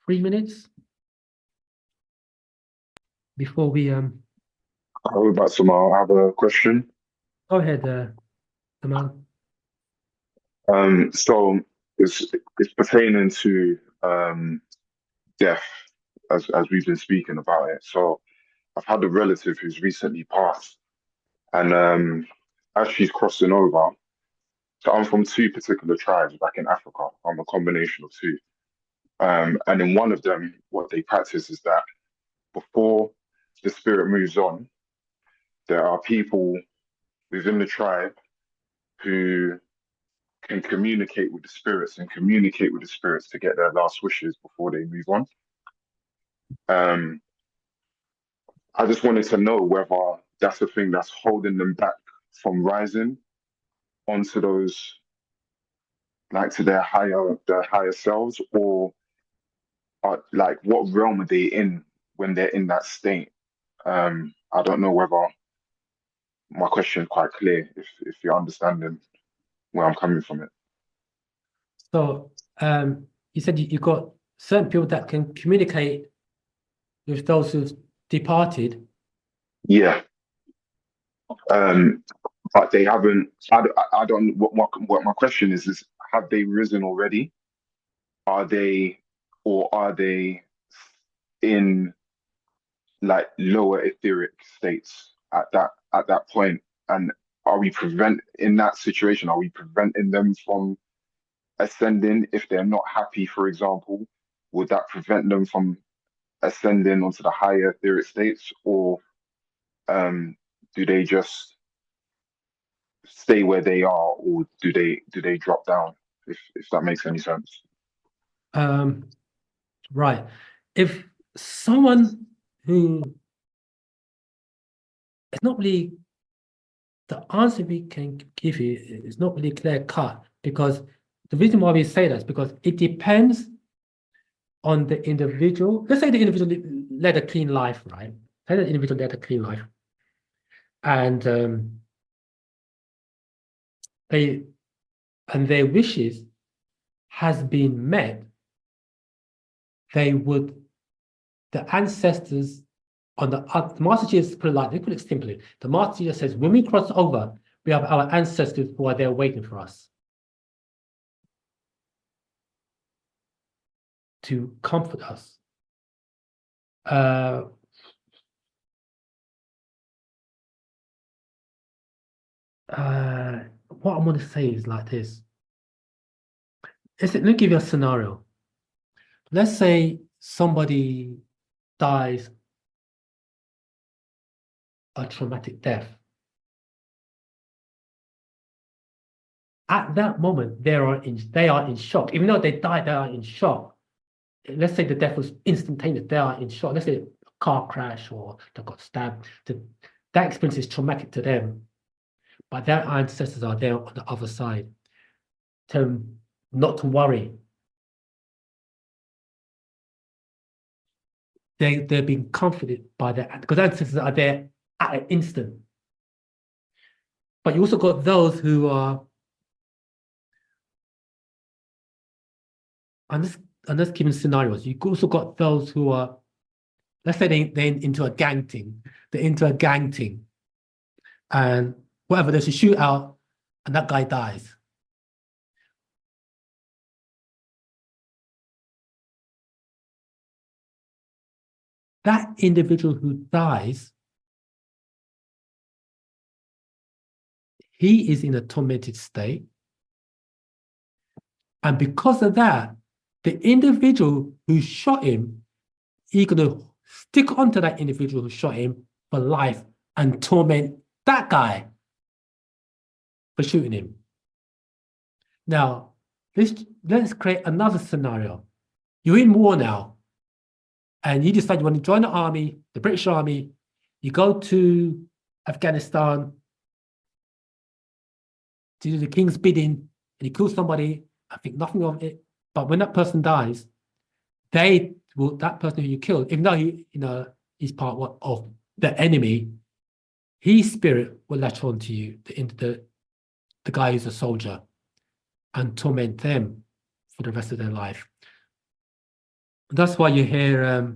3 minutes before we How about Samal? I have a question. go ahead, Amal. So it's pertaining to death as we've been speaking about it. So I've had a relative who's recently passed, and as she's crossing over, so I'm from two particular tribes back in Africa. I'm a combination of two. And in one of them, what they practice is that before the spirit moves on, there are people within the tribe who can communicate with the spirits and communicate with the spirits to get their last wishes before they move on. I just wanted to know whether that's the thing that's holding them back from rising onto those, like to their higher selves, or like what realm are they in when they're in that state? I don't know whether my question is quite clear, if you're understanding where I'm coming from it. So you said you got certain people that can communicate with those who've departed. Yeah. But they haven't. I don't. What my question is have they risen already? Are they, or are they in like lower etheric states at that point? And are we in that situation? Are we preventing them from ascending if they're not happy, for example? Would that prevent them from ascending onto the higher etheric states, or do they just stay where they are, or do they drop down? If that makes any sense. Right. If someone who it's not really the answer we can give you is not really clear cut, because the reason why we say that is because it depends on the individual. Let's say the individual led a clean life, right? Say the individual led a clean life, and their wishes has been met. The ancestors on the Master Jesus put it like, they put it simply. The Master Jesus says, when we cross over, we have our ancestors who are there waiting for us to comfort us. What I want to say is like this. Let me give you a scenario. Let's say somebody dies a traumatic death. At that moment, they are in shock. Even though they died, they are in shock. Let's say the death was instantaneous, they are in shock. Let's say a car crash or they got stabbed. That experience is traumatic to them. But their ancestors are there on the other side. Tell them not to worry. They're being comforted by that, because ancestors are there at an instant. But you also got those who are, I'm just giving scenarios. You also got those who are, let's say they're into a gang thing. They're into a gang thing. And whatever, there's a shootout and that guy dies. that individual who dies, he is in a tormented state. And because of that, the individual who shot him, he's going to stick onto that individual who shot him for life and torment that guy for shooting him. Now, let's create another scenario. You're in war now, and you decide you want to join the army, the British Army. You go to Afghanistan to do the king's bidding, and you kill somebody. I think nothing of it. But when that person dies, that person who you killed, even though he's part of the enemy, his spirit will latch on to you, the guy who's a soldier, and torment them for the rest of their life. That's why you hear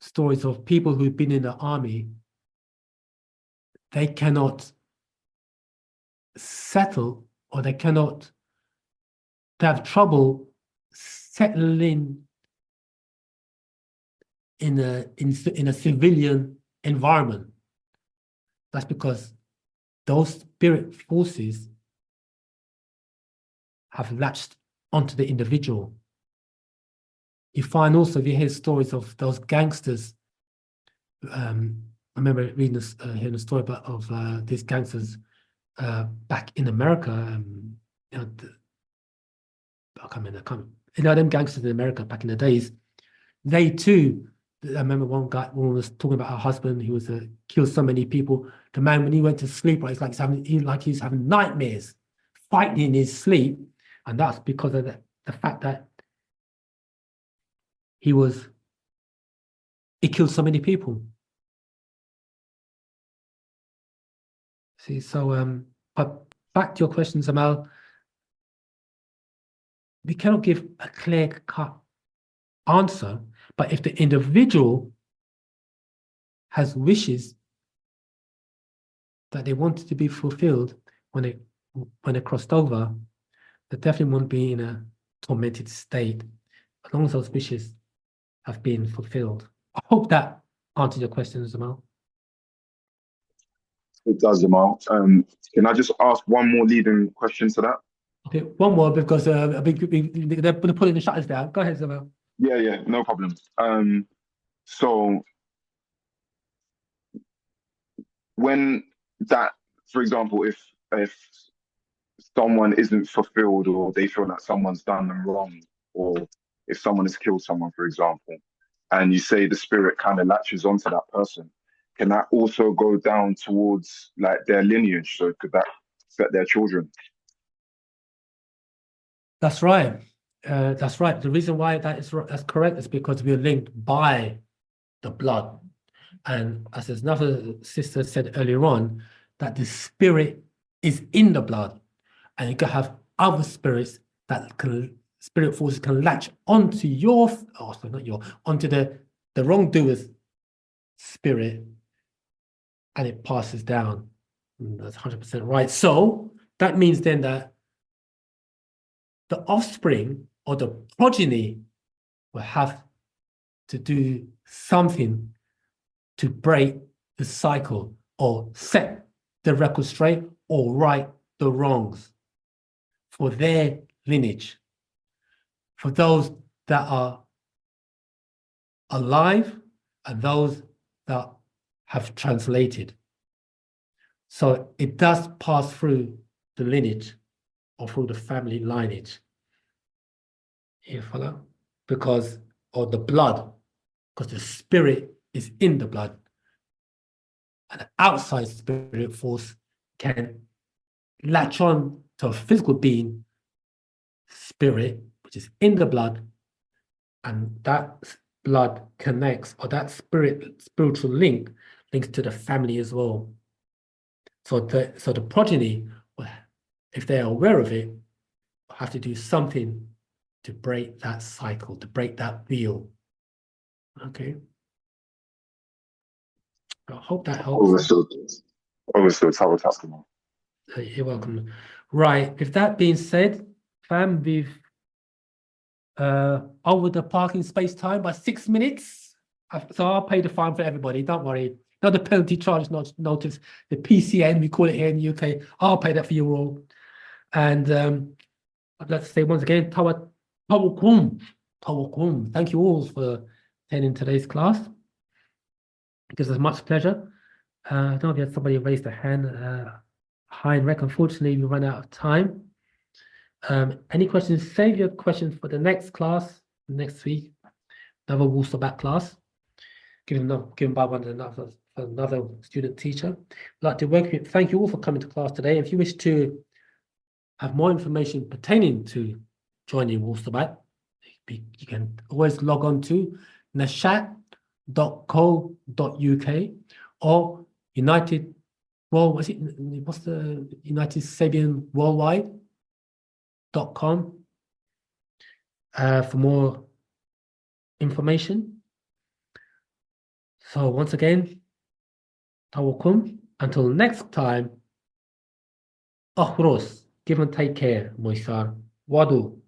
stories of people who've been in the army. They cannot settle, or they have trouble settling in a civilian environment. That's because those spirit forces have latched onto the individual. You find also, if you hear stories of those gangsters, I remember reading hearing a story of these gangsters back in America. Them gangsters in America back in the days, they too. I remember one woman was talking about her husband who was killed so many people. The man, when he went to sleep, it's like he's having nightmares, fighting in his sleep, and that's because of the fact that he killed so many people. See, so but back to your question, Zamal. We cannot give a clear-cut answer, but if the individual has wishes that they wanted to be fulfilled when they crossed over, they definitely won't be in a tormented state as long as those wishes have been fulfilled. I hope that answered your question, Zamal. It does, Jamal. Can I just ask one more leading question to that? Okay, one more, because they're putting the shutters down. Go ahead, Zamal. Yeah, no problem. So when that, for example, if someone isn't fulfilled, or they feel that someone's done them wrong, or if someone has killed someone, for example, and you say the spirit kind of latches onto that person, can that also go down towards like their lineage? So could that affect their children? That's right. That's right. The reason why that's correct is because we're linked by the blood. And as another sister said earlier on, that the spirit is in the blood. And you can have other spirits spirit forces can latch onto onto the wrongdoer's spirit, and it passes down. And that's 100% right. So that means then that the offspring or the progeny will have to do something to break the cycle, or set the record straight, or right the wrongs for their lineage, for those that are alive and those that have translated. So it does pass through the lineage or through the family lineage. You follow? Or the blood, because the spirit is in the blood. And the outside spirit force can latch on to a physical being, spirit, which is in the blood, and that blood connects, or that spiritual link links to the family as well. So the progeny, if they are aware of it, will have to do something to break that cycle, to break that wheel. Okay. I hope that helps. Overstood. You're welcome. Right. With that being said, fam, we've over the parking space time by 6 minutes. So I'll pay the fine for everybody. Don't worry. Not the penalty charge notice, the PCN, we call it here in the UK. I'll pay that for you all. And I'd like to say once again, tawakum. Thank you all for attending today's class. It gives us much pleasure. I don't know if you had somebody raise their hand. Heinrich, unfortunately, we run out of time. Any questions? Save your questions for the next class, next week, another Wu-Sabat class, given by another student teacher. I'd like to welcome you. Thank you all for coming to class today. If you wish to have more information pertaining to joining Wu-Sabat, you can always log on to nashat.co.uk or United, well, what's the United Sabian Worldwide.com for more information. So once again, tawakum. Until next time, akhros. Give and take care, Moisar. Wadu.